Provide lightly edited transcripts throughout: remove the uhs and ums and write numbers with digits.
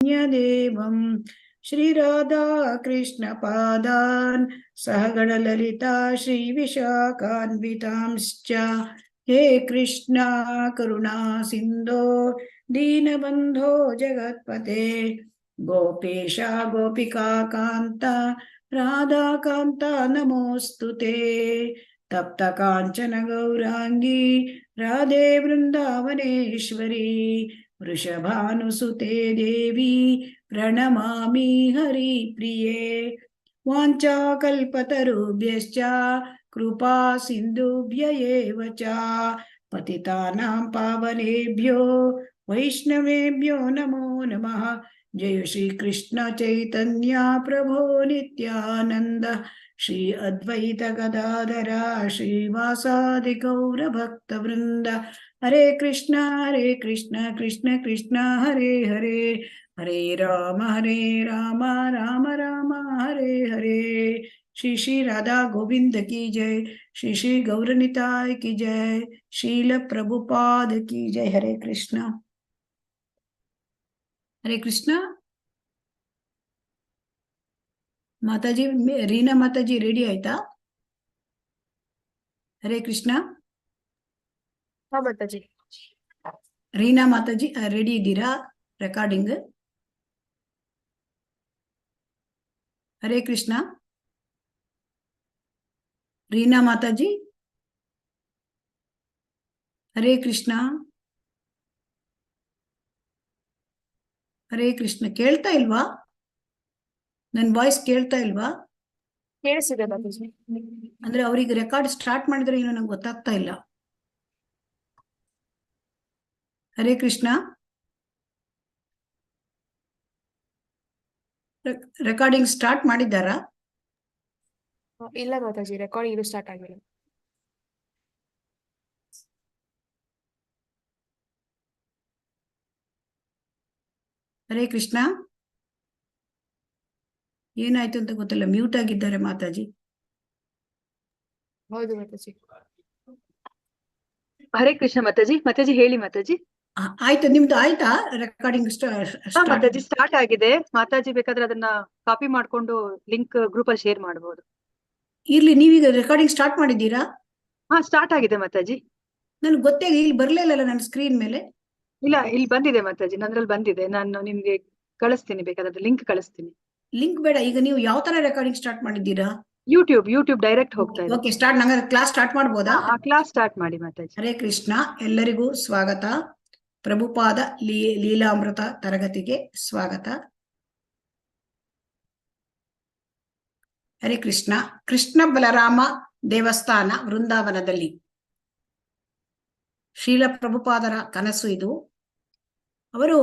चैतन्यदेवं श्रीराधा कृष्णपादान् सहगणललिता श्रीविशाखान्वितांश्च। हे कृष्णा करुणा सिन्धो दीनबन्धो जगत्पते गोपेश गोपिका कान्ता राधाकान्ता नमोऽस्तु ते। तप्त काञ्चन गौरांगी राधे वृन्दावनेश्वरी वृषभानुसुते देवी प्रणमामि हरिप्रिये। वाञ्छाकल्पतरुभ्यश्च कृपा सिन्धुभ्य एव च पतितानां पावनेभ्यो वैष्णवेभ्यो नमो नमः। जय श्री कृष्ण चैतन्य प्रभो नित्यानंद श्री अद्वैत गदाधर श्रीवासादि गौर भक्त वृंद। हरे कृष्ण कृष्ण कृष्ण हरे हरे, हरे राम राम राम हरे हरे। श्री श्री राधा गोविंद की जय, श्री श्री गौरनिताय की जय, शील प्रभुपाद की जय। हरे कृष्ण हरे कृष्ण। माताजी, रीना माताजी रेडी आಯ್ತಾ? हरे कृष्ण। हाँ माताजी। ರೀನಾ ಮಾತಾಜಿ ರೆಡಿ ಇದ್ದೀರಾ? ರೆಕಾರ್ಡಿಂಗ್. ಹರೇ ಕೃಷ್ಣ. ರೀನಾ ಮಾತಾಜಿ ಹರೇ ಕೃಷ್ಣ. ಹರೇ ಕೃಷ್ಣ. ಕೇಳ್ತಾ ಇಲ್ವಾ? ನನ್ನ ವಾಯ್ಸ್ ಕೇಳ್ತಾ ಇಲ್ವಾ? ಕೇಳಿಸಿದೆ ಮಾತಾಜಿ. ಅಂದ್ರೆ ಅವ್ರಿಗೆ ರೆಕಾರ್ಡ್ ಸ್ಟಾರ್ಟ್ ಮಾಡಿದ್ರೆ ಏನೋ ನಂಗೆ ಗೊತ್ತಾಗ್ತಾ ಇಲ್ಲ. ಹರೇ ಕೃಷ್ಣ. ರೆಕಾರ್ಡಿಂಗ್ ಸ್ಟಾರ್ಟ್ ಮಾಡಿದ್ದಾರಾ? ಇಲ್ಲ ಮಾತಾಜಿ, ರೆಕಾರ್ಡಿಂಗ್ ಇದು ಸ್ಟಾರ್ಟ್ ಆಗಿಲ್ಲ. ಹರೇ ಕೃಷ್ಣ. ಏನಾಯ್ತು ಅಂತ ಗೊತ್ತಿಲ್ಲ, ಮ್ಯೂಟ್ ಆಗಿದ್ದಾರೆ ಮಾತಾಜಿ. ಹೌದು ಮಾತಾಜಿ. ಹರೇ ಕೃಷ್ಣ ಮಾತಾಜಿ. ಮಾತಾಜಿ ಹೇಳಿ ಮಾತಾಜಿ. ಆಯ್ತು, ನಿಮ್ದು ಆಯ್ತಾ ರೆಕಾರ್ಡಿಂಗ್? ಮಾತಾಜಿ ಸ್ಟಾರ್ಟ್ ಆಗಿದೆ. ಮಾತಾಜಿ ಬೇಕಾದ್ರೆ ಅದನ್ನ ಕಾಪಿ ಮಾಡ್ಕೊಂಡು ಲಿಂಕ್ ಗ್ರೂಪ್ ಅಲ್ಲಿ ಶೇರ್ ಮಾಡಬಹುದು. ಇರ್ಲಿ, ನೀವೀಗ ರೆಕಾರ್ಡಿಂಗ್ ಸ್ಟಾರ್ಟ್ ಮಾಡಿದ್ದೀರಾ? ಹಾ, ಸ್ಟಾರ್ಟ್ ಆಗಿದೆ ಮಾತಾಜಿ. ನನ್ಗೆ ಗೊತ್ತೇ ಇಲ್ಲಿ ಬರ್ಲಿಲ್ಲ ನನ್ನ ಸ್ಕ್ರೀನ್ ಮೇಲೆ. ಇಲ್ಲ, ಇಲ್ಲಿ ಬಂದಿದೆ ಮಾತಾಜಿ, ನಂದ್ರಲ್ಲಿ ಬಂದಿದೆ. ನಾನು ನಿಮ್ಗೆ ಕಳಿಸ್ತೀನಿ, ಬೇಕಾದ್ರೆ ಲಿಂಕ್ ಕಳಿಸ್ತೀನಿ. ಲಿಂಕ್ ಬೇಡ, ಈಗ ನೀವು ಯಾವ ತರ ರೆಕಾರ್ಡಿಂಗ್ ಸ್ಟಾರ್ಟ್ ಮಾಡಿದ್ದೀರಾ? ಯೂಟ್ಯೂಬ್ ಡೈರೆಕ್ಟ್ ಹೋಗ್ತಾ ಇದೆ. Okay, start. ನಂಗೆ ಕ್ಲಾಸ್ ಸ್ಟಾರ್ಟ್ ಮಾಡ್ಬೋದಾ? ಕ್ಲಾಸ್ ಸ್ಟಾರ್ಟ್ ಮಾಡಿ ಮಾತಾಜಿ. ಹರೇ ಕೃಷ್ಣ. ಎಲ್ಲರಿಗೂ ಸ್ವಾಗತ. ಪ್ರಭುಪಾದ ಲೀಲಾಮೃತ ತರಗತಿಗೆ ಸ್ವಾಗತ. ಹರೇ ಕೃಷ್ಣ. ಕೃಷ್ಣ ಬಲರಾಮ ದೇವಸ್ಥಾನ ವೃಂದಾವನದಲ್ಲಿ ಶ್ರೀಲ ಪ್ರಭುಪಾದರ ಕನಸು ಇದು. ಅವರು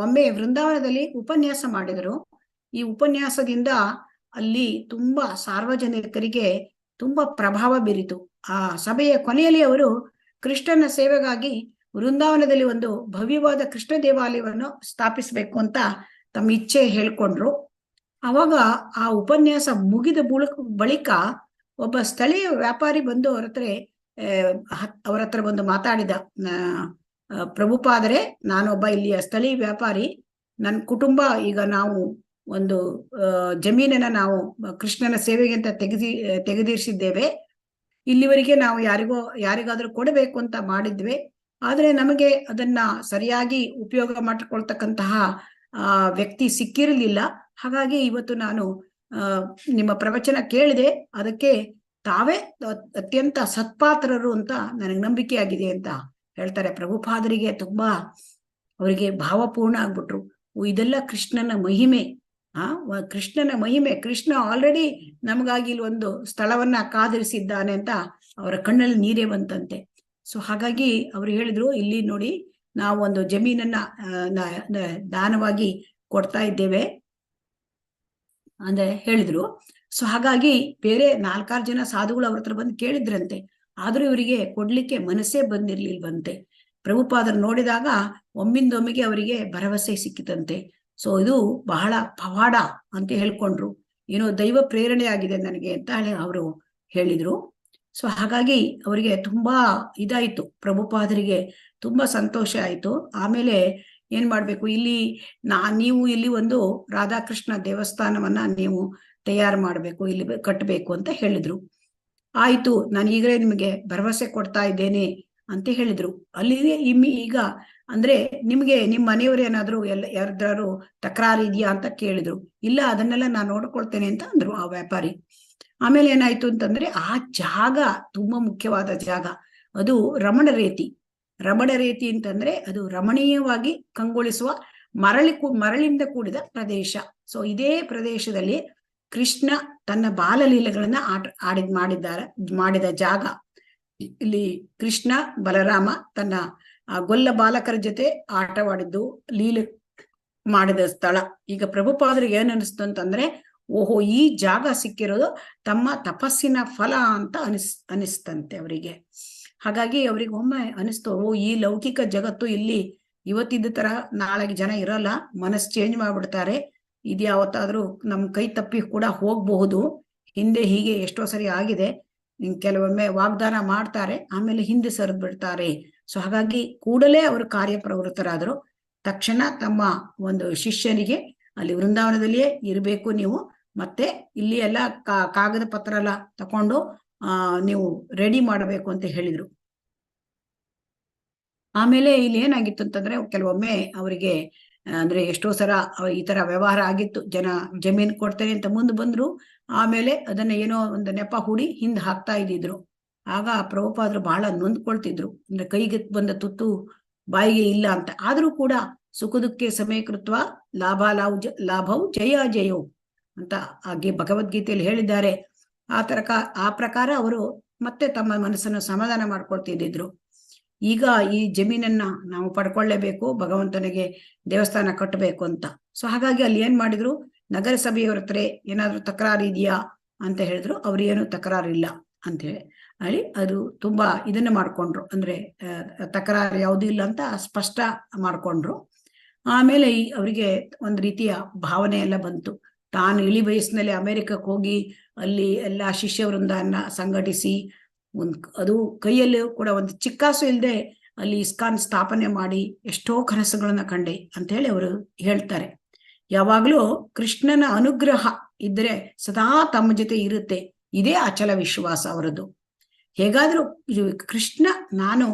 ಒಮ್ಮೆ ವೃಂದಾವನದಲ್ಲಿ ಉಪನ್ಯಾಸ ಮಾಡಿದರು. ಈ ಉಪನ್ಯಾಸದಿಂದ ಅಲ್ಲಿ ತುಂಬಾ ಸಾರ್ವಜನಿಕರಿಗೆ ತುಂಬಾ ಪ್ರಭಾವ ಬೀರಿತು. ಆ ಸಭೆಯ ಕೊನೆಯಲ್ಲಿ ಅವರು ಕೃಷ್ಣನ ಸೇವೆಗಾಗಿ ವೃಂದಾವನದಲ್ಲಿ ಒಂದು ಭವ್ಯವಾದ ಕೃಷ್ಣ ದೇವಾಲಯವನ್ನು ಸ್ಥಾಪಿಸಬೇಕು ಅಂತ ತಮ್ಮ ಇಚ್ಛೆ ಹೇಳ್ಕೊಂಡ್ರು. ಅವಾಗ ಆ ಉಪನ್ಯಾಸ ಮುಗಿದ ಬಳಿಕ ಒಬ್ಬ ಸ್ಥಳೀಯ ವ್ಯಾಪಾರಿ ಬಂದು ಅವ್ರ ಹತ್ರ ಬಂದು ಮಾತಾಡಿದ. ಪ್ರಭುಪಾದರೆ, ನಾನೊಬ್ಬ ಇಲ್ಲಿಯ ಸ್ಥಳೀಯ ವ್ಯಾಪಾರಿ, ನನ್ನ ಕುಟುಂಬ ಈಗ ನಾವು ಒಂದು ಜಮೀನನ್ನ ನಾವು ಕೃಷ್ಣನ ಸೇವೆಗೆ ಅಂತ ತೆಗೆದಿರಿಸಿದ್ದೇವೆ. ಇಲ್ಲಿವರೆಗೆ ನಾವು ಯಾರಿಗಾದ್ರೂ ಕೊಡಬೇಕು ಅಂತ ಮಾಡಿದ್ವಿ, ಆದ್ರೆ ನಮಗೆ ಅದನ್ನ ಸರಿಯಾಗಿ ಉಪಯೋಗ ಮಾಡಿಕೊಳ್ತಕ್ಕಂತಹ ವ್ಯಕ್ತಿ ಸಿಕ್ಕಿರಲಿಲ್ಲ. ಹಾಗಾಗಿ ಇವತ್ತು ನಾನು ನಿಮ್ಮ ಪ್ರವಚನ ಕೇಳಿದೆ, ಅದಕ್ಕೆ ತಾವೇ ಅತ್ಯಂತ ಸತ್ಪಾತ್ರರು ಅಂತ ನನಗೆ ನಂಬಿಕೆ ಆಗಿದೆ ಅಂತ ಹೇಳ್ತಾರೆ. ಪ್ರಭುಪಾದರಿಗೆ ತುಂಬಾ ಅವರಿಗೆ ಭಾವಪೂರ್ಣ ಆಗ್ಬಿಟ್ರು. ಇದೆಲ್ಲ ಕೃಷ್ಣನ ಮಹಿಮೆ. ಕೃಷ್ಣನ ಮಹಿಮೆ. ಕೃಷ್ಣ ಆಲ್ರೆಡಿ ನಮಗಾಗಿ ಇಲ್ಲಿ ಒಂದು ಸ್ಥಳವನ್ನ ಕಾದಿರಿಸಿದ್ದಾನೆ ಅಂತ ಅವರ ಕಣ್ಣಲ್ಲಿ ನೀರೇ ಬಂತಂತೆ. ಸೊ ಹಾಗಾಗಿ ಅವ್ರು ಹೇಳಿದ್ರು, ಇಲ್ಲಿ ನೋಡಿ, ನಾವು ಒಂದು ಜಮೀನನ್ನ ದಾನವಾಗಿ ಕೊಡ್ತಾ ಇದ್ದೇವೆ ಅಂದ್ರೆ ಹೇಳಿದ್ರು. ಸೊ ಹಾಗಾಗಿ ಬೇರೆ 4-6 ಜನ ಸಾಧುಗಳು ಅವ್ರ ಹತ್ರ ಬಂದು ಕೇಳಿದ್ರಂತೆ. ಆದ್ರೂ ಇವರಿಗೆ ಕೊಡ್ಲಿಕ್ಕೆ ಮನಸ್ಸೇ ಬಂದಿರ್ಲಿಲ್ವಂತೆ. ಪ್ರಭುಪಾದರು ನೋಡಿದಾಗ ಒಮ್ಮಿಂದೊಮ್ಮೆಗೆ ಅವರಿಗೆ ಭರವಸೆ ಸಿಕ್ಕಿತಂತೆ. ಸೊ ಇದು ಬಹಳ ಪವಾಡ ಅಂತ ಹೇಳ್ಕೊಂಡ್ರು. ಏನೋ ದೈವ ಪ್ರೇರಣೆ ಆಗಿದೆ ನನಗೆ ಅಂತ ಅವರು ಹೇಳಿದ್ರು. ಸೊ ಹಾಗಾಗಿ ಅವರಿಗೆ ತುಂಬಾ ಇದಾಯ್ತು, ಪ್ರಭುಪಾದರಿಗೆ ತುಂಬಾ ಸಂತೋಷ ಆಯ್ತು. ಆಮೇಲೆ ಏನ್ ಮಾಡ್ಬೇಕು, ಇಲ್ಲಿ ನೀವು ಇಲ್ಲಿ ಒಂದು ರಾಧಾಕೃಷ್ಣ ದೇವಸ್ಥಾನವನ್ನ ನೀವು ತಯಾರು ಮಾಡ್ಬೇಕು, ಇಲ್ಲಿ ಕಟ್ಟಬೇಕು ಅಂತ ಹೇಳಿದ್ರು. ಆಯ್ತು, ನಾನು ಈಗಲೇ ನಿಮಗೆ ಭರವಸೆ ಕೊಡ್ತಾ ಇದ್ದೇನೆ ಅಂತ ಹೇಳಿದ್ರು. ಅಲ್ಲಿ ಈಗ ಅಂದ್ರೆ ನಿಮ್ಗೆ ನಿಮ್ಮ ಮನೆಯವರು ಏನಾದ್ರು ಯಾರ್ದಾರು ತಕರಾರು ಇದೆಯಾ ಅಂತ ಕೇಳಿದ್ರು. ಇಲ್ಲ, ಅದನ್ನೆಲ್ಲ ನಾನು ನೋಡ್ಕೊಳ್ತೇನೆ ಅಂತ ಅಂದ್ರು ಆ ವ್ಯಾಪಾರಿ. ಆಮೇಲೆ ಏನಾಯ್ತು ಅಂತಂದ್ರೆ, ಆ ಜಾಗ ತುಂಬಾ ಮುಖ್ಯವಾದ ಜಾಗ. ಅದು ರಮಣರೇತಿ ಅಂತಂದ್ರೆ ಅದು ರಮಣೀಯವಾಗಿ ಕಂಗೊಳಿಸುವ ಮರಳಿಂದ ಕೂಡಿದ ಪ್ರದೇಶ. ಸೊ ಇದೇ ಪ್ರದೇಶದಲ್ಲಿ ಕೃಷ್ಣ ತನ್ನ ಬಾಲಲೀಲೆಗಳನ್ನ ಮಾಡಿದ ಜಾಗ. ಇಲ್ಲಿ ಕೃಷ್ಣ ಬಲರಾಮ ತನ್ನ ಗೊಲ್ಲ ಬಾಲಕರ ಜೊತೆ ಆಟವಾಡಿದ್ದು, ಲೀಲೆ ಮಾಡಿದ ಸ್ಥಳ. ಈಗ ಪ್ರಭುಪಾದರಿಗೆ ಏನ್ ಅನಿಸ್ತು ಅಂತಂದ್ರೆ, ಓಹೋ, ಈ ಜಾಗ ಸಿಕ್ಕಿರೋದು ತಮ್ಮ ತಪಸ್ಸಿನ ಫಲ ಅಂತ ಅನಿಸ್ತಂತೆ ಅವರಿಗೆ. ಹಾಗಾಗಿ ಅವ್ರಿಗೆ ಒಮ್ಮೆ ಅನಿಸ್ತು, ಓ, ಈ ಲೌಕಿಕ ಜಗತ್ತು ಇಲ್ಲಿ ಇವತ್ತಿದ್ದ ತರ ನಾಳೆಗೆ ಜನ ಇರಲ್ಲ, ಮನಸ್ಸು ಚೇಂಜ್ ಮಾಡ್ಬಿಡ್ತಾರೆ, ಇದು ಯಾವತ್ತಾದ್ರೂ ನಮ್ ಕೈ ತಪ್ಪಿ ಕೂಡ ಹೋಗ್ಬಹುದು. ಹಿಂದೆ ಹೀಗೆ ಎಷ್ಟೋ ಸರಿ ಆಗಿದೆ, ಕೆಲವೊಮ್ಮೆ ವಾಗ್ದಾನ ಮಾಡ್ತಾರೆ, ಆಮೇಲೆ ಹಿಂದೆ ಸರಿದ್ ಬಿಡ್ತಾರೆ. ಸೊ ಹಾಗಾಗಿ ಕೂಡಲೇ ಅವರು ಕಾರ್ಯಪ್ರವೃತ್ತರಾದರು. ತಕ್ಷಣ ತಮ್ಮ ಒಂದು ಶಿಷ್ಯನಿಗೆ ಅಲ್ಲಿ ವೃಂದಾವನದಲ್ಲಿಯೇ ಇರಬೇಕು ನೀವು, ಮತ್ತೆ ಇಲ್ಲಿ ಎಲ್ಲ ಕಾಗದ ಪತ್ರ ಎಲ್ಲ ತಕೊಂಡು ನೀವು ರೆಡಿ ಮಾಡಬೇಕು ಅಂತ ಹೇಳಿದ್ರು. ಆಮೇಲೆ ಇಲ್ಲಿ ಏನಾಗಿತ್ತು ಅಂತಂದ್ರೆ, ಕೆಲವೊಮ್ಮೆ ಅವರಿಗೆ ಅಂದ್ರೆ ಎಷ್ಟೋ ಸಲ ಈ ತರ ವ್ಯವಹಾರ ಆಗಿತ್ತು, ಜಮೀನ್ ಕೊಡ್ತೇನೆ ಅಂತ ಮುಂದೆ ಬಂದ್ರು, ಆಮೇಲೆ ಅದನ್ನ ಏನೋ ಒಂದು ನೆಪ ಹೂಡಿ ಹಿಂದೆ ಹಾಕ್ತಾ ಇದ್ದಿದ್ರು. ಆಗ ಪ್ರಭುಪಾದರು ಬಹಳ ನೊಂದ್ಕೊಳ್ತಿದ್ರು, ಅಂದ್ರೆ ಕೈಗೆ ಬಂದ ತುತ್ತು ಬಾಯಿಗೆ ಇಲ್ಲ ಅಂತ. ಆದ್ರೂ ಕೂಡ ಸುಖದುಕ್ಕೆ ಸಮಯಕೃತ್ವ ಲಾಭವು ಜಯವು ಅಂತ ಹಾಗೆ ಭಗವದ್ಗೀತೆಯಲ್ಲಿ ಹೇಳಿದ್ದಾರೆ. ಆ ಪ್ರಕಾರ ಅವರು ಮತ್ತೆ ತಮ್ಮ ಮನಸ್ಸನ್ನು ಸಮಾಧಾನ ಮಾಡ್ಕೊಳ್ತಿದ್ರು. ಈಗ ಈ ಜಮೀನನ್ನ ನಾವು ಪಡ್ಕೊಳ್ಳೇಬೇಕು, ಭಗವಂತನಿಗೆ ದೇವಸ್ಥಾನ ಕಟ್ಟಬೇಕು ಅಂತ. ಸೊ ಹಾಗಾಗಿ ಅಲ್ಲಿ ಏನ್ ಮಾಡಿದ್ರು, ನಗರಸಭೆಯವ್ರ ಹತ್ರ ಏನಾದ್ರು ತಕರಾರು ಇದೆಯಾ ಅಂತ ಹೇಳಿದ್ರು. ಅವ್ರೇನು ತಕರಾರಿಲ್ಲ ಅಂತ ಹೇಳಿ ಅದು ತುಂಬಾ ಇದನ್ನ ಮಾಡ್ಕೊಂಡ್ರು, ಅಂದ್ರೆ ತಕರಾರು ಯಾವುದೂ ಇಲ್ಲ ಅಂತ ಸ್ಪಷ್ಟ ಮಾಡ್ಕೊಂಡ್ರು. ಆಮೇಲೆ ಅವರಿಗೆ ಒಂದ್ ರೀತಿಯ ಭಾವನೆ ಎಲ್ಲ ಬಂತು. ತಾನು ಇಳಿ ವಯಸ್ಸಿನಲ್ಲಿ ಅಮೆರಿಕಕ್ಕೆ ಹೋಗಿ ಅಲ್ಲಿ ಎಲ್ಲಾ ಶಿಷ್ಯ ವೃಂದನ ಸಂಘಟಿಸಿ ಅದು ಕೈಯಲ್ಲಿ ಕೂಡ ಒಂದು ಚಿಕ್ಕಾಸು ಇಲ್ಲದೆ ಅಲ್ಲಿ ಇಸ್ಕಾನ್ ಸ್ಥಾಪನೆ ಮಾಡಿ ಎಷ್ಟೋ ಕನಸುಗಳನ್ನ ಕಂಡೆ ಅಂತ ಹೇಳಿ ಅವರು ಹೇಳ್ತಾರೆ. ಯಾವಾಗ್ಲೂ ಕೃಷ್ಣನ ಅನುಗ್ರಹ ಇದ್ರೆ ಸದಾ ತಮ್ಮ ಜೊತೆ ಇರುತ್ತೆ, ಇದೇ ಅಚಲ ವಿಶ್ವಾಸ ಅವರದ್ದು. ಹೇಗಾದ್ರೂ ಕೃಷ್ಣ ನಾನು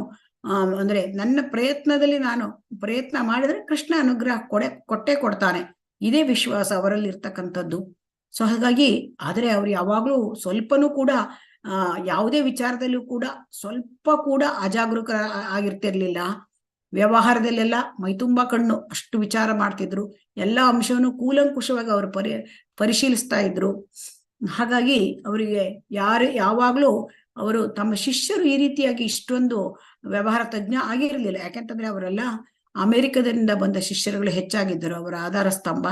ಅಂದ್ರೆ ನನ್ನ ಪ್ರಯತ್ನದಲ್ಲಿ ನಾನು ಪ್ರಯತ್ನ ಮಾಡಿದ್ರೆ ಕೃಷ್ಣ ಅನುಗ್ರಹ ಕೊಟ್ಟೇ ಕೊಡ್ತಾನೆ, ಇದೇ ವಿಶ್ವಾಸ ಅವರಲ್ಲಿ ಇರ್ತಕ್ಕಂಥದ್ದು. ಸೊ ಹಾಗಾಗಿ ಆದ್ರೆ ಅವ್ರು ಯಾವಾಗ್ಲೂ ಸ್ವಲ್ಪನೂ ಕೂಡ ಯಾವುದೇ ವಿಚಾರದಲ್ಲೂ ಕೂಡ ಸ್ವಲ್ಪ ಕೂಡ ಅಜಾಗರೂಕ ಆಗಿರ್ತಿರ್ಲಿಲ್ಲ. ವ್ಯವಹಾರದಲ್ಲೆಲ್ಲ ಮೈತುಂಬ ಕಣ್ಣು, ಅಷ್ಟು ವಿಚಾರ ಮಾಡ್ತಿದ್ರು. ಎಲ್ಲ ಅಂಶವನ್ನು ಕೂಲಂಕುಷವಾಗಿ ಅವರು ಪರಿಶೀಲಿಸ್ತಾ ಇದ್ರು. ಹಾಗಾಗಿ ಅವರಿಗೆ ಯಾವಾಗ್ಲೂ ಅವರು ತಮ್ಮ ಶಿಷ್ಯರು ಈ ರೀತಿಯಾಗಿ ಇಷ್ಟೊಂದು ವ್ಯವಹಾರ ತಜ್ಞ ಆಗಿರಲಿಲ್ಲ. ಯಾಕೆಂತಂದ್ರೆ ಅವರೆಲ್ಲ ಅಮೆರಿಕದಿಂದ ಬಂದ ಶಿಷ್ಯರುಗಳು ಹೆಚ್ಚಾಗಿದ್ದರು, ಅವರ ಆಧಾರ ಸ್ತಂಭ.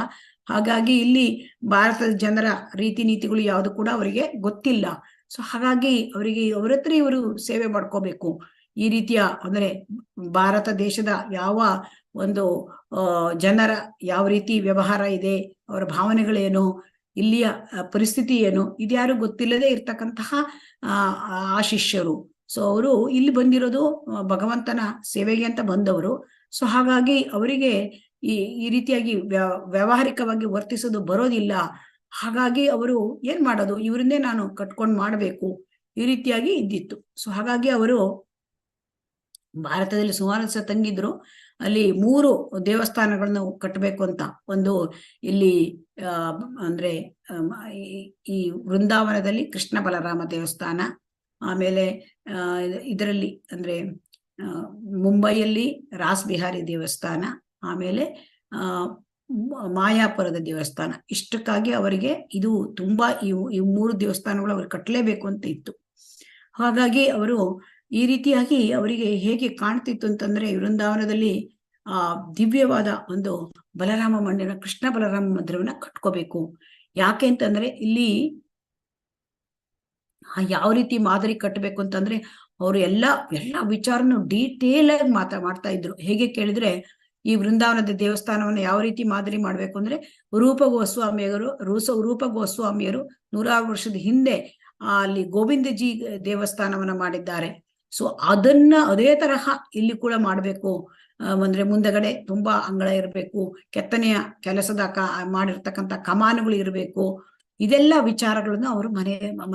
ಹಾಗಾಗಿ ಇಲ್ಲಿ ಭಾರತದ ಜನರ ರೀತಿ ನೀತಿಗಳು ಯಾವುದು ಕೂಡ ಅವರಿಗೆ ಗೊತ್ತಿಲ್ಲ. ಸೊ ಹಾಗಾಗಿ ಅವರಿಗೆ ಅವ್ರ ಹತ್ರ ಇವರು ಸೇವೆ ಮಾಡ್ಕೋಬೇಕು. ಈ ರೀತಿಯ ಅಂದ್ರೆ ಭಾರತ ದೇಶದ ಯಾವ ಒಂದು ಜನರ ಯಾವ ರೀತಿ ವ್ಯವಹಾರ ಇದೆ, ಅವರ ಭಾವನೆಗಳೇನು, ಇಲ್ಲಿಯ ಪರಿಸ್ಥಿತಿ ಏನು, ಇದ್ಯಾರು ಗೊತ್ತಿಲ್ಲದೆ ಇರ್ತಕ್ಕಂತಹ ಆ ಶಿಷ್ಯರು. ಸೊ ಅವರು ಇಲ್ಲಿ ಬಂದಿರೋದು ಭಗವಂತನ ಸೇವೆಗೆ ಅಂತ ಬಂದವರು. ಸೊ ಹಾಗಾಗಿ ಅವರಿಗೆ ಈ ರೀತಿಯಾಗಿ ವ್ಯಾವಹಾರಿಕವಾಗಿ ವರ್ತಿಸೋದು ಬರೋದಿಲ್ಲ. ಹಾಗಾಗಿ ಅವರು ಏನ್ ಮಾಡೋದು, ಇವರನ್ನೇ ನಾನು ಕಟ್ಕೊಂಡು ಮಾಡ್ಬೇಕು, ಈ ರೀತಿಯಾಗಿ ಇದ್ದಿತ್ತು. ಸೊ ಹಾಗಾಗಿ ಅವರು ಭಾರತದಲ್ಲಿ ಸುಮಾರು ಸಹ ತಂಗಿದ್ರು. ಅಲ್ಲಿ 3 ದೇವಸ್ಥಾನಗಳನ್ನು ಕಟ್ಟಬೇಕು ಅಂತ. ಒಂದು ಇಲ್ಲಿ ಅಂದ್ರೆ ಈ ವೃಂದಾವನದಲ್ಲಿ ಕೃಷ್ಣ ಬಲರಾಮ ದೇವಸ್ಥಾನ, ಆಮೇಲೆ ಇದರಲ್ಲಿ ಅಂದ್ರೆ ಮುಂಬೈಯಲ್ಲಿ ರಾಸ್ ಬಿಹಾರಿ ದೇವಸ್ಥಾನ, ಆಮೇಲೆ ಮಾಯಾಪುರದ ದೇವಸ್ಥಾನ. ಇಷ್ಟಕ್ಕಾಗಿ ಅವರಿಗೆ ಇದು ತುಂಬಾ ಈ 3 ದೇವಸ್ಥಾನಗಳು ಅವ್ರು ಕಟ್ಟಲೇಬೇಕು ಅಂತ ಇತ್ತು. ಹಾಗಾಗಿ ಅವರು ಈ ರೀತಿಯಾಗಿ ಅವರಿಗೆ ಹೇಗೆ ಕಾಣ್ತಿತ್ತು ಅಂತಂದ್ರೆ, ವೃಂದಾವನದಲ್ಲಿ ದಿವ್ಯವಾದ ಒಂದು ಬಲರಾಮ ಮಂದಿರ, ಕೃಷ್ಣ ಬಲರಾಮ ಮಂದಿರವನ್ನ ಕಟ್ಕೋಬೇಕು. ಯಾಕೆ ಅಂತಂದ್ರೆ ಇಲ್ಲಿ ಯಾವ ರೀತಿ ಮಾದರಿ ಕಟ್ಟಬೇಕು ಅಂತಂದ್ರೆ, ಅವರು ಎಲ್ಲ ವಿಚಾರನು ಡೀಟೇಲ್ ಆಗಿ ಮಾಡ್ತಾ ಇದ್ರು. ಹೇಗೆ ಕೇಳಿದ್ರೆ, ಈ ವೃಂದಾವನದ ದೇವಸ್ಥಾನವನ್ನು ಯಾವ ರೀತಿ ಮಾದರಿ ಮಾಡ್ಬೇಕು ಅಂದ್ರೆ, ರೂಪ ಗೋಸ್ವಾಮಿಯರು 100 ವರ್ಷದ ಹಿಂದೆ ಅಲ್ಲಿ ಗೋವಿಂದಜಿ ದೇವಸ್ಥಾನವನ್ನ ಮಾಡಿದ್ದಾರೆ. ಸೊ ಅದೇ ತರಹ ಇಲ್ಲಿ ಕೂಡ ಮಾಡ್ಬೇಕು. ಅಂದ್ರೆ ಮುಂದಗಡೆ ತುಂಬಾ ಅಂಗಳ ಇರಬೇಕು, ಕೆತ್ತನೆಯ ಕೆಲಸದ ಮಾಡಿರ್ತಕ್ಕಂಥ ಕಮಾನುಗಳು ಇರಬೇಕು. ಇದೆಲ್ಲ ವಿಚಾರಗಳನ್ನು ಅವರು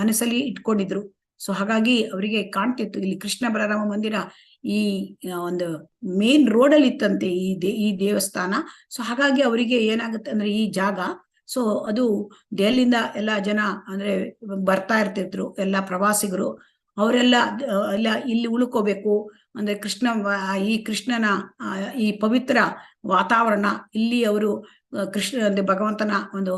ಮನಸ್ಸಲ್ಲಿ ಇಟ್ಕೊಂಡಿದ್ರು. ಸೊ ಹಾಗಾಗಿ ಅವರಿಗೆ ಕಾಣ್ತಿತ್ತು ಇಲ್ಲಿ ಕೃಷ್ಣ ಬಲರಾಮ ಮಂದಿರ ಈ ಒಂದು ಮೇನ್ ರೋಡ್ ಅಲ್ಲಿ ಇತ್ತಂತೆ ಈ ದೇವಸ್ಥಾನ. ಸೊ ಹಾಗಾಗಿ ಅವರಿಗೆ ಏನಾಗುತ್ತೆ ಅಂದ್ರೆ ಈ ಜಾಗ, ಸೊ ಅದು ದೆಹಲಿಯಿಂದ ಎಲ್ಲ ಜನ ಅಂದ್ರೆ ಬರ್ತಾ ಇರ್ತಿದ್ರು, ಎಲ್ಲ ಪ್ರವಾಸಿಗರು ಅವರೆಲ್ಲ ಇಲ್ಲಿ ಉಳ್ಕೋಬೇಕು ಅಂದ್ರೆ ಈ ಕೃಷ್ಣನ ಈ ಪವಿತ್ರ ವಾತಾವರಣ ಇಲ್ಲಿ ಅವರು ಕೃಷ್ಣ ಅಂದ್ರೆ ಭಗವಂತನ ಒಂದು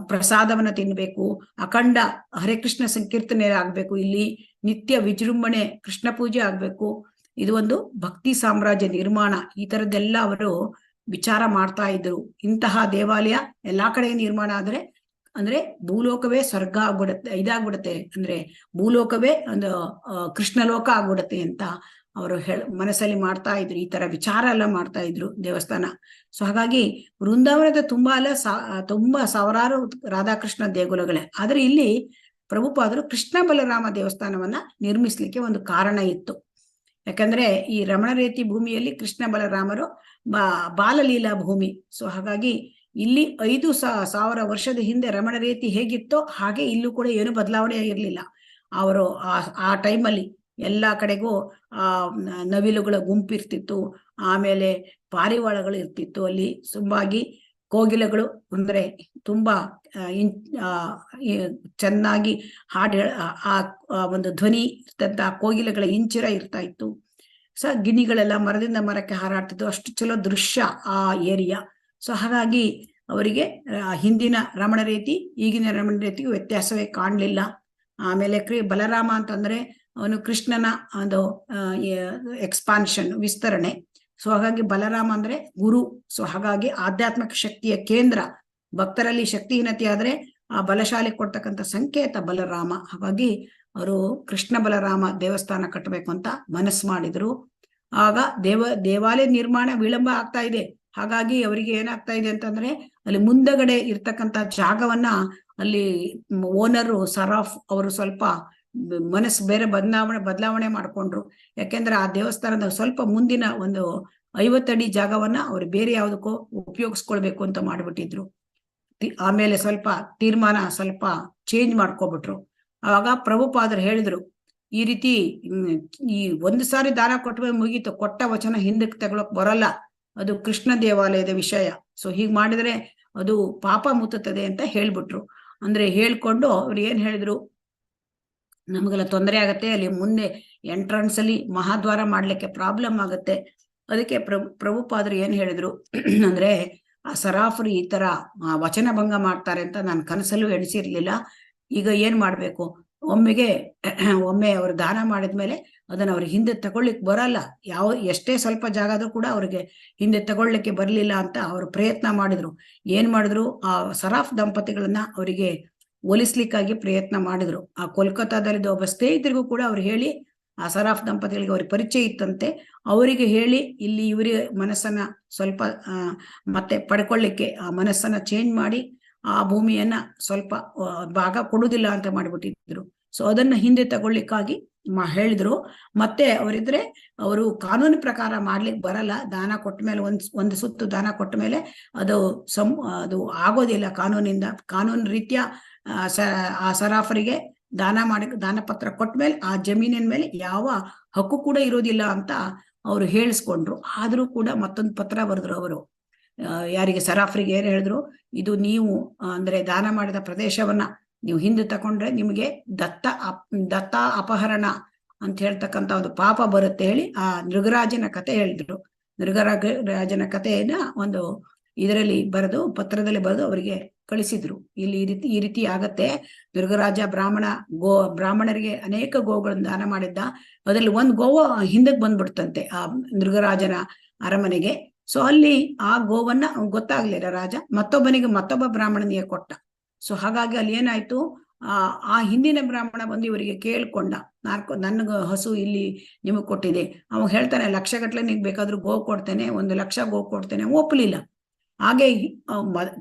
ಪ್ರಸಾದವನ್ನ ತಿನ್ಬೇಕು, ಅಖಂಡ ಹರೇ ಕೃಷ್ಣ ಸಂಕೀರ್ತನೆ ಆಗ್ಬೇಕು, ಇಲ್ಲಿ ನಿತ್ಯ ವಿಜೃಂಭಣೆ ಕೃಷ್ಣ ಪೂಜೆ ಆಗ್ಬೇಕು, ಇದು ಒಂದು ಭಕ್ತಿ ಸಾಮ್ರಾಜ್ಯ ನಿರ್ಮಾಣ, ಈ ತರದ್ದೆಲ್ಲ ಅವರು ವಿಚಾರ ಮಾಡ್ತಾ ಇದ್ರು. ಇಂತಹ ದೇವಾಲಯ ಎಲ್ಲಾ ಕಡೆ ನಿರ್ಮಾಣ ಆದ್ರೆ ಅಂದ್ರೆ ಭೂಲೋಕವೇ ಸ್ವರ್ಗ ಆಗ್ಬಿಡತ್ತೆ, ಇದಾಗ್ಬಿಡತ್ತೆ, ಅಂದ್ರೆ ಭೂಲೋಕವೇ ಒಂದು ಕೃಷ್ಣಲೋಕ ಆಗ್ಬಿಡತ್ತೆ ಅಂತ ಅವರು ಮನಸ್ಸಲ್ಲಿ ಮಾಡ್ತಾ ಇದ್ರು. ಈ ತರ ವಿಚಾರ ಎಲ್ಲ ಮಾಡ್ತಾ ಇದ್ರು ದೇವಸ್ಥಾನ. ಸೊ ಹಾಗಾಗಿ ವೃಂದಾವನದ ತುಂಬಾ ಸಾವಿರಾರು ರಾಧಾಕೃಷ್ಣ ದೇಗುಲಗಳೇ, ಆದ್ರೆ ಇಲ್ಲಿ ಪ್ರಭುಪಾದರು ಕೃಷ್ಣ ಬಲರಾಮ ದೇವಸ್ಥಾನವನ್ನ ನಿರ್ಮಿಸ್ಲಿಕ್ಕೆ ಒಂದು ಕಾರಣ ಇತ್ತು. ಯಾಕಂದ್ರೆ ಈ ರಮಣರೇತಿ ಭೂಮಿಯಲ್ಲಿ ಕೃಷ್ಣ ಬಲರಾಮರು ಬಾಲಲೀಲಾ ಭೂಮಿ. ಸೊ ಹಾಗಾಗಿ ಇಲ್ಲಿ 5,000 ವರ್ಷದ ಹಿಂದೆ ರಮಣರೇತಿ ಹೇಗಿತ್ತೋ ಹಾಗೆ ಇಲ್ಲೂ ಕೂಡ ಏನು ಬದಲಾವಣೆ ಇರಲಿಲ್ಲ. ಅವರು ಆ ಟೈಮಲ್ಲಿ ಎಲ್ಲಾ ಕಡೆಗೂ ನವಿಲುಗಳ ಗುಂಪಿರ್ತಿತ್ತು, ಆಮೇಲೆ ಪಾರಿವಾಳಗಳು ಇರ್ತಿತ್ತು, ಅಲ್ಲಿ ತುಂಬಾಗಿ ಕೋಗಿಲೆಗಳು ಅಂದ್ರೆ ತುಂಬಾ ಚೆನ್ನಾಗಿ ಹಾಡು ಆ ಒಂದು ಧ್ವನಿ ಇರ್ತಂತ ಕೋಗಿಲೆಗಳ ಇಂಚಿರ ಇರ್ತಾ ಇತ್ತು. ಗಿಣಿಗಳೆಲ್ಲ ಮರದಿಂದ ಮರಕ್ಕೆ ಹಾರಾಡ್ತಿತ್ತು, ಅಷ್ಟು ಚಲೋ ದೃಶ್ಯ ಆ ಏರಿಯಾ. ಸೊ ಹಾಗಾಗಿ ಅವರಿಗೆ ಹಿಂದಿನ ರಮಣ ರೀತಿ ಈಗಿನ ರಮಣ ರೀತಿಗೂ ವ್ಯತ್ಯಾಸವೇ ಕಾಣಲಿಲ್ಲ. ಆಮೇಲೆ ಬಲರಾಮ ಅಂತಂದ್ರೆ ಅವನು ಕೃಷ್ಣನ ಒಂದು ಎಕ್ಸ್ಪಾನ್ಷನ್, ವಿಸ್ತರಣೆ. ಸೊ ಹಾಗಾಗಿ ಬಲರಾಮ ಅಂದ್ರೆ ಗುರು. ಸೊ ಹಾಗಾಗಿ ಆಧ್ಯಾತ್ಮಿಕ ಶಕ್ತಿಯ ಕೇಂದ್ರ. ಭಕ್ತರಲ್ಲಿ ಶಕ್ತಿಹೀನತೆ ಆದ್ರೆ ಆ ಬಲಶಾಲಿ ಕೊಡ್ತಕ್ಕಂಥ ಸಂಕೇತ ಬಲರಾಮ. ಹಾಗಾಗಿ ಅವರು ಕೃಷ್ಣ ಬಲರಾಮ ದೇವಸ್ಥಾನ ಕಟ್ಟಬೇಕು ಅಂತ ಮನಸ್ಸು ಮಾಡಿದ್ರು. ಆಗ ದೇವಾಲಯ ನಿರ್ಮಾಣ ವಿಳಂಬ ಆಗ್ತಾ ಇದೆ. ಹಾಗಾಗಿ ಅವರಿಗೆ ಏನಾಗ್ತಾ ಇದೆ ಅಂತಂದ್ರೆ ಅಲ್ಲಿ ಮುಂದಗಡೆ ಇರ್ತಕ್ಕಂಥ ಜಾಗವನ್ನ ಅಲ್ಲಿ ಓನರು ಸರಾಫ್ ಅವರು ಸ್ವಲ್ಪ ಮನಸ್ಸು ಬೇರೆ ಬದಲಾವಣೆ ಮಾಡ್ಕೊಂಡ್ರು. ಯಾಕೆಂದ್ರೆ ಆ ದೇವಸ್ಥಾನದ ಸ್ವಲ್ಪ ಮುಂದಿನ ಒಂದು 50 ಅಡಿ ಜಾಗವನ್ನ ಅವ್ರು ಬೇರೆ ಯಾವುದಕ್ಕೋ ಉಪಯೋಗಿಸ್ಕೊಳ್ಬೇಕು ಅಂತ ಮಾಡ್ಬಿಟ್ಟಿದ್ರು. ಆಮೇಲೆ ತೀರ್ಮಾನ ಸ್ವಲ್ಪ ಚೇಂಜ್ ಮಾಡ್ಕೊಬಿಟ್ರು. ಆವಾಗ ಪ್ರಭುಪಾದರು ಹೇಳಿದ್ರು, ಈ ರೀತಿ ಈ ಒಂದು ಸಾರಿ ದಾನ ಕೊಟ್ಟ ಮುಗೀತು, ಕೊಟ್ಟ ವಚನ ಹಿಂದಕ್ಕೆ ತಗೊಳಕ್ ಬರಲ್ಲ, ಅದು ಕೃಷ್ಣ ದೇವಾಲಯದ ವಿಷಯ. ಸೊ ಹೀಗ್ ಮಾಡಿದ್ರೆ ಅದು ಪಾಪ ಮುತ್ತುತ್ತದೆ ಅಂತ ಹೇಳ್ಬಿಟ್ರು. ಅಂದ್ರೆ ಹೇಳ್ಕೊಂಡು ಅವ್ರು ಏನ್ ಹೇಳಿದ್ರು, ನಮಗೆಲ್ಲ ತೊಂದರೆ ಆಗತ್ತೆ, ಅಲ್ಲಿ ಮುಂದೆ ಎಂಟ್ರನ್ಸ್ ಅಲ್ಲಿ ಮಹಾದ್ವಾರ ಮಾಡ್ಲಿಕ್ಕೆ ಪ್ರಾಬ್ಲಮ್ ಆಗತ್ತೆ. ಅದಕ್ಕೆ ಪ್ರಭುಪಾದರು ಏನ್ ಹೇಳಿದ್ರು ಅಂದ್ರೆ ಆ ಸರಾಫರು ಈ ತರ ವಚನ ಭಂಗ ಮಾಡ್ತಾರೆ ಅಂತ ನಾನು ಕನಸಲ್ಲೂ ಎಣಿಸಿರ್ಲಿಲ್ಲ. ಈಗ ಏನ್ ಮಾಡ್ಬೇಕು, ಒಮ್ಮೆ ಅವರು ದಾನ ಮಾಡಿದ್ಮೇಲೆ ಅದನ್ನ ಅವ್ರಿಗೆ ಹಿಂದೆ ತಗೊಳ್ಳಿಕ್ ಬರಲ್ಲ. ಎಷ್ಟೇ ಸ್ವಲ್ಪ ಜಾಗ ಆದ್ರೂ ಕೂಡ ಅವ್ರಿಗೆ ಹಿಂದೆ ತಗೊಳ್ಳಿಕ್ಕೆ ಬರ್ಲಿಲ್ಲ ಅಂತ ಅವರು ಪ್ರಯತ್ನ ಮಾಡಿದ್ರು. ಏನ್ ಮಾಡಿದ್ರು, ಆ ಸರಾಫ್ ದಂಪತಿಗಳನ್ನ ಅವರಿಗೆ ಒಲಿಸ್ಲಿಕ್ಕಾಗಿ ಪ್ರಯತ್ನ ಮಾಡಿದ್ರು. ಆ ಕೋಲ್ಕತ್ತಾದಲ್ಲಿದ್ದ ಒಬ್ಬ ಸ್ನೇಹಿತರಿಗೂ ಕೂಡ ಅವ್ರು ಹೇಳಿ, ಆ ಸರಾಫ್ ದಂಪತಿಗಳಿಗೆ ಅವ್ರಿಗೆ ಪರಿಚಯ ಇತ್ತಂತೆ, ಅವರಿಗೆ ಹೇಳಿ ಇಲ್ಲಿ ಇವರಿಗೆ ಮನಸ್ಸನ್ನ ಸ್ವಲ್ಪ ಮತ್ತೆ ಪಡ್ಕೊಳ್ಳಿಕ್ಕೆ ಆ ಮನಸ್ಸನ್ನ ಚೇಂಜ್ ಮಾಡಿ ಆ ಭೂಮಿಯನ್ನ ಸ್ವಲ್ಪ ಭಾಗ ಕೊಡುವುದಿಲ್ಲ ಅಂತ ಮಾಡ್ಬಿಟ್ಟಿದ್ರು. ಸೊ ಅದನ್ನ ಹಿಂದೆ ತಗೊಳ್ಳಿಕ್ಕಾಗಿ ಹೇಳಿದ್ರು. ಮತ್ತೆ ಅವರು ಕಾನೂನು ಪ್ರಕಾರ ಮಾಡ್ಲಿಕ್ಕೆ ಬರಲ್ಲ. ದಾನ ಕೊಟ್ಟ ಮೇಲೆ ಒಂದು ಸುತ್ತು ದಾನ ಕೊಟ್ಟ ಮೇಲೆ ಅದು ಆಗೋದಿಲ್ಲ. ಕಾನೂನು ರೀತ್ಯ ಆ ಸರಾಫರಿಗೆ ದಾನ ಪತ್ರ ಕೊಟ್ಟ ಮೇಲೆ ಆ ಜಮೀನಿನ ಮೇಲೆ ಯಾವ ಹಕ್ಕು ಕೂಡ ಇರೋದಿಲ್ಲ ಅಂತ ಅವರು ಹೇಳಿಸ್ಕೊಂಡ್ರು. ಆದ್ರೂ ಕೂಡ ಮತ್ತೊಂದು ಪತ್ರ ಬರೆದ್ರು ಅವರು, ಯಾರಿಗೆ ಸರಾಫರಿಗೆ ಏನ್ ಹೇಳಿದ್ರು, ಇದು ನೀವು ಅಂದ್ರೆ ದಾನ ಮಾಡಿದ ಪ್ರದೇಶವನ್ನ ನೀವು ಹಿಂದೆ ತಕೊಂಡ್ರೆ ನಿಮಗೆ ದತ್ತ ಅಪಹರಣ ಅಂತ ಹೇಳ್ತಕ್ಕಂಥ ಒಂದು ಪಾಪ ಬರುತ್ತೆ ಹೇಳಿ ಆ ನೃಗರಾಜನ ಕತೆ ಹೇಳಿದ್ರು. ನೃಗರಾಜನ ಕಥೆಯನ್ನ ಒಂದು ಇದರಲ್ಲಿ ಪತ್ರದಲ್ಲಿ ಬರೆದು ಅವರಿಗೆ ಕಳಿಸಿದ್ರು. ಇಲ್ಲಿ ಈ ರೀತಿ ಆಗತ್ತೆ. ನೃಗರಾಜ ಬ್ರಾಹ್ಮಣರಿಗೆ ಅನೇಕ ಗೋವುಗಳನ್ನು ದಾನ ಮಾಡಿದ್ದ. ಅದರಲ್ಲಿ ಒಂದು ಗೋವು ಹಿಂದಕ್ಕೆ ಬಂದ್ಬಿಡ್ತಂತೆ ಆ ನೃಗರಾಜನ ಅರಮನೆಗೆ. ಸೊ ಅಲ್ಲಿ ಆ ಗೋವನ್ನ ಗೊತ್ತಾಗ್ಲಿಲ್ಲ ರಾಜ ಮತ್ತೊಬ್ಬ ಬ್ರಾಹ್ಮಣನಿಗೆ ಕೊಟ್ಟ. ಸೊ ಹಾಗಾಗಿ ಅಲ್ಲಿ ಏನಾಯ್ತು, ಆ ಹಿಂದಿನ ಬ್ರಾಹ್ಮಣ ಬಂದು ಇವರಿಗೆ ಕೇಳ್ಕೊಂಡ, ನನ್ನ ಹಸು ಇಲ್ಲಿ ನಿಮಗ್ ಕೊಟ್ಟಿದೆ. ಅವ ಹೇಳ್ತಾನೆ, ಲಕ್ಷಗಟ್ಲೆ ನಿಗ್ ಬೇಕಾದ್ರೂ ಗೋ ಕೊಡ್ತೇನೆ, 1 ಲಕ್ಷ ಗೋ ಕೊಡ್ತೇನೆ. ಒಪ್ಪಲಿಲ್ಲ. ಹಾಗೆ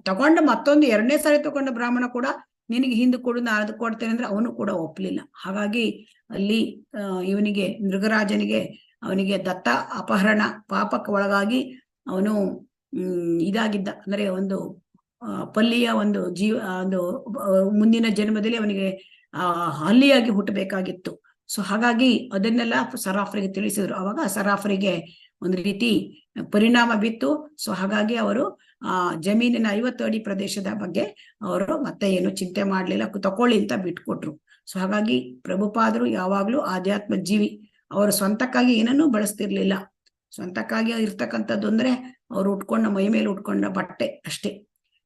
ತಗೊಂಡ ಮತ್ತೊಂದು 2ನೇ ಸಾರಿ ತಗೊಂಡ ಬ್ರಾಹ್ಮಣ ಕೂಡ ನಿನಗೆ ಹಿಂದೆ ಕೊಡು, ನಾನು ಅದು ಕೊಡ್ತೇನೆ ಅಂದ್ರೆ ಅವನು ಕೂಡ ಒಪ್ಪಲಿಲ್ಲ. ಹಾಗಾಗಿ ಅಲ್ಲಿ ಇವನಿಗೆ ನೃಗರಾಜನಿಗೆ ಅವನಿಗೆ ದತ್ತ ಅಪಹರಣ ಪಾಪಕ್ಕೆ ಒಳಗಾಗಿ ಅವನು ಇದಾಗಿದ್ದ, ಅಂದ್ರೆ ಒಂದು ಪಲ್ಲಿಯ ಒಂದು ಒಂದು ಮುಂದಿನ ಜನ್ಮದಲ್ಲಿ ಅವನಿಗೆ ಹಲ್ಲಿಯಾಗಿ ಹುಟ್ಟಬೇಕಾಗಿತ್ತು. ಸೊ ಹಾಗಾಗಿ ಅದನ್ನೆಲ್ಲ ಸರಾಫರಿಗೆ ತಿಳಿಸಿದ್ರು. ಅವಾಗ ಸರಾಫರಿಗೆ ಒಂದು ರೀತಿ ಪರಿಣಾಮ ಬಿತ್ತು. ಸೊ ಹಾಗಾಗಿ ಅವರು ಜಮೀನಿನ 50 ಅಡಿ ಪ್ರದೇಶದ ಬಗ್ಗೆ ಅವರು ಮತ್ತೆ ಏನು ಚಿಂತೆ ಮಾಡ್ಲಿಲ್ಲ, ತಕೊಳ್ಳಿ ಅಂತ ಬಿಟ್ಕೊಟ್ರು. ಸೊ ಹಾಗಾಗಿ ಪ್ರಭುಪಾದರು ಯಾವಾಗ್ಲೂ ಆಧ್ಯಾತ್ಮ ಜೀವಿ. ಅವರು ಸ್ವಂತಕ್ಕಾಗಿ ಏನನ್ನೂ ಬಳಸ್ತಿರ್ಲಿಲ್ಲ. ಸ್ವಂತಕ್ಕಾಗಿ ಇರ್ತಕ್ಕಂಥದ್ದು ಅಂದ್ರೆ ಅವ್ರು ಉಟ್ಕೊಂಡ ಮೈ ಮೇಲೆ ಉಟ್ಕೊಂಡ ಬಟ್ಟೆ ಅಷ್ಟೇ.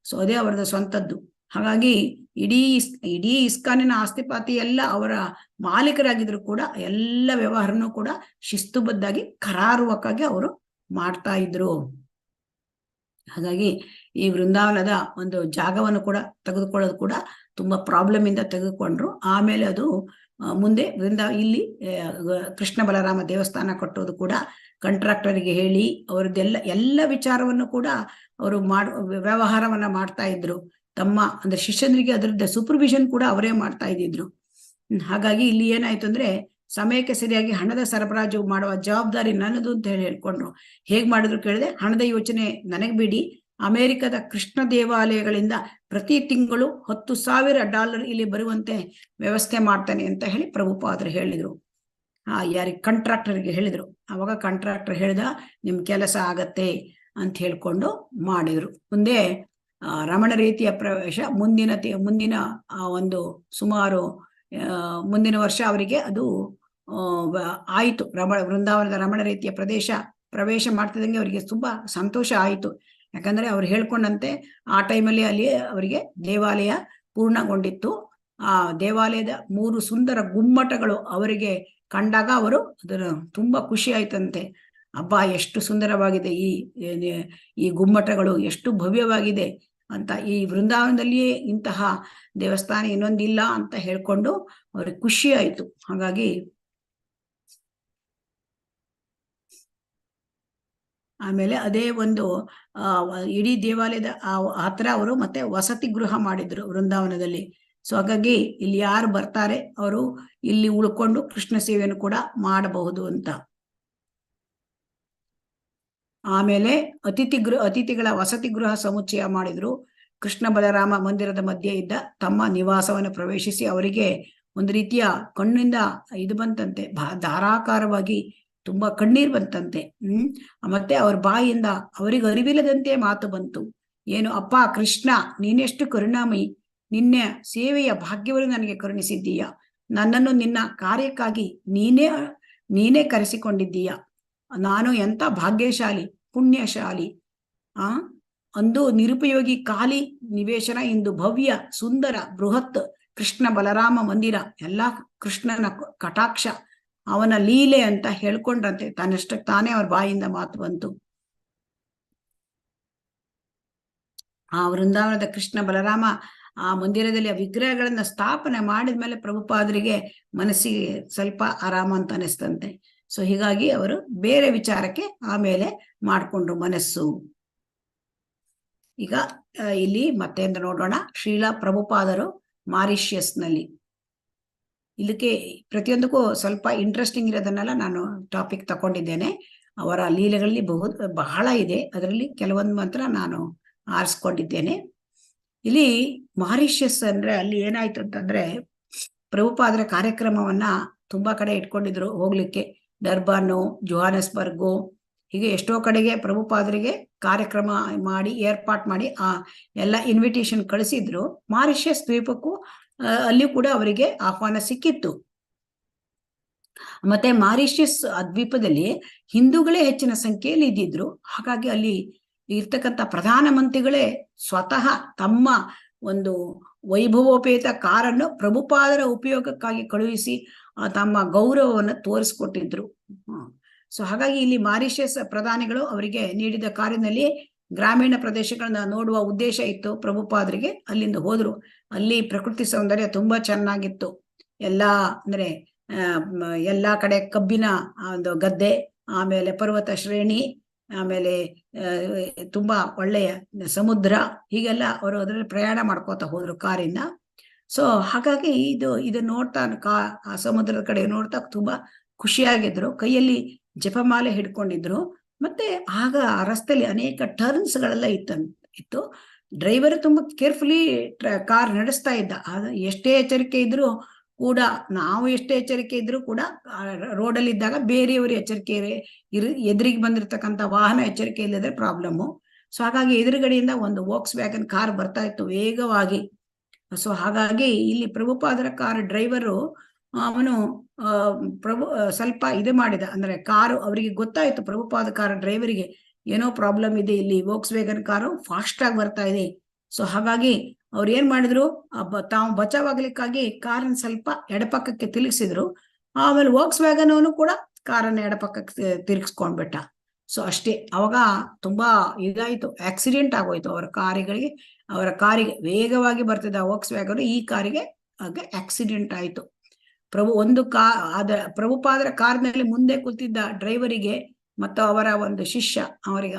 ಸೊ ಅದೇ ಅವರದ್ದು ಸ್ವಂತದ್ದು. ಹಾಗಾಗಿ ಇಡೀ ಇಸ್ಕಾನಿನ ಆಸ್ತಿಪಾತಿ ಎಲ್ಲ ಅವರ ಮಾಲೀಕರಾಗಿದ್ರು ಕೂಡ ಎಲ್ಲ ವ್ಯವಹಾರನೂ ಕೂಡ ಶಿಸ್ತುಬದ್ಧಾಗಿ ಕರಾರುವಕ್ಕಾಗಿ ಅವರು ಮಾಡ್ತಾ ಇದ್ರು. ಹಾಗಾಗಿ ಈ ವೃಂದಾವನದ ಒಂದು ಜಾಗವನ್ನು ಕೂಡ ತೆಗೆದುಕೊಳ್ಳೋದು ಕೂಡ ತುಂಬಾ ಪ್ರಾಬ್ಲಮ್ ಇಂದ ತೆಗೆದುಕೊಂಡ್ರು. ಆಮೇಲೆ ಅದು ಮುಂದೆ ಇಲ್ಲಿ ಕೃಷ್ಣ ಬಲರಾಮ ದೇವಸ್ಥಾನ ಕಟ್ಟೋದು ಕೂಡ ಕಾಂಟ್ರಾಕ್ಟರ್ಗೆ ಹೇಳಿ ಎಲ್ಲ ವಿಚಾರವನ್ನು ಕೂಡ ಅವರು ವ್ಯವಹಾರವನ್ನ ಮಾಡ್ತಾ ಇದ್ರು. ತಮ್ಮ ಅಂದ್ರೆ ಶಿಷ್ಯನಿಗೆ ಅದರದ್ದು ಸೂಪರ್ವಿಷನ್ ಕೂಡ ಅವರೇ ಮಾಡ್ತಾ ಇದ್ದಿದ್ರು. ಹಾಗಾಗಿ ಇಲ್ಲಿ ಏನಾಯ್ತು ಅಂದ್ರೆ ಸಮಯಕ್ಕೆ ಸರಿಯಾಗಿ ಹಣದ ಸರಬರಾಜು ಮಾಡುವ ಜವಾಬ್ದಾರಿ ನನ್ನದು ಅಂತ ಹೇಳ್ಕೊಂಡ್ರು. ಹೇಗ್ ಮಾಡಿದ್ರು ಕೇಳಿದೆ, ಹಣದ ಯೋಚನೆ ನನಗ್ ಬಿಡಿ, ಅಮೆರಿಕದ ಕೃಷ್ಣ ದೇವಾಲಯಗಳಿಂದ ಪ್ರತಿ ತಿಂಗಳು $10,000 ಇಲ್ಲಿ ಬರುವಂತೆ ವ್ಯವಸ್ಥೆ ಮಾಡ್ತಾನೆ ಅಂತ ಹೇಳಿ ಪ್ರಭುಪಾದರು ಹೇಳಿದ್ರು. ಯಾರಿಗೆ ಕಾಂಟ್ರಾಕ್ಟರ್ಗೆ ಹೇಳಿದ್ರು. ಅವಾಗ ಕಾಂಟ್ರಾಕ್ಟರ್ ಹೇಳ್ದ, ನಿಮ್ ಕೆಲಸ ಆಗತ್ತೆ ಅಂತ ಹೇಳ್ಕೊಂಡು ಮಾಡಿದ್ರು. ಮುಂದೆ ರಮಣ ರೀತಿಯ ಪ್ರವೇಶ ಮುಂದಿನ ಒಂದು ಸುಮಾರು ಮುಂದಿನ ವರ್ಷ ಅವರಿಗೆ ಅದು ಆಯಿತು. ವೃಂದಾವನದ ರಮಣ ರೀತಿಯ ಪ್ರವೇಶ ಮಾಡ್ತಿದ್ದಂಗೆ ಅವರಿಗೆ ತುಂಬಾ ಸಂತೋಷ ಆಯಿತು. ಯಾಕಂದ್ರೆ ಅವ್ರು ಹೇಳ್ಕೊಂಡಂತೆ ಆ ಟೈಮಲ್ಲಿ ಅಲ್ಲಿ ಅವರಿಗೆ ದೇವಾಲಯ ಪೂರ್ಣಗೊಂಡಿತ್ತು. ಆ ದೇವಾಲಯದ 3 ಸುಂದರ ಗುಮ್ಮಟಗಳು ಅವರಿಗೆ ಕಂಡಾಗ ಅವರು ಅದರ ತುಂಬಾ ಖುಷಿ ಆಯ್ತಂತೆ. ಅಬ್ಬಾ, ಎಷ್ಟು ಸುಂದರವಾಗಿದೆ ಈ ಗುಮ್ಮಟಗಳು, ಎಷ್ಟು ಭವ್ಯವಾಗಿದೆ ಅಂತ. ಈ ವೃಂದಾವನದಲ್ಲಿಯೇ ಇಂತಹ ದೇವಸ್ಥಾನ ಇನ್ನೊಂದಿಲ್ಲ ಅಂತ ಹೇಳ್ಕೊಂಡು ಅವ್ರಿಗೆ ಖುಷಿ ಆಯ್ತು. ಹಾಗಾಗಿ ಆಮೇಲೆ ಅದೇ ಒಂದು ಇಡೀ ದೇವಾಲಯದ ಹತ್ರ ಅವರು ಮತ್ತೆ ವಸತಿ ಗೃಹ ಮಾಡಿದ್ರು ವೃಂದಾವನದಲ್ಲಿ. ಸೊ ಹಾಗಾಗಿ ಇಲ್ಲಿ ಯಾರು ಬರ್ತಾರೆ ಅವರು ಇಲ್ಲಿ ಉಳ್ಕೊಂಡು ಕೃಷ್ಣ ಸೇವೆಯನ್ನು ಕೂಡ ಮಾಡಬಹುದು ಅಂತ. ಆಮೇಲೆ ಅತಿಥಿಗಳ ವಸತಿ ಗೃಹ ಸಮುಚ್ಚಯ ಮಾಡಿದ್ರು. ಕೃಷ್ಣ ಬಲರಾಮ ಮಂದಿರದ ಮಧ್ಯೆ ಇದ್ದ ತಮ್ಮ ನಿವಾಸವನ್ನು ಪ್ರವೇಶಿಸಿ ಅವರಿಗೆ ಒಂದು ರೀತಿಯ ಕಣ್ಣಿಂದ ಇದು ಬಂತಂತೆ, ಧಾರಾಕಾರವಾಗಿ ತುಂಬಾ ಕಣ್ಣೀರ್ ಬಂತಂತೆ. ಮತ್ತೆ ಅವ್ರ ಬಾಯಿಯಿಂದ ಅವರಿಗೆ ಅರಿವಿಲ್ಲದಂತೆ ಮಾತು ಬಂತು. ಏನು, ಅಪ್ಪ ಕೃಷ್ಣ, ನೀನೆಷ್ಟು ಕರುಣಾಮಯಿ, ನಿನ್ನ ಸೇವೆಯ ಭಾಗ್ಯವನ್ನು ನನಗೆ ಕರುಣಿಸಿದ್ದೀಯ, ನನ್ನನ್ನು ನಿನ್ನ ಕಾರ್ಯಕ್ಕಾಗಿ ನೀನೇ ಕರೆಸಿಕೊಂಡಿದ್ದೀಯ, ನಾನು ಎಂತ ಭಾಗ್ಯಶಾಲಿ, ಪುಣ್ಯಶಾಲಿ. ಅಂದು ನಿರುಪಯೋಗಿ ಖಾಲಿ ನಿವೇಶನ, ಇಂದು ಭವ್ಯ ಸುಂದರ ಬೃಹತ್ ಕೃಷ್ಣ ಬಲರಾಮ ಮಂದಿರ, ಎಲ್ಲ ಕೃಷ್ಣನ ಕಟಾಕ್ಷ, ಅವನ ಲೀಲೆ ಅಂತ ಹೇಳ್ಕೊಂಡ್ರಂತೆ. ತನ್ನಷ್ಟಕ್ಕೆ ತಾನೇ ಅವ್ರ ಬಾಯಿಂದ ಮಾತು ಬಂತು. ಆ ವೃಂದಾವನದ ಕೃಷ್ಣ ಬಲರಾಮ ಆ ಮಂದಿರದಲ್ಲಿ ಆ ವಿಗ್ರಹಗಳನ್ನ ಸ್ಥಾಪನೆ ಮಾಡಿದ್ಮೇಲೆ ಪ್ರಭುಪಾದರಿಗೆ ಮನಸ್ಸಿಗೆ ಸ್ವಲ್ಪ ಆರಾಮ ಅಂತ ಅನಿಸ್ತಂತೆ. ಸೊ ಹೀಗಾಗಿ ಅವರು ಬೇರೆ ವಿಚಾರಕ್ಕೆ ಆಮೇಲೆ ಮಾಡ್ಕೊಂಡ್ರು ಮನಸ್ಸು. ಈಗ ಇಲ್ಲಿ ಮತ್ತೆ ನೋಡೋಣ, ಶ್ರೀಲಾ ಪ್ರಭುಪಾದರು ಮಾರಿಷಿಯಸ್ನಲ್ಲಿ. ಇದಕ್ಕೆ ಪ್ರತಿಯೊಂದಕ್ಕೂ ಸ್ವಲ್ಪ ಇಂಟ್ರೆಸ್ಟಿಂಗ್ ಇರೋದನ್ನೆಲ್ಲ ನಾನು ಟಾಪಿಕ್ ತಗೊಂಡಿದ್ದೇನೆ. ಅವರ ಲೀಲೆಗಳಲ್ಲಿ ಬಹಳ ಇದೆ, ಅದರಲ್ಲಿ ಕೆಲವೊಂದು ಮಾತ್ರ ನಾನು ಆರಿಸ್ಕೊಂಡಿದ್ದೇನೆ. ಇಲ್ಲಿ ಮಾರಿಷಿಯಸ್ ಅಂದ್ರೆ ಅಲ್ಲಿ ಏನಾಯ್ತು ಅಂತಂದ್ರೆ, ಪ್ರಭುಪಾದರ ಕಾರ್ಯಕ್ರಮವನ್ನ ತುಂಬಾ ಕಡೆ ಇಟ್ಕೊಂಡಿದ್ರು ಹೋಗ್ಲಿಕ್ಕೆ. ಡರ್ಬಾನು, ಜೋಹಾನೆಸ್ಬರ್ಗು, ಹೀಗೆ ಎಷ್ಟೋ ಕಡೆಗೆ ಪ್ರಭುಪಾದರಿಗೆ ಕಾರ್ಯಕ್ರಮ ಮಾಡಿ ಏರ್ಪಾಟ್ ಮಾಡಿ ಎಲ್ಲ ಇನ್ವಿಟೇಷನ್ ಕಳಿಸಿದ್ರು. ಮಾರಿಷಿಯಸ್ ದ್ವೀಪಕ್ಕೂ ಅಲ್ಲಿ ಕೂಡ ಅವರಿಗೆ ಆಹ್ವಾನ ಸಿಕ್ಕಿತ್ತು. ಮತ್ತೆ ಮಾರಿಷಿಯಸ್ ದ್ವೀಪದಲ್ಲಿ ಹಿಂದೂಗಳೇ ಹೆಚ್ಚಿನ ಸಂಖ್ಯೆಯಲ್ಲಿ ಇದ್ದಿದ್ರು. ಹಾಗಾಗಿ ಅಲ್ಲಿ ಇರ್ತಕ್ಕಂಥ ಪ್ರಧಾನಮಂತ್ರಿಗಳೇ ಸ್ವತಃ ತಮ್ಮ ಒಂದು ವೈಭವೋಪೇತ ಕಾರನ್ನು ಪ್ರಭುಪಾದರ ಉಪಯೋಗಕ್ಕಾಗಿ ಕಳುಹಿಸಿ ತಮ್ಮ ಗೌರವವನ್ನು ತೋರಿಸ್ಕೊಟ್ಟಿದ್ರು. ಸೊ ಹಾಗಾಗಿ ಇಲ್ಲಿ ಮಾರಿಷಿಯಸ್ ಪ್ರಧಾನಿಗಳು ಅವರಿಗೆ ನೀಡಿದ ಕಾರ್ಯದಲ್ಲಿ ಗ್ರಾಮೀಣ ಪ್ರದೇಶಗಳನ್ನ ನೋಡುವ ಉದ್ದೇಶ ಇತ್ತು ಪ್ರಭುಪಾದರಿಗೆ. ಅಲ್ಲಿಂದ ಹೋದ್ರು. ಅಲ್ಲಿ ಪ್ರಕೃತಿ ಸೌಂದರ್ಯ ತುಂಬಾ ಚೆನ್ನಾಗಿತ್ತು. ಎಲ್ಲಾ ಕಡೆ ಕಬ್ಬಿನ ಒಂದು ಗದ್ದೆ, ಆಮೇಲೆ ಪರ್ವತ ಶ್ರೇಣಿ, ಆಮೇಲೆ ತುಂಬಾ ಒಳ್ಳೆಯ ಸಮುದ್ರ, ಹೀಗೆಲ್ಲ ಅವರು ಅದರಲ್ಲಿ ಪ್ರಯಾಣ ಮಾಡ್ಕೋತಾ ಹೋದ್ರು ಕಾರಿಂದ. ಸೊ ಹಾಗಾಗಿ ಇದು ನೋಡ್ತಾ ಆ ಸಮುದ್ರದ ಕಡೆ ನೋಡ್ತಾ ತುಂಬಾ ಖುಷಿಯಾಗಿದ್ರು. ಕೈಯಲ್ಲಿ ಜಪಮಾಲೆ ಹಿಡ್ಕೊಂಡಿದ್ರು. ಮತ್ತೆ ಆಗ ರಸ್ತೆಯಲ್ಲಿ ಅನೇಕ ಟರ್ನ್ಸ್ಗಳೆಲ್ಲ ಇತ್ತು. ಡ್ರೈವರ್ ತುಂಬಾ ಕೇರ್ಫುಲಿ ಕಾರ್ ನಡೆಸ್ತಾ ಇದ್ದ. ಎಷ್ಟೇ ಎಚ್ಚರಿಕೆ ಇದ್ರು ಕೂಡ, ನಾವು ಎಷ್ಟೇ ಎಚ್ಚರಿಕೆ ಇದ್ರು ಕೂಡ ರೋಡಲ್ಲಿ ಇದ್ದಾಗ ಬೇರೆಯವರು ಎಚ್ಚರಿಕೆ ಎದುರಿಗೆ ಬಂದಿರತಕ್ಕಂಥ ವಾಹನ ಎಚ್ಚರಿಕೆ ಇಲ್ಲದ್ರೆ ಪ್ರಾಬ್ಲಮ್ಮು. ಸೊ ಹಾಗಾಗಿ ಎದುರುಗಡೆಯಿಂದ ಒಂದು ವೋಕ್ಸ್ ವ್ಯಾಗನ್ ಕಾರ್ ಬರ್ತಾ ಇತ್ತು ವೇಗವಾಗಿ. ಸೊ ಹಾಗಾಗಿ ಇಲ್ಲಿ ಪ್ರಭುಪಾದರ ಕಾರ್ ಡ್ರೈವರು ಅವನು ಸ್ವಲ್ಪ ಇದು ಮಾಡಿದ, ಅಂದ್ರೆ ಕಾರು ಅವರಿಗೆ ಗೊತ್ತಾಯ್ತು, ಪ್ರಭುಪಾದ ಕಾರ್ ಡ್ರೈವರಿಗೆ ಏನೋ ಪ್ರಾಬ್ಲಮ್ ಇದೆ, ಇಲ್ಲಿ ವೋಕ್ಸ್ ವ್ಯಾಗನ್ ಕಾರು ಫಾಸ್ಟ್ ಆಗಿ ಬರ್ತಾ ಇದೆ. ಸೊ ಹಾಗಾಗಿ ಅವ್ರು ಏನ್ ಮಾಡಿದ್ರು, ತಾವು ಬಚಾವಾಗ್ಲಿಕ್ಕಾಗಿ ಕಾರನ್ನ ಸ್ವಲ್ಪ ಎಡಪಕ್ಕಕ್ಕೆ ತಿರುಗಿಸಿದ್ರು. ಆಮೇಲೆ ವೋಕ್ಸ್ ವ್ಯಾಗನ್ ಅವನು ಕೂಡ ಕಾರನ್ನ ಎಡಪಕ್ಕಕ್ಕೆ ತಿರುಗಿಸ್ಕೊಂಡ್ಬಿಟ್ಟ. ಸೊ ಅಷ್ಟೇ, ಅವಾಗ ತುಂಬಾ ಇದಾಯ್ತು, ಆಕ್ಸಿಡೆಂಟ್ ಆಗೋಯ್ತು ಅವರ ಕಾರಿಗೆ ವೇಗವಾಗಿ ಬರ್ತಿದ್ದ ವೋಕ್ಸ್ ವ್ಯಾಗನ್, ಈ ಕಾರಿಗೆ ಆಗ ಆಕ್ಸಿಡೆಂಟ್ ಆಯ್ತು. ಪ್ರಭುಪಾದರ ಕಾರ್ನಲ್ಲಿ ಮುಂದೆ ಕೂತಿದ್ದ ಡ್ರೈವರಿಗೆ ಮತ್ತು ಅವರ ಒಂದು ಶಿಷ್ಯ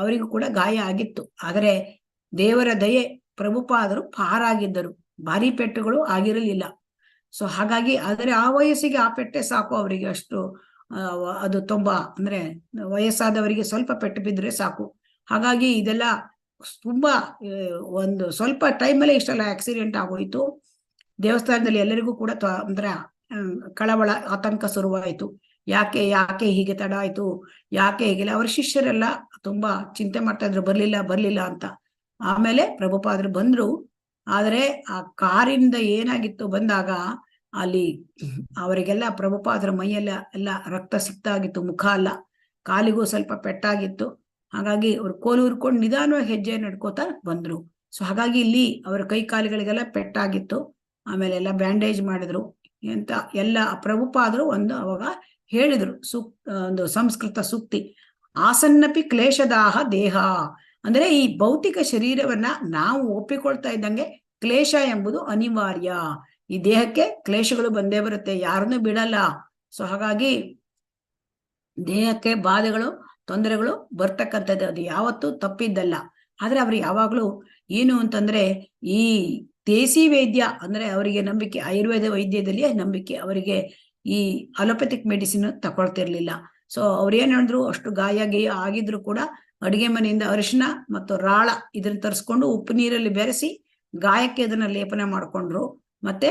ಅವರಿಗೂ ಕೂಡ ಗಾಯ ಆಗಿತ್ತು. ಆದರೆ ದೇವರ ದಯೆ, ಪ್ರಭುಪಾದರು ಪಾರಾಗಿದ್ದರು, ಭಾರಿ ಪೆಟ್ಟುಗಳು ಆಗಿರಲಿಲ್ಲ. ಸೊ ಹಾಗಾಗಿ ಆದರೆ ಆ ವಯಸ್ಸಿಗೆ ಆ ಪೆಟ್ಟೆ ಸಾಕು ಅವರಿಗೆ. ಅಷ್ಟು ಅದು ತುಂಬಾ, ಅಂದ್ರೆ ವಯಸ್ಸಾದವರಿಗೆ ಸ್ವಲ್ಪ ಪೆಟ್ಟು ಬಿದ್ದರೆ ಸಾಕು. ಹಾಗಾಗಿ ಇದೆಲ್ಲ ತುಂಬಾ ಒಂದು ಸ್ವಲ್ಪ ಟೈಮಲ್ಲೇ ಇಷ್ಟೆಲ್ಲ ಆಕ್ಸಿಡೆಂಟ್ ಆಗೋಯ್ತು. ದೇವಸ್ಥಾನದಲ್ಲಿ ಎಲ್ಲರಿಗೂ ಕೂಡ ಅಂದ್ರೆ ಕಳವಳ, ಆತಂಕ ಶುರುವಾಯಿತು. ಯಾಕೆ ಹೀಗೆ ತಡ ಆಯ್ತು, ಯಾಕೆ ಹೀಗೆಲ್ಲ ಅವರ ಶಿಷ್ಯರೆಲ್ಲ ತುಂಬಾ ಚಿಂತೆ ಮಾಡ್ತಾ ಇದ್ರು, ಬರ್ಲಿಲ್ಲ ಅಂತ. ಆಮೇಲೆ ಪ್ರಭುಪಾದರು ಬಂದ್ರು. ಆದ್ರೆ ಆ ಕಾರಿಂದ ಏನಾಗಿತ್ತು, ಬಂದಾಗ ಅಲ್ಲಿ ಅವರಿಗೆಲ್ಲ ಪ್ರಭುಪಾದರ ಮೈಯೆಲ್ಲ ರಕ್ತ ಸಿಕ್ತಾಗಿತ್ತು, ಮುಖ ಅಲ್ಲ, ಕಾಲಿಗೂ ಸ್ವಲ್ಪ ಪೆಟ್ಟಾಗಿತ್ತು. ಹಾಗಾಗಿ ಅವ್ರು ಕೋಲು ಉರ್ಕೊಂಡು ನಿಧಾನವಾಗಿ ಹೆಜ್ಜೆ ನಡ್ಕೋತಾ ಬಂದ್ರು. ಸೊ ಹಾಗಾಗಿ ಇಲ್ಲಿ ಅವರ ಕೈ ಕಾಲುಗಳಿಗೆಲ್ಲ ಪೆಟ್ಟಾಗಿತ್ತು. ಆಮೇಲೆ ಎಲ್ಲ ಬ್ಯಾಂಡೇಜ್ ಮಾಡಿದ್ರು ಅಂತ ಎಲ್ಲ ಪ್ರಭುಪಾದರು ಅವಾಗ ಹೇಳಿದ್ರು ಒಂದು ಸಂಸ್ಕೃತ ಸೂಕ್ತಿ, ಆಸನ್ನಪಿ ಕ್ಲೇಶದಾಹ ದೇಹ. ಅಂದ್ರೆ ಈ ಭೌತಿಕ ಶರೀರವನ್ನ ನಾವು ಒಪ್ಪಿಕೊಳ್ತಾ ಇದ್ದಂಗೆ ಕ್ಲೇಶ ಎಂಬುದು ಅನಿವಾರ್ಯ. ಈ ದೇಹಕ್ಕೆ ಕ್ಲೇಶಗಳು ಬಂದೇ ಬರುತ್ತೆ, ಯಾರನ್ನೂ ಬಿಡಲ್ಲ. ಸೊ ಹಾಗಾಗಿ ದೇಹಕ್ಕೆ ಬಾಧೆಗಳು, ತೊಂದರೆಗಳು ಬರ್ತಕ್ಕಂಥದ್ದು, ಅದು ಯಾವತ್ತೂ ತಪ್ಪಿದ್ದಲ್ಲ. ಆದ್ರೆ ಅವ್ರು ಯಾವಾಗ್ಲೂ ಏನು ಅಂತಂದ್ರೆ, ಈ ದೇಸಿ ವೈದ್ಯ ಅಂದ್ರೆ ಅವರಿಗೆ ನಂಬಿಕೆ, ಆಯುರ್ವೇದ ವೈದ್ಯದಲ್ಲಿ ನಂಬಿಕೆ, ಅವರಿಗೆ ಈ ಅಲೋಪತಿಕ್ ಮೆಡಿಸಿನ್ ತಗೊಳ್ತಿರ್ಲಿಲ್ಲ. ಸೊ ಅವ್ರು ಏನ್ ಹೇಳಿದ್ರು, ಅಷ್ಟು ಗಾಯ ಆಗಿದ್ರು ಕೂಡ ಅಡಿಗೆ ಮನೆಯಿಂದ ಅರಿಶಿನ ಮತ್ತು ರಾಳ ಇದನ್ನ ತರಿಸ್ಕೊಂಡು ಉಪ್ಪು ನೀರಲ್ಲಿ ಬೆರೆಸಿ ಗಾಯಕ್ಕೆ ಅದನ್ನ ಲೇಪನ ಮಾಡ್ಕೊಂಡ್ರು. ಮತ್ತೆ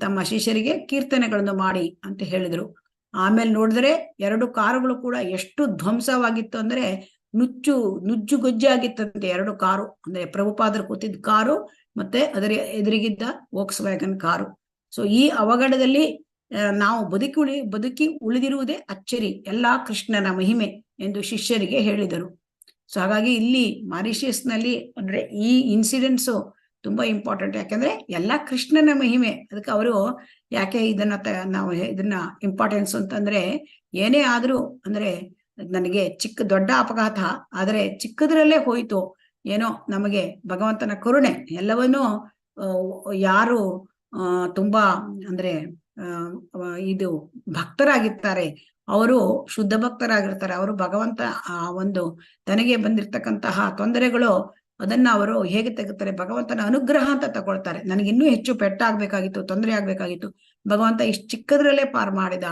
ತಮ್ಮ ಶಿಷ್ಯರಿಗೆ ಕೀರ್ತನೆಗಳನ್ನು ಮಾಡಿ ಅಂತ ಹೇಳಿದ್ರು. ಆಮೇಲೆ ನೋಡಿದ್ರೆ 2 ಕಾರುಗಳು ಕೂಡ ಎಷ್ಟು ಧ್ವಂಸವಾಗಿತ್ತು ಅಂದ್ರೆ ನುಜ್ಜುಗೊಜ್ಜಾಗಿತ್ತಂತೆ 2 ಕಾರು. ಅಂದ್ರೆ ಪ್ರಭುಪಾದರು ಕೂತಿದ್ದ ಕಾರು ಮತ್ತೆ ಅದರ ಎದುರಿಗಿದ್ದ ವೋಕ್ಸ್ ವ್ಯಾಗನ್ ಕಾರು. ಸೊ ಈ ಅವಘಡದಲ್ಲಿ ನಾವು ಬದುಕಿ ಉಳಿದಿರುವುದೇ ಅಚ್ಚರಿ, ಎಲ್ಲಾ ಕೃಷ್ಣನ ಮಹಿಮೆ ಎಂದು ಶಿಷ್ಯರಿಗೆ ಹೇಳಿದರು. ಸೊ ಹಾಗಾಗಿ ಇಲ್ಲಿ ಮಾರಿಷಿಯಸ್ ನಲ್ಲಿ ಅಂದ್ರೆ ಈ ಇನ್ಸಿಡೆಂಟ್ಸ್ ತುಂಬಾ ಇಂಪಾರ್ಟೆಂಟ್. ಯಾಕಂದ್ರೆ ಎಲ್ಲ ಕೃಷ್ಣನ ಮಹಿಮೆ. ಅದಕ್ಕೆ ಅವರು ಯಾಕೆ ನಾವು ಇದನ್ನ ಇಂಪಾರ್ಟೆನ್ಸ್ ಅಂತಂದ್ರೆ, ಏನೇ ಆದ್ರೂ ಅಂದ್ರೆ ನನಗೆ ದೊಡ್ಡ ಅಪಘಾತ ಆದ್ರೆ ಚಿಕ್ಕದ್ರಲ್ಲೇ ಹೋಯ್ತು, ಏನೋ ನಮಗೆ ಭಗವಂತನ ಕರುಣೆ. ಎಲ್ಲವನ್ನೂ ಯಾರು ತುಂಬಾ ಅಂದ್ರೆ ಇದು ಭಕ್ತರಾಗಿರ್ತಾರೆ, ಅವರು ಶುದ್ಧ ಭಕ್ತರಾಗಿರ್ತಾರೆ, ಅವರು ಭಗವಂತ ಒಂದು ತನಗೆ ಬಂದಿರತಕ್ಕಂತಹ ತೊಂದರೆಗಳು ಅದನ್ನ ಅವರು ಹೇಗೆ ತೆಗುತ್ತಾರೆ, ಭಗವಂತನ ಅನುಗ್ರಹ ಅಂತ ತಗೊಳ್ತಾರೆ. ನನಗೆ ಇನ್ನೂ ಹೆಚ್ಚು ಪೆಟ್ಟಾಗ್ಬೇಕಾಗಿತ್ತು, ತೊಂದರೆ ಆಗ್ಬೇಕಾಗಿತ್ತು, ಭಗವಂತ ಇಷ್ಟು ಚಿಕ್ಕದ್ರಲ್ಲೇ ಪಾರ್ ಮಾಡಿದ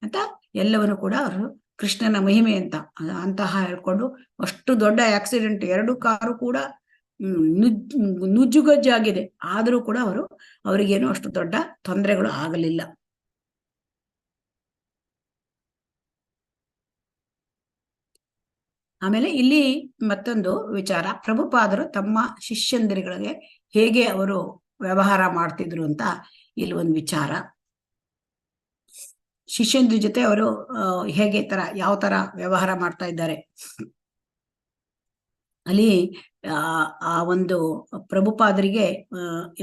ಅಂತ ಎಲ್ಲವನ್ನು ಕೂಡ ಅವರು ಕೃಷ್ಣನ ಮಹಿಮೆ ಅಂತಹ ಹೇಳ್ಕೊಂಡು, ಅಷ್ಟು ದೊಡ್ಡ ಆಕ್ಸಿಡೆಂಟ್, 2 ಕಾರು ಕೂಡ ನುಜ್ಜುಗೊಜ್ಜಾಗಿದೆ, ಆದರೂ ಕೂಡ ಅವರಿಗೇನು ಅಷ್ಟು ದೊಡ್ಡ ತೊಂದರೆಗಳು ಆಗಲಿಲ್ಲ. ಆಮೇಲೆ ಇಲ್ಲಿ ಮತ್ತೊಂದು ವಿಚಾರ, ಪ್ರಭುಪಾದರು ತಮ್ಮ ಶಿಷ್ಯಂದಿರುಗಳಿಗೆ ಹೇಗೆ ಅವರು ವ್ಯವಹಾರ ಮಾಡ್ತಿದ್ರು ಅಂತ ಇಲ್ಲಿ ಒಂದು ವಿಚಾರ. ಶಿಷ್ಯಂದ್ರ ಜೊತೆ ಅವರು ಯಾವ ತರ ವ್ಯವಹಾರ ಮಾಡ್ತಾ ಇದ್ದಾರೆ ಅಲ್ಲಿ. ಆ ಒಂದು ಪ್ರಭುಪಾದರಿಗೆ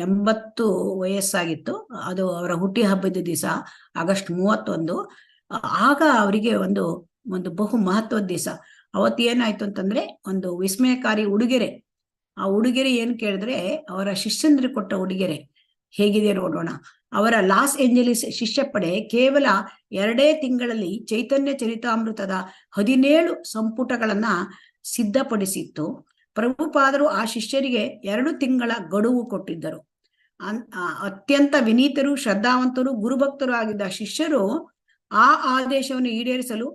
80 ವಯಸ್ಸಾಗಿತ್ತು. ಅದು ಅವರ ಹುಟ್ಟಿ ಹಬ್ಬದ ದಿವಸ ಆಗಸ್ಟ್ 31. ಆಗ ಅವರಿಗೆ ಒಂದು ಬಹು ಮಹತ್ವದ ದಿವಸ. ಅವತ್ತು ಏನಾಯ್ತು ಅಂತಂದ್ರೆ, ಒಂದು ವಿಸ್ಮಯಕಾರಿ ಉಡುಗೊರೆ. ಆ ಉಡುಗೊರೆ ಏನ್ ಕೇಳಿದ್ರೆ, ಅವರ ಶಿಷ್ಯಂದ್ರಿಗೆ ಕೊಟ್ಟ ಉಡುಗೊರೆ ಹೇಗಿದೆ ನೋಡೋಣ. ಅವರ ಲಾಸ್ ಏಂಜಲೀಸ್ ಶಿಷ್ಯ ಪಡೆ ಕೇವಲ 2 ತಿಂಗಳಲ್ಲಿ ಚೈತನ್ಯ ಚರಿತಾಮೃತದ 17 ಸಂಪುಟಗಳನ್ನ ಸಿದ್ಧಪಡಿಸಿತ್ತು. ಪ್ರಭುಪಾದರು ಆ ಶಿಷ್ಯರಿಗೆ 2 ತಿಂಗಳ ಗಡುವು ಕೊಟ್ಟಿದ್ದರು. ಅತ್ಯಂತ ವಿನೀತರು, ಶ್ರದ್ಧಾವಂತರು, ಗುರುಭಕ್ತರು ಆಗಿದ್ದ ಶಿಷ್ಯರು ಆ ಆದೇಶವನ್ನು ಈಡೇರಿಸಲು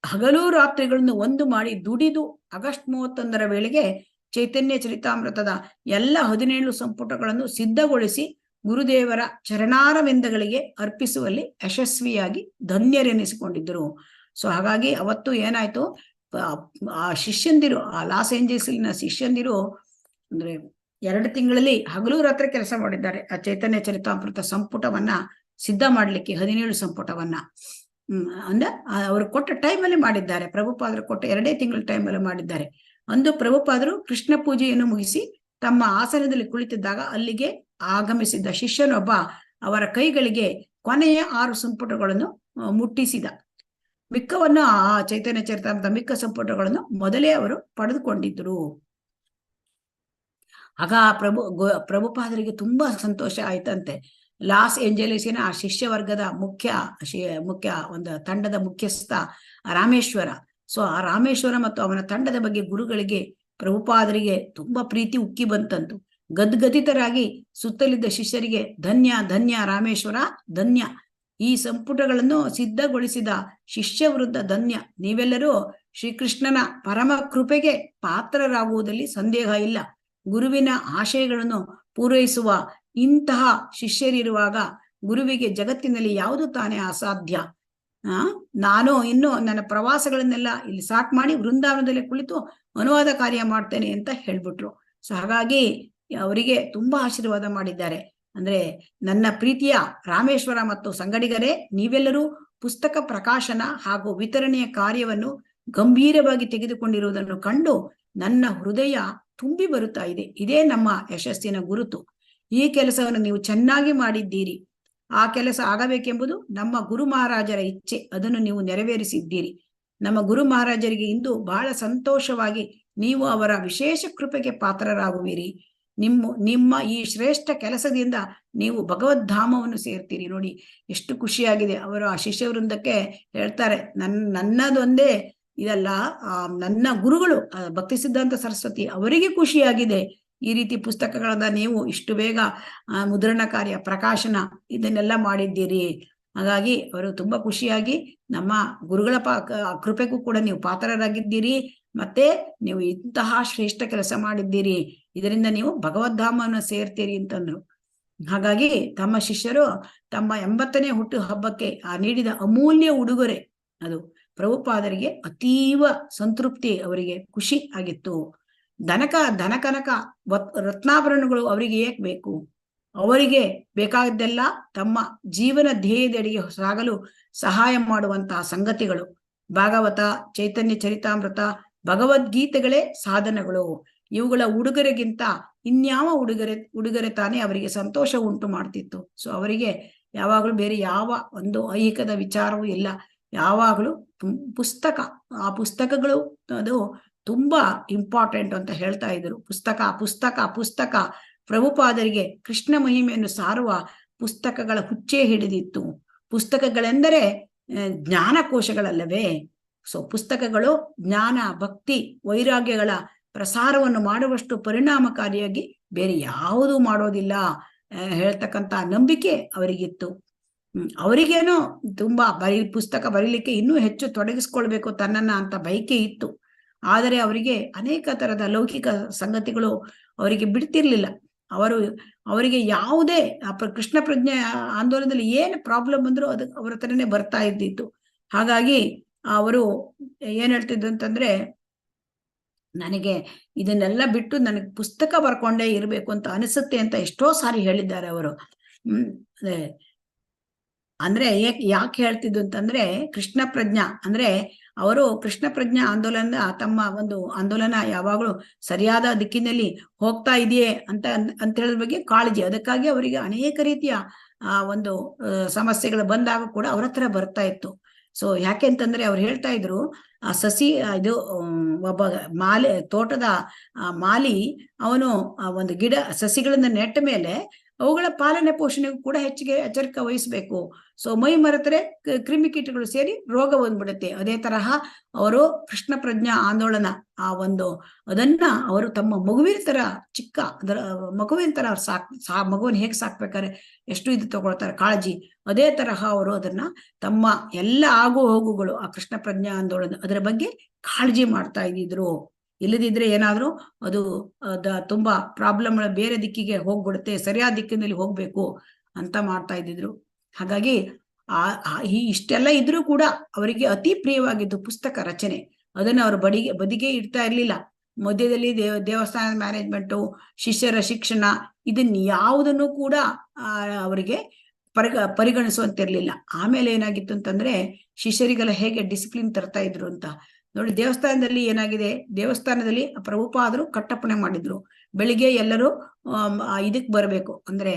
ಹಗಲು ರಾತ್ರಿಗಳನ್ನು ಒಂದು ಮಾಡಿ ದುಡಿದು ಆಗಸ್ಟ್ 31 ವೇಳೆಗೆ ಚೈತನ್ಯ ಚರಿತಾಮೃತದ ಎಲ್ಲ 17 ಸಂಪುಟಗಳನ್ನು ಸಿದ್ಧಗೊಳಿಸಿ ಗುರುದೇವರ ಚರಣಾರವಿಂದಗಳಿಗೆ ಅರ್ಪಿಸುವಲ್ಲಿ ಯಶಸ್ವಿಯಾಗಿ ಧನ್ಯರೆನಿಸಿಕೊಂಡಿದ್ದರು. ಸೊ ಹಾಗಾಗಿ ಅವತ್ತು ಏನಾಯ್ತು, ಆ ಶಿಷ್ಯಂದಿರು, ಆ ಲಾಸ್ ಏಂಜಲ್ಸಿನ ಶಿಷ್ಯಂದಿರು ಅಂದ್ರೆ 2 ತಿಂಗಳಲ್ಲಿ ಹಗಲು ರಾತ್ರಿ ಕೆಲಸ ಮಾಡಿದ್ದಾರೆ ಆ ಚೈತನ್ಯ ಚರಿತಾಮೃತ ಸಂಪುಟವನ್ನ ಸಿದ್ಧ ಮಾಡ್ಲಿಕ್ಕೆ, 17 ಸಂಪುಟವನ್ನ. ಅಂದ್ರೆ ಅವರು ಕೊಟ್ಟ ಟೈಮಲ್ಲಿ ಮಾಡಿದ್ದಾರೆ. ಪ್ರಭುಪಾದರು ಕೊಟ್ಟ 2 ತಿಂಗಳ ಟೈಮಲ್ಲಿ ಮಾಡಿದ್ದಾರೆ. ಅಂದು ಪ್ರಭುಪಾದರು ಕೃಷ್ಣ ಪೂಜೆಯನ್ನು ಮುಗಿಸಿ ತಮ್ಮ ಆಸನದಲ್ಲಿ ಕುಳಿತಿದ್ದಾಗ ಅಲ್ಲಿಗೆ ಆಗಮಿಸಿದ್ದ ಶಿಷ್ಯನೊಬ್ಬ ಅವರ ಕೈಗಳಿಗೆ ಕೊನೆಯ 6 ಸಂಪುಟಗಳನ್ನು ಮುಟ್ಟಿಸಿದ. ಮಿಕ್ಕವನ್ನು, ಆ ಚೈತನ್ಯ ಚರಿತಾಮೃತ ಮಿಕ್ಕ ಸಂಪುಟಗಳನ್ನು ಮೊದಲೇ ಅವರು ಪಡೆದುಕೊಂಡಿದ್ರು. ಆಗ ಪ್ರಭುಪಾದರಿಗೆ ತುಂಬಾ ಸಂತೋಷ ಆಯ್ತಂತೆ. ಲಾಸ್ ಏಂಜಲೀಸಿನ ಆ ಶಿಷ್ಯ ವರ್ಗದ ಮುಖ್ಯ ಒಂದು ತಂಡದ ಮುಖ್ಯಸ್ಥ ರಾಮೇಶ್ವರ. ಸೊ ಆ ರಾಮೇಶ್ವರ ಮತ್ತು ಅವನ ತಂಡದ ಬಗ್ಗೆ ಗುರುಗಳಿಗೆ, ಪ್ರಭುಪಾದರಿಗೆ ತುಂಬಾ ಪ್ರೀತಿ ಉಕ್ಕಿ ಬಂತಂತು. ಗದ್ಗದಿತರಾಗಿ ಸುತ್ತಲಿದ್ದ ಶಿಷ್ಯರಿಗೆ, ಧನ್ಯ ಧನ್ಯ ರಾಮೇಶ್ವರ, ಧನ್ಯ. ಈ ಸಂಪುಟಗಳನ್ನು ಸಿದ್ಧಗೊಳಿಸಿದ ಶಿಷ್ಯ ವೃಂದ ಧನ್ಯ. ನೀವೆಲ್ಲರೂ ಶ್ರೀಕೃಷ್ಣನ ಪರಮ ಕೃಪೆಗೆ ಪಾತ್ರರಾಗುವುದಲ್ಲಿ ಸಂದೇಹ ಇಲ್ಲ. ಗುರುವಿನ ಆಶಯಗಳನ್ನು ಪೂರೈಸುವ ಇಂತಹ ಶಿಷ್ಯರಿರುವಾಗ ಗುರುವಿಗೆ ಜಗತ್ತಿನಲ್ಲಿ ಯಾವುದು ತಾನೇ ಅಸಾಧ್ಯ. ನಾನು ಇನ್ನು ನನ್ನ ಪ್ರವಾಸಗಳನ್ನೆಲ್ಲ ಇಲ್ಲಿ ಸಾಕ್ ಮಾಡಿ ವೃಂದಾವನದಲ್ಲಿ ಕುಳಿತು ಅನುವಾದ ಕಾರ್ಯ ಮಾಡ್ತೇನೆ ಅಂತ ಹೇಳ್ಬಿಟ್ರು. ಸೊ ಹಾಗಾಗಿ ಅವರಿಗೆ ತುಂಬಾ ಆಶೀರ್ವಾದ ಮಾಡಿದ್ದಾರೆ. ಅಂದ್ರೆ, ನನ್ನ ಪ್ರೀತಿಯ ರಾಮೇಶ್ವರ ಮತ್ತು ಸಂಗಡಿಗರೇ, ನೀವೆಲ್ಲರೂ ಪುಸ್ತಕ ಪ್ರಕಾಶನ ಹಾಗೂ ವಿತರಣೆಯ ಕಾರ್ಯವನ್ನು ಗಂಭೀರವಾಗಿ ತೆಗೆದುಕೊಂಡಿರುವುದನ್ನು ಕಂಡು ನನ್ನ ಹೃದಯ ತುಂಬಿ ಬರುತ್ತಾ ಇದೆ. ಇದೇ ನಮ್ಮ ಯಶಸ್ಸಿನ ಗುರುತು. ಈ ಕೆಲಸವನ್ನು ನೀವು ಚೆನ್ನಾಗಿ ಮಾಡಿದ್ದೀರಿ. ಆ ಕೆಲಸ ಆಗಬೇಕೆಂಬುದು ನಮ್ಮ ಗುರು ಮಹಾರಾಜರ ಇಚ್ಛೆ. ಅದನ್ನು ನೀವು ನೆರವೇರಿಸಿದ್ದೀರಿ. ನಮ್ಮ ಗುರು ಮಹಾರಾಜರಿಗೆ ಇಂದು ಬಹಳ ಸಂತೋಷವಾಗಿ ನೀವು ಅವರ ವಿಶೇಷ ಕೃಪೆಗೆ ಪಾತ್ರರಾಗುವಿರಿ. ನಿಮ್ಮ ಈ ಶ್ರೇಷ್ಠ ಕೆಲಸದಿಂದ ನೀವು ಭಗವದ್ಧಾಮವನ್ನು ಸೇರ್ತೀರಿ. ನೋಡಿ ಎಷ್ಟು ಖುಷಿಯಾಗಿದೆ. ಅವರು ಆ ಶಿಷ್ಯ ವೃಂದಕ್ಕೆ ಹೇಳ್ತಾರೆ, ನನ್ನದೊಂದೇ ಇದಲ್ಲ, ನನ್ನ ಗುರುಗಳು ಭಕ್ತಿ ಸಿದ್ಧಾಂತ ಸರಸ್ವತಿ ಅವರಿಗೆ ಖುಷಿಯಾಗಿದೆ. ಈ ರೀತಿ ಪುಸ್ತಕಗಳನ್ನ ನೀವು ಇಷ್ಟು ಬೇಗ ಮುದ್ರಣ ಕಾರ್ಯ, ಪ್ರಕಾಶನ ಇದನ್ನೆಲ್ಲ ಮಾಡಿದ್ದೀರಿ. ಹಾಗಾಗಿ ಅವರು ತುಂಬಾ ಖುಷಿಯಾಗಿ, ನಮ್ಮ ಗುರುಗಳ ಕೃಪೆಗೂ ಕೂಡ ನೀವು ಪಾತ್ರರಾಗಿದ್ದೀರಿ, ಮತ್ತೆ ನೀವು ಇಂತಹ ಶ್ರೇಷ್ಠ ಕೆಲಸ ಮಾಡಿದ್ದೀರಿ, ಇದರಿಂದ ನೀವು ಭಗವದ್ಧಾಮವನ್ನು ಸೇರ್ತೀರಿ ಅಂತಂದ್ರು. ಹಾಗಾಗಿ ತಮ್ಮ ಶಿಷ್ಯರು ತಮ್ಮ 80ನೇ ಹುಟ್ಟು ಹಬ್ಬಕ್ಕೆ ನೀಡಿದ ಅಮೂಲ್ಯ ಉಡುಗೊರೆ ಅದು ಪ್ರಭುಪಾದರಿಗೆ ಅತೀವ ಸಂತೃಪ್ತಿ, ಅವರಿಗೆ ಖುಷಿ ಆಗಿತ್ತು. ಧನಕನಕ ರತ್ನಾಭರಣಗಳು ಅವರಿಗೆ ಏಕೆ ಬೇಕು? ಅವರಿಗೆ ಬೇಕಾದ್ದೆಲ್ಲ ತಮ್ಮ ಜೀವನ ಧ್ಯೇಯದೆಡೆಗೆ ಸಾಗಲು ಸಹಾಯ ಮಾಡುವಂತಹ ಸಂಗತಿಗಳು. ಭಾಗವತ, ಚೈತನ್ಯ ಚರಿತಾಮೃತ, ಭಗವದ್ಗೀತೆಗಳೇ ಸಾಧನಗಳು. ಇವುಗಳ ಉಡುಗೊರೆಗಿಂತ ಇನ್ಯಾವ ಉಡುಗೊರೆ ತಾನೇ ಅವರಿಗೆ ಸಂತೋಷ ಉಂಟು ಮಾಡ್ತಿತ್ತು. ಸೊ ಅವರಿಗೆ ಯಾವಾಗಲೂ ಬೇರೆ ಯಾವ ಒಂದು ಐಹಿಕದ ವಿಚಾರವೂ ಇಲ್ಲ. ಯಾವಾಗಲೂ ಪುಸ್ತಕ, ಆ ಪುಸ್ತಕಗಳು ಅದು ತುಂಬಾ ಇಂಪಾರ್ಟೆಂಟ್ ಅಂತ ಹೇಳ್ತಾ ಇದ್ರು. ಪುಸ್ತಕ ಪ್ರಭುಪಾದರಿಗೆ ಕೃಷ್ಣ ಮಹಿಮೆಯನ್ನು ಸಾರುವ ಪುಸ್ತಕಗಳ ಹುಚ್ಚೇ ಹಿಡಿದಿತ್ತು. ಪುಸ್ತಕಗಳೆಂದರೆ ಜ್ಞಾನಕೋಶಗಳಲ್ಲವೇ? ಸೊ ಪುಸ್ತಕಗಳು ಜ್ಞಾನ, ಭಕ್ತಿ, ವೈರಾಗ್ಯಗಳ ಪ್ರಸಾರವನ್ನು ಮಾಡುವಷ್ಟು ಪರಿಣಾಮಕಾರಿಯಾಗಿ ಬೇರೆ ಯಾವುದೂ ಮಾಡೋದಿಲ್ಲ ಹೇಳ್ತಕ್ಕಂಥ ನಂಬಿಕೆ ಅವರಿಗಿತ್ತು. ಅವರಿಗೇನೋ ತುಂಬಾ ಪುಸ್ತಕ ಬರೀಲಿಕ್ಕೆ ಇನ್ನೂ ಹೆಚ್ಚು ತೊಡಗಿಸ್ಕೊಳ್ಬೇಕು ತನ್ನನ್ನ ಅಂತ ಬಯಕೆ ಇತ್ತು. ಆದರೆ ಅವರಿಗೆ ಅನೇಕ ತರದ ಲೌಕಿಕ ಸಂಗತಿಗಳು ಅವರಿಗೆ ಬಿಡ್ತಿರ್ಲಿಲ್ಲ. ಅವರಿಗೆ ಯಾವುದೇ ಕೃಷ್ಣ ಪ್ರಜ್ಞೆ ಆಂದೋಲನದಲ್ಲಿ ಏನು ಪ್ರಾಬ್ಲಮ್ ಬಂದ್ರು ಅದು ಅವರ ಹತ್ರನೇ ಬರ್ತಾ ಇದ್ದಿತ್ತು. ಹಾಗಾಗಿ ಅವರು ಏನ್ ಹೇಳ್ತಿದ್ರು ಅಂತಂದ್ರೆ, ನನಗೆ ಇದನ್ನೆಲ್ಲ ಬಿಟ್ಟು ನನಗೆ ಪುಸ್ತಕ ಬರ್ಕೊಂಡೇ ಇರ್ಬೇಕು ಅಂತ ಅನಿಸುತ್ತೆ ಅಂತ ಎಷ್ಟೋ ಸಾರಿ ಹೇಳಿದ್ದಾರೆ ಅವರು. ಅಂದ್ರೆ ಯಾಕೆ ಹೇಳ್ತಿದ್ದು ಅಂತಂದ್ರೆ, ಕೃಷ್ಣ ಪ್ರಜ್ಞಾ ಅಂದ್ರೆ ಅವರು ಕೃಷ್ಣ ಪ್ರಜ್ಞಾ ಆಂದೋಲನ, ತಮ್ಮ ಒಂದು ಆಂದೋಲನ ಯಾವಾಗಲೂ ಸರಿಯಾದ ದಿಕ್ಕಿನಲ್ಲಿ ಹೋಗ್ತಾ ಇದೆಯೇ ಅಂತ ಹೇಳೋದ್ರ ಬಗ್ಗೆ ಕಾಳಜಿ. ಅದಕ್ಕಾಗಿ ಅವರಿಗೆ ಅನೇಕ ರೀತಿಯ ಒಂದು ಸಮಸ್ಯೆಗಳು ಬಂದಾಗ ಕೂಡ ಅವ್ರ ಹತ್ರ ಬರ್ತಾ ಇತ್ತು. ಸೊ ಯಾಕೆ ಅಂತಂದ್ರೆ ಅವ್ರು ಹೇಳ್ತಾ ಇದ್ರು, ಆ ಸಸಿ ಇದು ಒಬ್ಬ ತೋಟದ ಮಾಲಿ, ಅವನು ಒಂದು ಸಸಿಗಳನ್ನ ನೆಟ್ಟ ಮೇಲೆ ಅವುಗಳ ಪಾಲನೆ ಪೋಷಣೆಗೂ ಕೂಡ ಹೆಚ್ಚಿಗೆ ಎಚ್ಚರಿಕೆ ವಹಿಸಬೇಕು. ಸೊ ಮೈ ಮರೆತರೆ ಕ್ರಿಮಿಕೀಟಗಳು ಸೇರಿ ರೋಗ ಬಂದ್ಬಿಡುತ್ತೆ. ಅದೇ ತರಹ ಅವರು ಕೃಷ್ಣ ಪ್ರಜ್ಞಾ ಆಂದೋಲನ ಅದನ್ನ ಅವರು ತಮ್ಮ ಮಗುವಿನ ತರ ಚಿಕ್ಕ ಅದರ ಮಗುವಿನ ತರ ಮಗುವಿನ ಹೇಗೆ ಸಾಕ್ಬೇಕಾದ್ರೆ ಎಷ್ಟು ಇದು ತಗೊಳ್ತಾರೆ ಕಾಳಜಿ, ಅದೇ ತರಹ ಅವರು ಅದನ್ನ ತಮ್ಮ ಎಲ್ಲ ಆಗು ಹೋಗುಗಳು ಆ ಕೃಷ್ಣ ಪ್ರಜ್ಞಾ ಆಂದೋಲನ ಅದರ ಬಗ್ಗೆ ಕಾಳಜಿ ಮಾಡ್ತಾ ಇದ್ದಿದ್ರು. ಇಲ್ಲದಿದ್ರೆ ಏನಾದ್ರು ಅದು ತುಂಬಾ ಪ್ರಾಬ್ಲಮ್ ಬೇರೆ ದಿಕ್ಕಿಗೆ ಹೋಗ್ಬಿಡುತ್ತೆ, ಸರಿಯಾದ ದಿಕ್ಕಿನಲ್ಲಿ ಹೋಗ್ಬೇಕು ಅಂತ ಮಾಡ್ತಾ ಇದ್ದಿದ್ರು. ಹಾಗಾಗಿ ಇಷ್ಟೆಲ್ಲ ಇದ್ರೂ ಕೂಡ ಅವರಿಗೆ ಅತಿ ಪ್ರಿಯವಾಗಿದ್ದು ಪುಸ್ತಕ ರಚನೆ. ಅದನ್ನ ಅವರು ಬದಿಗೆ ಇಡ್ತಾ ಇರ್ಲಿಲ್ಲ. ಮಧ್ಯದಲ್ಲಿ ದೇವಸ್ಥಾನದ ಮ್ಯಾನೇಜ್ಮೆಂಟು, ಶಿಷ್ಯರ ಶಿಕ್ಷಣ, ಇದನ್ನ ಯಾವುದನ್ನು ಕೂಡ ಅವರಿಗೆ ಪರಿಗಣಿಸುವಂತಿರ್ಲಿಲ್ಲ. ಆಮೇಲೆ ಏನಾಗಿತ್ತು ಅಂತಂದ್ರೆ ಶಿಷ್ಯರಿಗೆಲ್ಲ ಹೇಗೆ ಡಿಸಿಪ್ಲಿನ್ ತರ್ತಾ ಇದ್ರು ಅಂತ ನೋಡಿ. ದೇವಸ್ಥಾನದಲ್ಲಿ ಏನಾಗಿದೆ, ದೇವಸ್ಥಾನದಲ್ಲಿ ಪ್ರಭುಪಾದರು ಕಟ್ಟಪ್ಪಣೆ ಮಾಡಿದ್ರು, ಬೆಳಿಗ್ಗೆ ಎಲ್ಲರೂ ಇದಕ್ ಬರಬೇಕು, ಅಂದ್ರೆ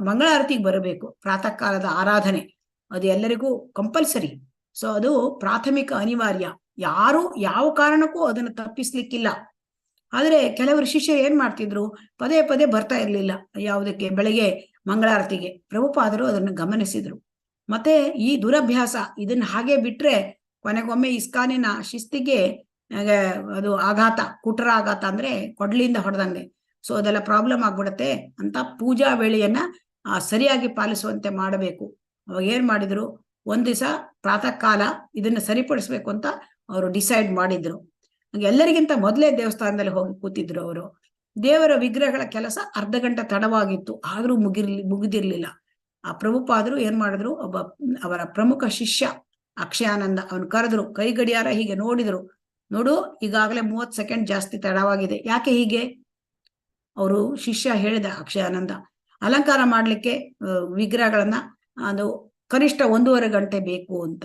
ಮಂಗಳಾರತಿಗೆ ಬರಬೇಕು. ಪ್ರಾತಃ ಕಾಲದ ಆರಾಧನೆ ಅದು ಎಲ್ಲರಿಗೂ ಕಂಪಲ್ಸರಿ. ಸೊ ಅದು ಪ್ರಾಥಮಿಕ ಅನಿವಾರ್ಯ, ಯಾರು ಯಾವ ಕಾರಣಕ್ಕೂ ಅದನ್ನು ತಪ್ಪಿಸ್ಲಿಕ್ಕಿಲ್ಲ. ಆದ್ರೆ ಕೆಲವರು ಶಿಷ್ಯರು ಏನ್ ಮಾಡ್ತಿದ್ರು, ಪದೇ ಪದೇ ಬರ್ತಾ ಇರ್ಲಿಲ್ಲ ಯಾವುದಕ್ಕೆ, ಬೆಳಗ್ಗೆ ಮಂಗಳಾರತಿಗೆ. ಪ್ರಭುಪಾದರು ಅದನ್ನು ಗಮನಿಸಿದ್ರು. ಮತ್ತೆ ಈ ದುರಭ್ಯಾಸ ಇದನ್ನ ಹಾಗೆ ಬಿಟ್ರೆ ಕೊನೆಗೊಮ್ಮೆ ಇಸ್ಕಾನಿನ ಶಿಸ್ತಿಗೆ ಅದು ಆಘಾತ, ಕುಟರ ಆಘಾತ, ಅಂದ್ರೆ ಕೊಡ್ಲಿಯಿಂದ ಹೊಡೆದಂಗೆ. ಸೊ ಅದೆಲ್ಲ ಪ್ರಾಬ್ಲಮ್ ಆಗ್ಬಿಡತ್ತೆ ಅಂತ ಪೂಜಾ ವೇಳೆಯನ್ನ ಸರಿಯಾಗಿ ಪಾಲಿಸುವಂತೆ ಮಾಡಬೇಕು. ಅವಾಗ ಏನ್ ಮಾಡಿದ್ರು, ಒಂದ್ ದಿವಸ ಪ್ರಾತಃ ಕಾಲ ಇದನ್ನ ಸರಿಪಡಿಸ್ಬೇಕು ಅಂತ ಅವರು ಡಿಸೈಡ್ ಮಾಡಿದ್ರು. ಎಲ್ಲರಿಗಿಂತ ಮೊದಲೇ ದೇವಸ್ಥಾನದಲ್ಲಿ ಹೋಗಿ ಕೂತಿದ್ರು ಅವರು. ದೇವರ ವಿಗ್ರಹಗಳ ಕೆಲಸ ಅರ್ಧ ಗಂಟೆ ತಡವಾಗಿತ್ತು, ಆದ್ರೂ ಮುಗಿದಿರ್ಲಿಲ್ಲ. ಆ ಪ್ರಭುಪಾದರು ಏನ್ ಮಾಡಿದ್ರು, ಅವರ ಪ್ರಮುಖ ಶಿಷ್ಯ ಅಕ್ಷಯಾನಂದ ಅವನು ಕರೆದ್ರು, ಕೈ ಗಡಿಯಾರ ಹೀಗೆ ನೋಡಿದ್ರು. ನೋಡು, ಈಗಾಗಲೇ 30 ಸೆಕೆಂಡ್ ಜಾಸ್ತಿ ತಡವಾಗಿದೆ. ಯಾಕೆ ಹೀಗೆ? ಅವರು ಶಿಷ್ಯ ಹೇಳಿದ ಅಕ್ಷಯಾನಂದ, ಅಲಂಕಾರ ಮಾಡ್ಲಿಕ್ಕೆ ವಿಗ್ರಹಗಳನ್ನ ಅದು ಕನಿಷ್ಠ 1.5 ಗಂಟೆ ಬೇಕು ಅಂತ.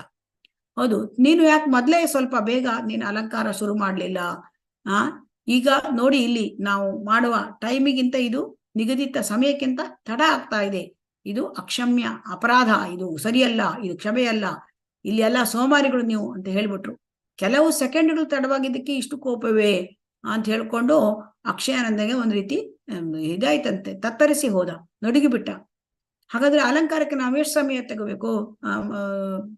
ಹೌದು, ನೀನು ಯಾಕೆ ಮೊದ್ಲೇ ಸ್ವಲ್ಪ ಬೇಗ ನೀನು ಅಲಂಕಾರ ಶುರು ಮಾಡ್ಲಿಲ್ಲ? ಈಗ ನೋಡಿ, ಇಲ್ಲಿ ನಾವು ಮಾಡುವ ಟೈಮಿಗಿಂತ ಇದು ನಿಗದಿತ ಸಮಯಕ್ಕಿಂತ ತಡ ಆಗ್ತಾ ಇದೆ. ಇದು ಅಕ್ಷಮ್ಯ ಅಪರಾಧ, ಇದು ಸರಿಯಲ್ಲ, ಇದು ಕ್ಷಮೆಯಲ್ಲ, ಇಲ್ಲಿ ಎಲ್ಲ ಸೋಮಾರಿಗಳು ನೀವು ಅಂತ ಹೇಳ್ಬಿಟ್ರು. ಕೆಲವು ಸೆಕೆಂಡ್ಗಳು ತಡವಾಗಿದ್ದಕ್ಕೆ ಇಷ್ಟು ಕೋಪವೇ ಅಂತ ಹೇಳ್ಕೊಂಡು ಅಕ್ಷಯಾನಂದಗೆ ಒಂದ್ ರೀತಿ ಇದಾಯ್ತಂತೆ, ತತ್ತರಿಸಿ ಹೋದ, ನಡುಗಿಬಿಟ್ಟ. ಹಾಗಾದ್ರೆ ಅಲಂಕಾರಕ್ಕೆ ನಾವು ಎಷ್ಟು ಸಮಯ ತಗೋಬೇಕು?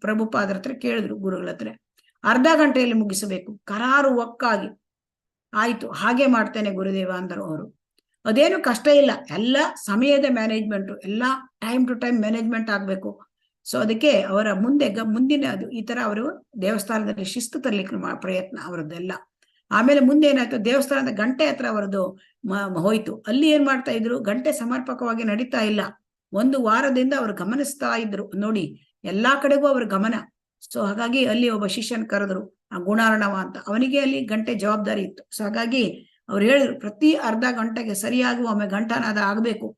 ಪ್ರಭುಪಾದರ ಹತ್ರ ಕೇಳಿದ್ರು, ಗುರುಗಳ ಹತ್ರ. ಅರ್ಧ ಗಂಟೆಯಲ್ಲಿ ಮುಗಿಸಬೇಕು, ಕರಾರು ಒಕ್ಕಾಗಿ. ಆಯ್ತು, ಹಾಗೆ ಮಾಡ್ತೇನೆ ಗುರುದೇವ ಅಂದರು ಅವರು. ಅದೇನು ಕಷ್ಟ ಇಲ್ಲ, ಎಲ್ಲ ಸಮಯದ ಮ್ಯಾನೇಜ್ಮೆಂಟು, ಎಲ್ಲ ಟೈಮ್ ಟು ಟೈಮ್ ಮ್ಯಾನೇಜ್ಮೆಂಟ್ ಆಗ್ಬೇಕು. ಸೊ ಅದಕ್ಕೆ ಅವರ ಮುಂದಿನ ಅದು ಈ ತರ ಅವರು ದೇವಸ್ಥಾನದಲ್ಲಿ ಶಿಸ್ತು ತರಲಿಕ್ಕೆ ಪ್ರಯತ್ನ ಅವರದ್ದೆಲ್ಲ. ಆಮೇಲೆ ಮುಂದೆ ಏನಾಯ್ತು, ದೇವಸ್ಥಾನದ ಗಂಟೆ ಹತ್ರ ಅವರದ್ದು ಹೋಯ್ತು. ಅಲ್ಲಿ ಏನ್ ಮಾಡ್ತಾ ಇದ್ರು, ಗಂಟೆ ಸಮರ್ಪಕವಾಗಿ ನಡೀತಾ ಇಲ್ಲ. 1 ವಾರದಿಂದ ಅವರು ಗಮನಿಸ್ತಾ ಇದ್ರು. ನೋಡಿ, ಎಲ್ಲಾ ಕಡೆಗೂ ಅವ್ರ ಗಮನ. ಸೊ ಹಾಗಾಗಿ ಅಲ್ಲಿ ಒಬ್ಬ ಶಿಷ್ಯನ್ ಕರೆದ್ರು, ಆ ಗುಣಾರ್ಣವ ಅಂತ. ಅವನಿಗೆ ಅಲ್ಲಿ ಗಂಟೆ ಜವಾಬ್ದಾರಿ ಇತ್ತು. ಸೊ ಹಾಗಾಗಿ ಅವ್ರು ಹೇಳಿದ್ರು, ಪ್ರತಿ ಅರ್ಧ ಗಂಟೆಗೆ ಸರಿಯಾಗಿ ಒಮ್ಮೆ ಘಂಟಾನಾದ ಆಗ್ಬೇಕು,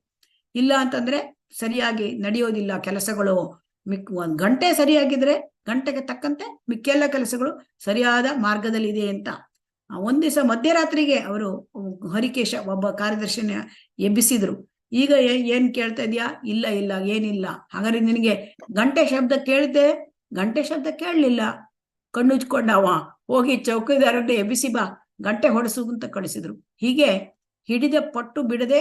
ಇಲ್ಲ ಅಂತಂದ್ರೆ ಸರಿಯಾಗಿ ನಡೆಯೋದಿಲ್ಲ ಕೆಲಸಗಳು. 1 ಗಂಟೆ ಸರಿಯಾಗಿದ್ರೆ ಗಂಟೆಗೆ ತಕ್ಕಂತೆ ಮಿಕ್ಕೆಲ್ಲ ಕೆಲಸಗಳು ಸರಿಯಾದ ಮಾರ್ಗದಲ್ಲಿ ಇದೆ ಅಂತ. ಒಂದ್ ದಿವಸ ಮಧ್ಯರಾತ್ರಿಗೆ ಅವರು ಹರಿಕೇಶ ಒಬ್ಬ ಕಾರ್ಯದರ್ಶಿನ ಎಬ್ಬಿಸಿದ್ರು. ಈಗ ಏನ್ ಕೇಳ್ತಾ ಇದೀಯಾ? ಇಲ್ಲ ಇಲ್ಲ ಏನಿಲ್ಲ. ಹಾಗಾದ್ರೆ ನಿನಗೆ ಗಂಟೆ ಶಬ್ದ ಕೇಳಿದೆ? ಗಂಟೆ ಶಬ್ದ ಕೇಳಲಿಲ್ಲ. ಕಣ್ಣುಜ್ಕೊಂಡವ, ಹೋಗಿ ಚೌಕಿದಾರನ್ನ ಎಬ್ಬಿಸಿ ಬಾ, ಗಂಟೆ ಹೊಡೆಸು ಅಂತ ಕಳಿಸಿದ್ರು. ಹೀಗೆ ಹಿಡಿದ ಪಟ್ಟು ಬಿಡದೆ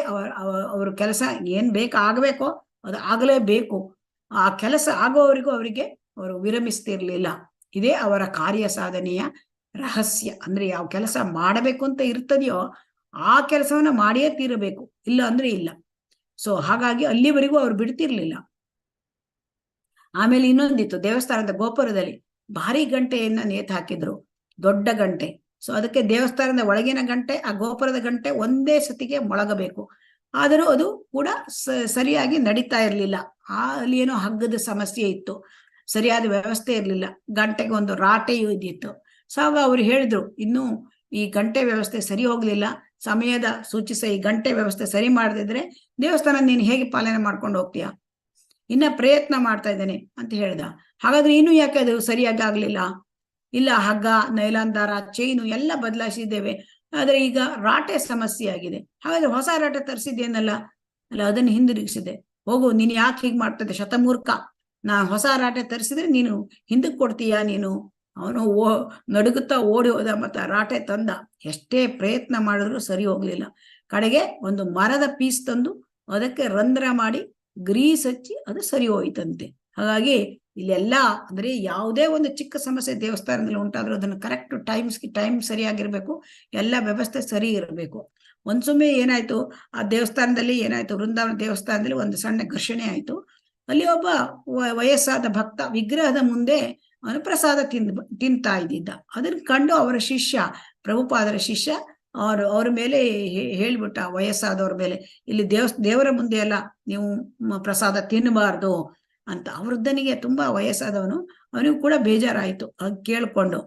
ಅವ್ರ ಕೆಲಸ ಏನ್ ಬೇಕಾಗಬೇಕೋ ಅದು ಆಗಲೇಬೇಕು. ಆ ಕೆಲಸ ಆಗೋವರೆಗೂ ಅವರಿಗೆ ಅವರು ವಿರಮಿಸ್ತಿರ್ಲಿಲ್ಲ. ಇದೇ ಅವರ ಕಾರ್ಯ ಸಾಧನೆಯ ರಹಸ್ಯ. ಅಂದ್ರೆ ಯಾವ ಕೆಲಸ ಮಾಡಬೇಕು ಅಂತ ಇರ್ತದೆಯೋ ಆ ಕೆಲಸವನ್ನ ಮಾಡಿಯೇ ತೀರಬೇಕು, ಇಲ್ಲ ಅಂದ್ರೆ ಇಲ್ಲ. ಸೊ ಹಾಗಾಗಿ ಅಲ್ಲಿವರೆಗೂ ಅವ್ರು ಬಿಡ್ತಿರ್ಲಿಲ್ಲ. ಆಮೇಲೆ ಇನ್ನೊಂದಿತ್ತು, ದೇವಸ್ಥಾನದ ಗೋಪುರದಲ್ಲಿ ಭಾರಿ ಗಂಟೆಯನ್ನ ನೇತು ಹಾಕಿದ್ರು, ದೊಡ್ಡ ಗಂಟೆ. ಸೊ ಅದಕ್ಕೆ ದೇವಸ್ಥಾನದ ಒಳಗಿನ ಗಂಟೆ, ಆ ಗೋಪುರದ ಗಂಟೆ ಒಂದೇ ಸತಿಗೆ ಮೊಳಗಬೇಕು. ಆದರೂ ಅದು ಕೂಡ ಸರಿಯಾಗಿ ನಡೀತಾ ಇರ್ಲಿಲ್ಲ. ಅಲ್ಲಿ ಏನೋ ಹಗ್ಗದ ಸಮಸ್ಯೆ ಇತ್ತು, ಸರಿಯಾದ ವ್ಯವಸ್ಥೆ ಇರ್ಲಿಲ್ಲ, ಗಂಟೆಗೆ ಒಂದು ರಾಟೆಯೂ ಇದ್ದಿತ್ತು. ಸೊ ಆಗ ಅವ್ರು ಹೇಳಿದ್ರು, ಇನ್ನು ಈ ಗಂಟೆ ವ್ಯವಸ್ಥೆ ಸರಿ ಹೋಗ್ಲಿಲ್ಲ, ಸಮಯದ ಸೂಚಿಸ ಈ ಗಂಟೆ ವ್ಯವಸ್ಥೆ ಸರಿ ಮಾಡದಿದ್ರೆ ದೇವಸ್ಥಾನ ನೀನು ಹೇಗೆ ಪಾಲನೆ ಮಾಡ್ಕೊಂಡು ಹೋಗ್ತೀಯ? ಇನ್ನ ಪ್ರಯತ್ನ ಮಾಡ್ತಾ ಇದ್ದೇನೆ ಅಂತ ಹೇಳ್ದ. ಹಾಗಾದ್ರೆ ಇನ್ನು ಯಾಕೆ ಅದು ಸರಿಯಾಗಿ ಆಗ್ಲಿಲ್ಲ? ಇಲ್ಲ, ಹಗ್ಗ, ನೈಲಾನ್ ದಾರ, ಚೈನು ಎಲ್ಲ ಬದಲಾಯಿಸಿದ್ದೇವೆ, ಆದ್ರೆ ಈಗ ರಾಟೆ ಸಮಸ್ಯೆ ಆಗಿದೆ. ಹಾಗಾದ್ರೆ ಹೊಸ ರಾಟೆ ತರಿಸಿದ್ದೇನಲ್ಲ, ಅಲ್ಲ ಅದನ್ನು ಹಿಂದಿರುಗಿಸಿದೆ. ಹೋಗು, ನೀನ್ ಯಾಕೆ ಹೀಗೆ ಮಾಡ್ತದೆ ಶತಮೂರ್ಖ, ನಾ ಹೊಸ ರಾಟೆ ತರಿಸಿದ್ರೆ ನೀನು ಹಿಂದಕ್ಕೆ ಕೊಡ್ತೀಯಾ ನೀನು? ಅವನು ನಡುಗುತ್ತಾ ಓಡಿ ಹೋದ, ಮತ್ತೆ ರಾಟೆ ತಂದ. ಎಷ್ಟೇ ಪ್ರಯತ್ನ ಮಾಡಿದ್ರು ಸರಿ ಹೋಗ್ಲಿಲ್ಲ. ಕಡೆಗೆ ಒಂದು ಮರದ ಪೀಸ್ ತಂದು ಅದಕ್ಕೆ ರಂಧ್ರ ಮಾಡಿ ಗ್ರೀಸ್ ಹಚ್ಚಿ ಅದು ಸರಿ ಹೋಯ್ತಂತೆ. ಹಾಗಾಗಿ ಇಲ್ಲೆಲ್ಲ ಅಂದ್ರೆ ಯಾವುದೇ ಒಂದು ಚಿಕ್ಕ ಸಮಸ್ಯೆ ದೇವಸ್ಥಾನದಲ್ಲಿ ಉಂಟಾದ್ರೂ ಅದನ್ನು ಕರೆಕ್ಟ್ ಟೈಮ್ ಸರಿಯಾಗಿರ್ಬೇಕು, ಎಲ್ಲ ವ್ಯವಸ್ಥೆ ಸರಿ ಇರಬೇಕು. ಒಂದ್ಸೊಮ್ಮೆ ಏನಾಯ್ತು, ಆ ದೇವಸ್ಥಾನದಲ್ಲಿ ಏನಾಯ್ತು, ವೃಂದಾವನ ದೇವಸ್ಥಾನದಲ್ಲಿ ಒಂದು ಸಣ್ಣ ಘರ್ಷಣೆ ಆಯ್ತು. ಅಲ್ಲಿ ಒಬ್ಬ ವಯಸ್ಸಾದ ಭಕ್ತ ವಿಗ್ರಹದ ಮುಂದೆ ಅವನು ಪ್ರಸಾದ ತಿಂತಾ ಇದ್ದಿದ್ದ. ಅದನ್ನ ಕಂಡು ಅವರ ಶಿಷ್ಯ, ಪ್ರಭುಪಾದರ ಶಿಷ್ಯ, ಅವ್ರ ಮೇಲೆ ಹೇಳ್ಬಿಟ್ಟ, ವಯಸ್ಸಾದವ್ರ ಮೇಲೆ, ಇಲ್ಲಿ ದೇವರ ಮುಂದೆ ಎಲ್ಲ ನೀವು ಪ್ರಸಾದ ತಿನ್ನಬಾರ್ದು ಅಂತ. ಆ ವೃದ್ಧನಿಗೆ ತುಂಬಾ ವಯಸ್ಸಾದವನು, ಅವನಿಗೂ ಕೂಡ ಬೇಜಾರಾಯ್ತು ಅದು ಕೇಳ್ಕೊಂಡು.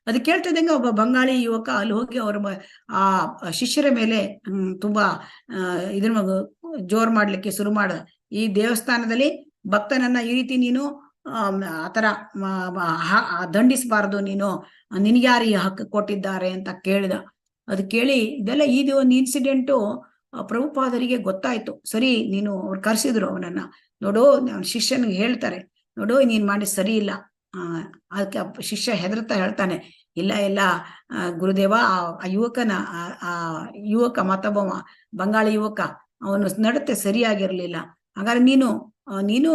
ಅದು ಕೇಳ್ತಿದ್ದಂಗೆ ಒಬ್ಬ ಬಂಗಾಳಿ ಯುವಕ ಅಲ್ಲಿ ಹೋಗಿ ಅವ್ರ ಆ ಶಿಷ್ಯರ ಮೇಲೆ ತುಂಬಾ ಇದ್ರ ಜೋರ್ ಮಾಡ್ಲಿಕ್ಕೆ ಶುರು ಮಾಡ್ದ. ಈ ದೇವಸ್ಥಾನದಲ್ಲಿ ಭಕ್ತನನ್ನ ಈ ರೀತಿ ನೀನು ಆತರ ದಂಡಿಸಬಾರ್ದು, ನೀನು ನಿನ್ಗ್ಯಾರು ಈ ಹಕ್ಕು ಕೊಟ್ಟಿದ್ದಾರೆ ಅಂತ ಕೇಳಿದ. ಅದು ಕೇಳಿ ಇದೆಲ್ಲ ಇದು ಒಂದು ಇನ್ಸಿಡೆಂಟು ಪ್ರಭುಪಾದರಿಗೆ ಗೊತ್ತಾಯ್ತು. ಸರಿ, ನೀನು ಅವ್ರು ಕರ್ಸಿದ್ರು ಅವನನ್ನ, ನೋಡು ಅವನ ಶಿಷ್ಯನಿಗೆ ಹೇಳ್ತಾರೆ, ನೋಡು ನೀನ್ ಮಾಡಿ ಸರಿ ಇಲ್ಲ. ಅದಕ್ಕೆ ಶಿಷ್ಯ ಹೆದರ್ತಾ ಹೇಳ್ತಾನೆ, ಇಲ್ಲ ಗುರುದೇವ, ಆ ಯುವಕ ಮತ್ತೊಬ್ಬ ಬಂಗಾಳಿ ಯುವಕ, ಅವನು ನಡತೆ ಸರಿಯಾಗಿರ್ಲಿಲ್ಲ. ಹಾಗಾದ್ರೆ ನೀನು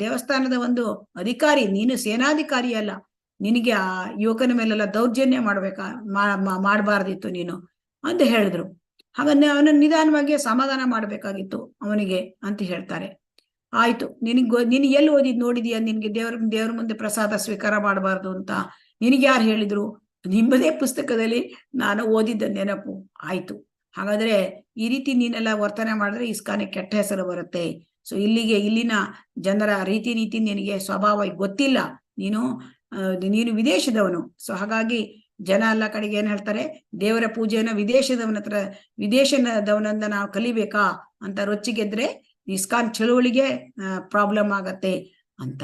ದೇವಸ್ಥಾನದ ಒಂದು ಅಧಿಕಾರಿ, ನೀನು ಸೇನಾಧಿಕಾರಿ ಅಲ್ಲ, ನಿನಗೆ ಆ ಯುವಕನ ಮೇಲೆಲ್ಲ ದೌರ್ಜನ್ಯ ಮಾಡಬಾರ್ದಿತ್ತು ನೀನು ಅಂತ ಹೇಳಿದ್ರು. ಹಾಗನ್ನೇ ಅವನ ನಿಧಾನವಾಗಿ ಸಮಾಧಾನ ಮಾಡ್ಬೇಕಾಗಿತ್ತು ಅವನಿಗೆ ಅಂತ ಹೇಳ್ತಾರೆ. ಆಯ್ತು, ನೀನು ಎಲ್ಲಿ ನೋಡಿದೀಯ ನಿನ್ಗೆ ದೇವ್ರ ಮುಂದೆ ಪ್ರಸಾದ ಸ್ವೀಕಾರ ಮಾಡಬಾರ್ದು ಅಂತ ನಿನಗೆ ಯಾರು ಹೇಳಿದ್ರು? ನಿಮ್ಮದೇ ಪುಸ್ತಕದಲ್ಲಿ ನಾನು ಓದಿದ್ದ ನೆನಪು. ಆಯ್ತು, ಹಾಗಾದ್ರೆ ಈ ರೀತಿ ನೀನೆಲ್ಲ ವರ್ತನೆ ಮಾಡಿದ್ರೆ ಇಸ್ಕಾನಿಗೆ ಕೆಟ್ಟ ಹೆಸರು ಬರುತ್ತೆ. ಸೊ ಇಲ್ಲಿನ ಜನರ ರೀತಿ ನಿನಗೆ ಸ್ವಭಾವ ಗೊತ್ತಿಲ್ಲ, ನೀನು ವಿದೇಶದವನು. ಸೊ ಹಾಗಾಗಿ ಜನ ಎಲ್ಲ ಕಡೆಗೆ ಏನ್ ಹೇಳ್ತಾರೆ, ದೇವರ ಪೂಜೆಯನ್ನ ವಿದೇಶದವನಿಂದ ನಾವು ಕಲಿಬೇಕಾ ಅಂತ ರೊಚ್ಚಿಗೆದ್ರೆ ಇಸ್ಕಾನ್ ಚಳುವಳಿಗೆ ಪ್ರಾಬ್ಲಮ್ ಆಗತ್ತೆ ಅಂತ.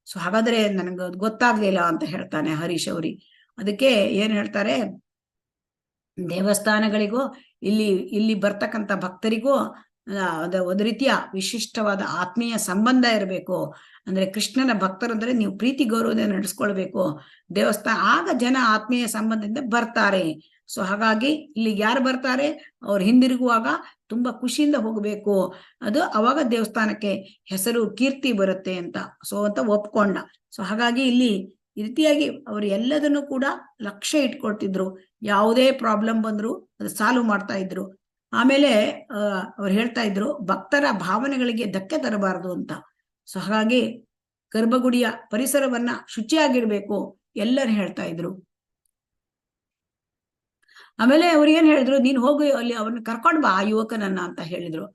ಸೊ ಹಾಗಾದ್ರೆ ನನಗೆ ಗೊತ್ತಾಗ್ಲಿಲ್ಲ ಅಂತ ಹೇಳ್ತಾನೆ ಹರೀಶ್ ಅವ್ರಿ. ಅದಕ್ಕೆ ಏನ್ ಹೇಳ್ತಾರೆ, ದೇವಸ್ಥಾನಗಳಿಗೂ ಇಲ್ಲಿ ಬರ್ತಕ್ಕಂಥ ಭಕ್ತರಿಗೂ ಒಂದು ರೀತಿಯ ವಿಶಿಷ್ಟವಾದ ಆತ್ಮೀಯ ಸಂಬಂಧ ಇರಬೇಕು. ಅಂದ್ರೆ ಕೃಷ್ಣನ ಭಕ್ತರಂದ್ರೆ ನೀವು ಪ್ರೀತಿ ಗೌರವದಿಂದ ನಡೆಸ್ಕೊಳ್ಬೇಕು ದೇವಸ್ಥಾನ, ಆಗ ಜನ ಆತ್ಮೀಯ ಸಂಬಂಧದಿಂದ ಬರ್ತಾರೆ. ಸೊ ಹಾಗಾಗಿ ಇಲ್ಲಿಗೆ ಯಾರು ಬರ್ತಾರೆ, ಅವ್ರು ಹಿಂದಿರುಗುವಾಗ ತುಂಬಾ ಖುಷಿಯಿಂದ ಹೋಗ್ಬೇಕು, ಅದು ಅವಾಗ ದೇವಸ್ಥಾನಕ್ಕೆ ಹೆಸರು ಕೀರ್ತಿ ಬರುತ್ತೆ ಅಂತ ಒಪ್ಕೊಂಡ. ಸೊ ಹಾಗಾಗಿ ಇಲ್ಲಿ ಈ ರೀತಿಯಾಗಿ ಅವರು ಎಲ್ಲದನ್ನು ಕೂಡ ಲಕ್ಷ್ಯ ಇಟ್ಕೊಳ್ತಿದ್ರು. ಯಾವುದೇ ಪ್ರಾಬ್ಲಮ್ ಬಂದ್ರು ಅದು ಸಾಲ್ವ್ ಮಾಡ್ತಾ ಇದ್ರು. ಆಮೇಲೆ ಅವ್ರು ಹೇಳ್ತಾ ಇದ್ರು, ಭಕ್ತರ ಭಾವನೆಗಳಿಗೆ ಧಕ್ಕೆ ತರಬಾರ್ದು ಅಂತ. ಸೊ ಹಾಗಾಗಿ ಗರ್ಭಗುಡಿಯ ಪರಿಸರವನ್ನ ಶುಚಿಯಾಗಿರ್ಬೇಕು ಎಲ್ಲರೂ ಹೇಳ್ತಾ ಇದ್ರು. ಆಮೇಲೆ ಅವ್ರು ಏನ್ ಹೇಳಿದ್ರು, ನೀನ್ ಹೋಗಿ ಅಲ್ಲಿ ಅವ್ರನ್ನ ಕರ್ಕೊಂಡ್ ಬಾ ಆ ಯುವಕನನ್ನ ಅಂತ ಹೇಳಿದ್ರು.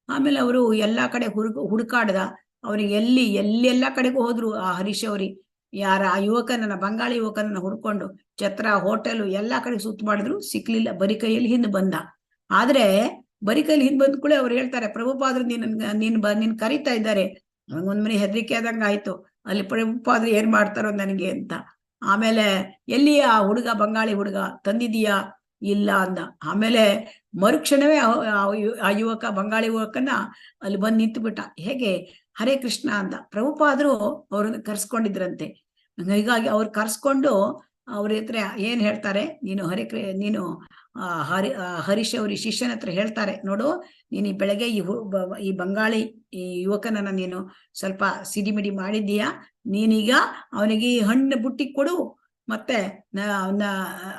ಆಮೇಲೆ ಅವರು ಎಲ್ಲಾ ಕಡೆ ಹುಡುಕಾಡ್ದ, ಅವ್ರಿಗೆ ಎಲ್ಲೆಲ್ಲ ಕಡೆಗೂ ಹೋದ್ರು. ಆ ಹರೀಶ್ ಅವ್ರಿ ಆ ಯುವಕನನ್ನ, ಬಂಗಾಳಿ ಯುವಕನನ್ನ ಹುಡ್ಕೊಂಡು ಛತ್ರ, ಹೋಟೆಲ್ ಎಲ್ಲಾ ಕಡೆ ಸುತ್ತ ಮಾಡಿದ್ರು, ಸಿಕ್ಲಿಲ್ಲ. ಬರಿ ಕೈಯಲ್ಲಿ ಹಿಂದ್ ಬಂದ. ಆದ್ರೆ ಬರಿ ಕೈಯಲ್ಲಿ ಹಿಂದ್ ಬಂದ ಕೂಡ ಅವ್ರು ಹೇಳ್ತಾರೆ, ಪ್ರಭುಪಾದ್ರು ನೀನ್ ಕರೀತಾ ಇದ್ದಾರೆ. ಒಂದ್ ಮನೆ ಹೆದರಿಕೆ ಆದಂಗ ಆಯ್ತು, ಅಲ್ಲಿ ಪ್ರಭುಪಾದ್ರು ಏನ್ ಮಾಡ್ತಾರೋ ನನಗೆ ಅಂತ. ಆಮೇಲೆ ಎಲ್ಲಿ ಆ ಹುಡುಗ, ಬಂಗಾಳಿ ಹುಡುಗ ತಂದಿದೀಯಾ? ಇಲ್ಲ ಅಂದ. ಆಮೇಲೆ ಮರುಕ್ಷಣವೇ ಆ ಯುವಕ, ಬಂಗಾಳಿ ಯುವಕನ ಅಲ್ಲಿ ಬಂದು ನಿಂತು ಬಿಟ್ಟ. ಹೇಗೆ? ಹರೇ ಕೃಷ್ಣ ಅಂದ. ಪ್ರಭುಪಾದ್ರು ಅವ್ರನ್ನ ಕರ್ಸ್ಕೊಂಡಿದ್ರಂತೆ. ಹೀಗಾಗಿ ಅವ್ರು ಕರ್ಸ್ಕೊಂಡು ಅವ್ರ ಹತ್ರ ಏನ್ ಹೇಳ್ತಾರೆ, ನೀನು ಹರೀಶ್ ಅವ್ರ ಶಿಷ್ಯನ ಹತ್ರ ಹೇಳ್ತಾರೆ, ನೋಡು ನೀನು ಬೆಳಗ್ಗೆ ಈ ಬಂಗಾಳಿ ಈ ಯುವಕನನ್ನ ನೀನು ಸ್ವಲ್ಪ ಸಿಡಿಮಿಡಿ ಮಾಡಿದ್ದೀಯಾ, ನೀನೀಗ ಅವನಿಗೆ ಹಣ್ಣು ಬುಟ್ಟಿ ಕೊಡು ಮತ್ತೆ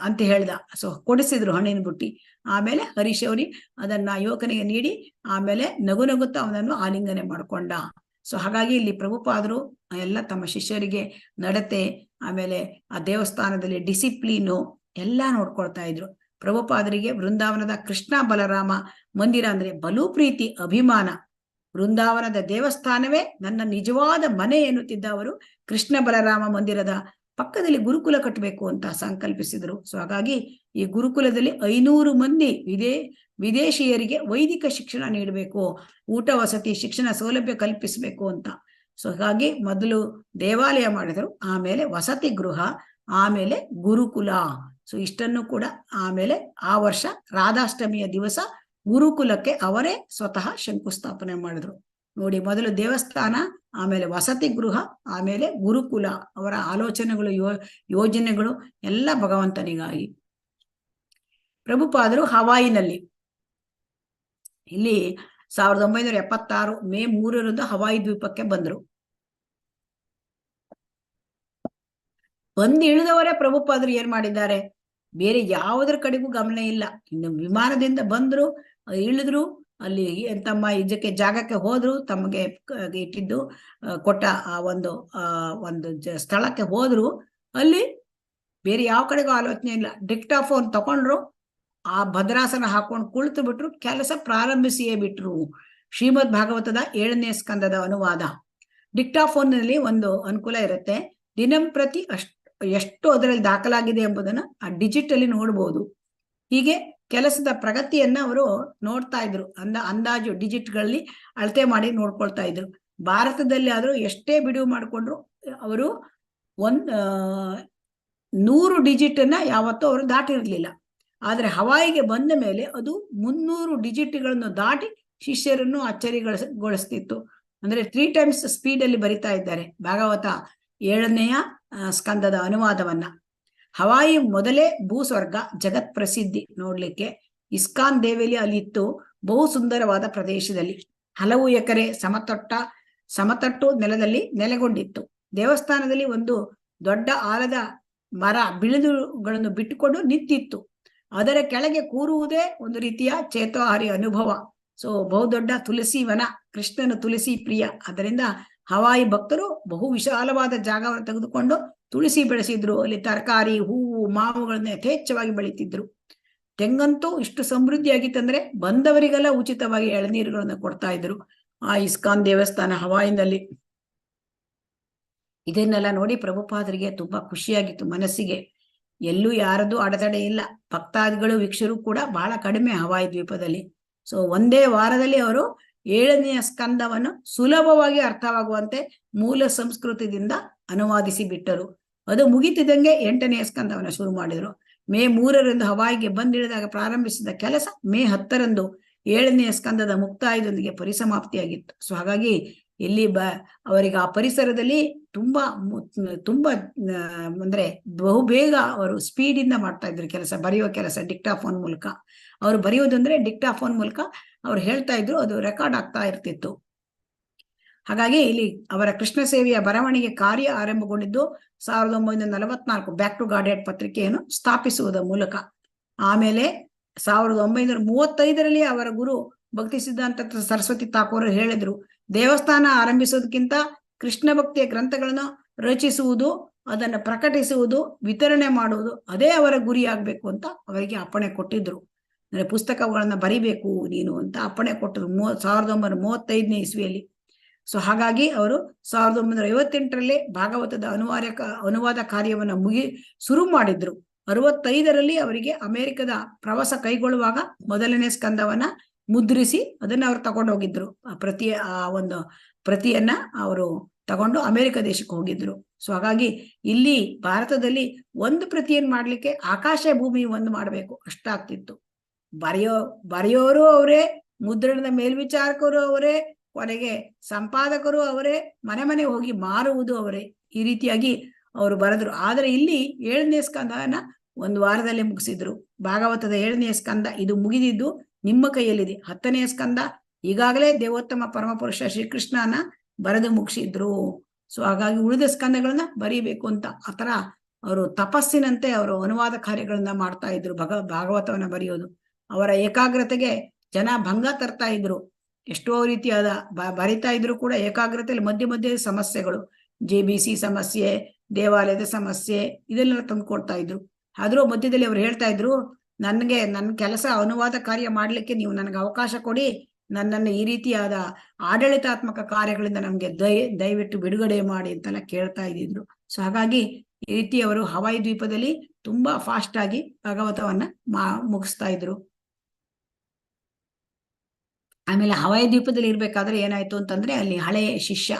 ಅಂತ ಹೇಳ್ದ. ಸೊ ಕೊಡಿಸಿದ್ರು ಹಣ್ಣಿನ ಬುಟ್ಟಿ. ಆಮೇಲೆ ಹರೀಶ್ ಅವ್ರಿ ಅದನ್ನ ಯುವಕನಿಗೆ ನೀಡಿ ಆಮೇಲೆ ನಗುತ್ತಾ ಅವನನ್ನು ಆಲಿಂಗನೆ ಮಾಡ್ಕೊಂಡ. ಸೊ ಹಾಗಾಗಿ ಇಲ್ಲಿ ಪ್ರಭುಪಾದರು ಎಲ್ಲ ತಮ್ಮ ಶಿಷ್ಯರಿಗೆ ನಡತೆ, ಆಮೇಲೆ ಆ ದೇವಸ್ಥಾನದಲ್ಲಿ ಡಿಸಿಪ್ಲೀನು ಎಲ್ಲ ನೋಡ್ಕೊಳ್ತಾ ಇದ್ರು. ಪ್ರಭುಪಾದರಿಗೆ ವೃಂದಾವನದ ಕೃಷ್ಣ ಬಲರಾಮ ಮಂದಿರ ಅಂದ್ರೆ ಬಲು ಪ್ರೀತಿ, ಅಭಿಮಾನ. ವೃಂದಾವನದ ದೇವಸ್ಥಾನವೇ ನನ್ನ ನಿಜವಾದ ಮನೆ ಎನ್ನುತ್ತಿದ್ದ ಅವರು ಕೃಷ್ಣ ಬಲರಾಮ ಮಂದಿರದ ಪಕ್ಕದಲ್ಲಿ ಗುರುಕುಲ ಕಟ್ಟಬೇಕು ಅಂತ ಸಂಕಲ್ಪಿಸಿದ್ರು. ಸೊ ಹಾಗಾಗಿ ಈ ಗುರುಕುಲದಲ್ಲಿ 500 ಮಂದಿ ವಿದೇಶಿಯರಿಗೆ ವೈದಿಕ ಶಿಕ್ಷಣ ನೀಡಬೇಕು, ಊಟ ವಸತಿ ಶಿಕ್ಷಣ ಸೌಲಭ್ಯ ಕಲ್ಪಿಸಬೇಕು ಅಂತ. ಸೊ ಹಾಗಾಗಿ ಮೊದಲು ದೇವಾಲಯ ಮಾಡಿದ್ರು, ಆಮೇಲೆ ವಸತಿ ಗೃಹ, ಆಮೇಲೆ ಗುರುಕುಲ. ಸೊ ಇಷ್ಟನ್ನು ಕೂಡ ಆಮೇಲೆ ಆ ವರ್ಷ ರಾಧಾಷ್ಟಮಿಯ ದಿವಸ ಗುರುಕುಲಕ್ಕೆ ಅವರೇ ಸ್ವತಃ ಶಂಕುಸ್ಥಾಪನೆ ಮಾಡಿದ್ರು. ನೋಡಿ, ಮೊದಲು ದೇವಸ್ಥಾನ, ಆಮೇಲೆ ವಸತಿ ಗೃಹ, ಆಮೇಲೆ ಗುರುಕುಲ. ಅವರ ಆಲೋಚನೆಗಳು, ಯೋಜನೆಗಳು ಎಲ್ಲ ಭಗವಂತನಿಗಾಗಿ. ಪ್ರಭುಪಾದರು ಹವಾಯಿನಲ್ಲಿ, ಇಲ್ಲಿ 1976 ಮೇ 3 ಹವಾಯಿ ದ್ವೀಪಕ್ಕೆ ಬಂದ್ರು. ಬಂದು ಇಳಿದವರೇ ಪ್ರಭುಪಾದರು ಏನ್ ಮಾಡಿದ್ದಾರೆ, ಬೇರೆ ಯಾವುದರ ಕಡೆಗೂ ಗಮನ ಇಲ್ಲ. ಇನ್ನು ವಿಮಾನದಿಂದ ಬಂದ್ರು, ಇಳಿದ್ರು, ಅಲ್ಲಿ ತಮ್ಮ ಜಾಗಕ್ಕೆ ಹೋದ್ರು, ತಮಗೆ ಇಟ್ಟಿದ್ದು ಕೊಟ್ಟ ಆ ಒಂದು ಸ್ಥಳಕ್ಕೆ ಹೋದ್ರು. ಅಲ್ಲಿ ಬೇರೆ ಯಾವ ಕಡೆಗೂ ಆಲೋಚನೆ ಇಲ್ಲ. ಡಿಕ್ಟಾಫೋನ್ ತಗೊಂಡ್ರು, ಆ ಭದ್ರಾಸನ ಹಾಕೊಂಡು ಕುಳಿತು ಬಿಟ್ರು, ಕೆಲಸ ಪ್ರಾರಂಭಿಸಿಯೇ ಬಿಟ್ರು. ಶ್ರೀಮದ್ ಭಾಗವತದ 7ನೇ ಸ್ಕಂದದ ಅನುವಾದ. ಡಿಕ್ಟಾಫೋನ್ ನಲ್ಲಿ ಒಂದು ಅನುಕೂಲ ಇರುತ್ತೆ, ದಿನಂಪ್ರತಿ ಎಷ್ಟು ಅದರಲ್ಲಿ ದಾಖಲಾಗಿದೆ ಎಂಬುದನ್ನ ಆ ಡಿಜಿಟಲಿ ನೋಡ್ಬೋದು. ಹೀಗೆ ಕೆಲಸದ ಪ್ರಗತಿಯನ್ನ ಅವರು ನೋಡ್ತಾ ಇದ್ರು. ಅಂದಾಜು ಡಿಜಿಟ್ಗಳಲ್ಲಿ ಅಳತೆ ಮಾಡಿ ನೋಡ್ಕೊಳ್ತಾ ಇದ್ರು. ಭಾರತದಲ್ಲಿ ಆದ್ರೂ ಎಷ್ಟೇ ಬಿಡುವು ಮಾಡಿಕೊಂಡ್ರು ಅವರು 100 ಡಿಜಿಟ್ ಅನ್ನ ಯಾವತ್ತೂ ಅವರು ದಾಟಿರ್ಲಿಲ್ಲ. ಆದ್ರೆ ಹವಾಯಿಗೆ ಬಂದ ಮೇಲೆ ಅದು 300 ಡಿಜಿಟ್ಗಳನ್ನು ದಾಟಿ ಶಿಷ್ಯರನ್ನು ಅಚ್ಚರಿಗೊಳಿಸ್ತಿತ್ತು. ಅಂದ್ರೆ 3 times ಸ್ಪೀಡ್ ಅಲ್ಲಿ ಬರಿತಾ ಇದ್ದಾರೆ ಭಾಗವತ 7ನೇ ಸ್ಕಂದದ ಅನುವಾದವನ್ನ. ಹವಾಯಿ ಮೊದಲೇ ಭೂಸ್ವರ್ಗ, ಜಗತ್ ಪ್ರಸಿದ್ಧಿ ನೋಡ್ಲಿಕ್ಕೆ. ಇಸ್ಕಾನ್ ದೇವಲಿ ಅಲ್ಲಿ ಇತ್ತು, ಬಹು ಸುಂದರವಾದ ಪ್ರದೇಶದಲ್ಲಿ. ಹಲವು ಎಕರೆ ಸಮತಟ್ಟು ನೆಲದಲ್ಲಿ ನೆಲೆಗೊಂಡಿತ್ತು. ದೇವಸ್ಥಾನದಲ್ಲಿ ಒಂದು ದೊಡ್ಡ ಆಲದ ಮರ ಬಿಳಿದುಗಳನ್ನು ಬಿಟ್ಟುಕೊಂಡು ನಿಂತಿತ್ತು. ಅದರ ಕೆಳಗೆ ಕೂರುವುದೇ ಒಂದು ರೀತಿಯ ಚೇತೋಹಾರಿ ಅನುಭವ. ಬಹುದೊಡ್ಡ ತುಳಸಿ ವನ, ಕೃಷ್ಣನ ತುಳಸಿ ಪ್ರಿಯ. ಅದರಿಂದ ಹವಾಯಿ ಭಕ್ತರು ಬಹು ವಿಶಾಲವಾದ ಜಾಗವನ್ನು ತೆಗೆದುಕೊಂಡು ತುಳಸಿ ಬೆಳೆಸಿದ್ರು. ಅಲ್ಲಿ ತರಕಾರಿ, ಹೂವು, ಮಾವುಗಳನ್ನ ಯಥೇಚ್ಛವಾಗಿ ಬೆಳೀತಿದ್ರು. ತೆಂಗಂತೂ ಇಷ್ಟು ಸಮೃದ್ಧಿಯಾಗಿತ್ತಂದ್ರೆ ಬಂದವರಿಗೆಲ್ಲ ಉಚಿತವಾಗಿ ಎಳನೀರುಗಳನ್ನು ಕೊಡ್ತಾ ಇದ್ರು ಆ ಇಸ್ಕಾನ್ ದೇವಸ್ಥಾನ ಹವಾಯಿನಲ್ಲಿ. ಇದನ್ನೆಲ್ಲ ನೋಡಿ ಪ್ರಭುಪಾದರಿಗೆ ತುಂಬಾ ಖುಷಿಯಾಗಿತ್ತು ಮನಸ್ಸಿಗೆ. ಎಲ್ಲೂ ಯಾರದು ಅಡೆತಡೆ ಇಲ್ಲ. ಭಕ್ತಾದಿಗಳು ವೀಕ್ಷರು ಕೂಡ ಬಹಳ ಕಡಿಮೆ ಹವಾಯಿ ದ್ವೀಪದಲ್ಲಿ. ಒಂದೇ ವಾರದಲ್ಲಿ ಅವರು 7ನೇ ಸ್ಕಂದವನ್ನು ಸುಲಭವಾಗಿ ಅರ್ಥವಾಗುವಂತೆ ಮೂಲ ಸಂಸ್ಕೃತದಿಂದ ಅನುವಾದಿಸಿ ಬಿಟ್ಟರು. ಅದು ಮುಗಿತಿದ್ದಂಗೆ 8ನೇ ಸ್ಕಂದವನ್ನು ಶುರು ಮಾಡಿದ್ರು. ಮೇ 3 ಹವಾಯಿಗೆ ಬಂದಿಳಿದಾಗ ಪ್ರಾರಂಭಿಸಿದ ಕೆಲಸ ಮೇ 10 7ನೇ ಸ್ಕಂದದ ಮುಕ್ತಾಯದೊಂದಿಗೆ ಪರಿಸಮಾಪ್ತಿಯಾಗಿತ್ತು. ಹಾಗಾಗಿ ಇಲ್ಲಿ ಅವರಿಗೆ ಆ ಪರಿಸರದಲ್ಲಿ ತುಂಬಾ ಅಂದ್ರೆ ಬಹುಬೇಗ ಅವರು ಸ್ಪೀಡಿಂದ ಮಾಡ್ತಾ ಇದ್ರು ಕೆಲಸ, ಬರೆಯುವ ಕೆಲಸ ಡಿಕ್ಟಾಫೋನ್ ಮೂಲಕ. ಅವರು ಬರೆಯೋದಂದ್ರೆ ಡಿಕ್ಟಾಫೋನ್ ಮೂಲಕ ಅವ್ರು ಹೇಳ್ತಾ ಇದ್ರು, ಅದು ರೆಕಾರ್ಡ್ ಆಗ್ತಾ ಇರ್ತಿತ್ತು. ಹಾಗಾಗಿ ಇಲ್ಲಿ ಅವರ ಕೃಷ್ಣ ಸೇವೆಯ ಬರವಣಿಗೆ ಕಾರ್ಯ ಆರಂಭಗೊಂಡಿದ್ದು 1944 ಬ್ಯಾಕ್ ಟು ಗಾಡ್ ಪತ್ರಿಕೆಯನ್ನು ಸ್ಥಾಪಿಸುವುದರ ಮೂಲಕ. ಆಮೇಲೆ 1935 ಅವರ ಗುರು ಭಕ್ತಿ ಸಿದ್ಧಾಂತ ಸರಸ್ವತಿ ಥಾಕೂರ್ ಹೇಳಿದ್ರು, ದೇವಸ್ಥಾನ ಆರಂಭಿಸೋದಕ್ಕಿಂತ ಕೃಷ್ಣ ಭಕ್ತಿಯ ಗ್ರಂಥಗಳನ್ನು ರಚಿಸುವುದು, ಅದನ್ನು ಪ್ರಕಟಿಸುವುದು, ವಿತರಣೆ ಮಾಡುವುದು ಅದೇ ಅವರ ಗುರಿ ಆಗ್ಬೇಕು ಅಂತ ಅವರಿಗೆ ಅಪ್ಪಣೆ ಕೊಟ್ಟಿದ್ರು. ಅಂದ್ರೆ ಪುಸ್ತಕಗಳನ್ನ ಬರಿಬೇಕು ನೀನು ಅಂತ ಅಪ್ಪಣೆ ಕೊಟ್ಟರು 1935ನೇ ಇಸ್ವಿಯಲ್ಲಿ. ಹಾಗಾಗಿ ಅವರು 1958 ಭಾಗವತದ ಅನುವಾದ ಕಾರ್ಯವನ್ನು ಶುರು ಮಾಡಿದ್ರು. 65 ಅವರಿಗೆ ಅಮೆರಿಕದ ಪ್ರವಾಸ ಕೈಗೊಳ್ಳುವಾಗ 1ನೇ ಸ್ಕಂದವನ್ನ ಮುದ್ರಿಸಿ ಅದನ್ನ ಅವ್ರು ತಗೊಂಡೋಗಿದ್ರು. ಒಂದು ಪ್ರತಿಯನ್ನ ಅವರು ತಗೊಂಡು ಅಮೆರಿಕ ದೇಶಕ್ಕೆ ಹೋಗಿದ್ರು. ಹಾಗಾಗಿ ಇಲ್ಲಿ ಭಾರತದಲ್ಲಿ ಒಂದು ಪ್ರತಿಯನ್ನು ಮಾಡ್ಲಿಕ್ಕೆ ಆಕಾಶ ಭೂಮಿ ಒಂದು ಮಾಡ್ಬೇಕು ಅಷ್ಟಾಗ್ತಿತ್ತು. ಬರೆಯೋರು ಅವರೇ, ಮುದ್ರಣದ ಮೇಲ್ವಿಚಾರಕರು ಅವರೇ, ಕೊನೆಗೆ ಸಂಪಾದಕರು ಅವರೇ, ಮನೆ ಹೋಗಿ ಮಾರುವುದು ಅವರೇ. ಈ ರೀತಿಯಾಗಿ ಅವರು ಬರೆದ್ರು. ಆದ್ರೆ ಇಲ್ಲಿ 7ನೇ ಸ್ಕಂದನ 1 ವಾರದಲ್ಲಿ ಮುಗಿಸಿದ್ರು. ಭಾಗವತದ 7ನೇ ಸ್ಕಂದ ಇದು ಮುಗಿದಿದ್ದು ನಿಮ್ಮ ಕೈಯಲ್ಲಿದೆ. 10ನೇ ಸ್ಕಂದ ಈಗಾಗಲೇ ದೇವೋತ್ತಮ ಪರಮಪುರುಷ ಶ್ರೀಕೃಷ್ಣನ ಬರೆದು ಮುಗಿಸಿದ್ರು. ಹಾಗಾಗಿ ಉಳಿದ ಸ್ಕಂದಗಳನ್ನ ಬರೀಬೇಕು ಅಂತ ಆತರ ಅವರು ತಪಸ್ಸಿನಂತೆ ಅವರು ಅನುವಾದ ಕಾರ್ಯಗಳನ್ನ ಮಾಡ್ತಾ ಇದ್ರು. ಭಾಗವತವನ್ನ ಬರೆಯೋದು ಅವರ ಏಕಾಗ್ರತೆಗೆ ಜನ ಭಂಗ ತರ್ತಾ ಇದ್ರು. ಎಷ್ಟೋ ರೀತಿಯಾದ ಬರಿತಾ ಇದ್ರು ಕೂಡ ಏಕಾಗ್ರತೆಯಲ್ಲಿ ಮಧ್ಯೆ ಸಮಸ್ಯೆಗಳು, JBC ಸಮಸ್ಯೆ, ದೇವಾಲಯದ ಸಮಸ್ಯೆ ಇದೆಲ್ಲ ತಂದುಕೊಡ್ತಾ ಇದ್ರು. ಆದ್ರೂ ಮಧ್ಯದಲ್ಲಿ ಅವ್ರು ಹೇಳ್ತಾ ಇದ್ರು, ನನ್ನ ಕೆಲಸ ಅನುವಾದ ಕಾರ್ಯ ಮಾಡ್ಲಿಕ್ಕೆ ನೀವು ನನಗೆ ಅವಕಾಶ ಕೊಡಿ, ನನ್ನನ್ನು ಈ ರೀತಿಯಾದ ಆಡಳಿತಾತ್ಮಕ ಕಾರ್ಯಗಳಿಂದ ನಮ್ಗೆ ದಯವಿಟ್ಟು ಬಿಡುಗಡೆ ಮಾಡಿ ಅಂತೆಲ್ಲ ಕೇಳ್ತಾ ಇದ್ದಿದ್ರು. ಹಾಗಾಗಿ ಈ ರೀತಿ ಅವರು ಹವಾಯಿ ದ್ವೀಪದಲ್ಲಿ ತುಂಬಾ ಫಾಸ್ಟ್ ಆಗಿ ಭಾಗವತವನ್ನ ಮುಗಿಸ್ತಾ ಇದ್ರು. ಆಮೇಲೆ ಹವಾಯಿ ದ್ವೀಪದಲ್ಲಿ ಇರ್ಬೇಕಾದ್ರೆ ಏನಾಯ್ತು ಅಂತಂದ್ರೆ ಅಲ್ಲಿ ಹಳೆ ಶಿಷ್ಯ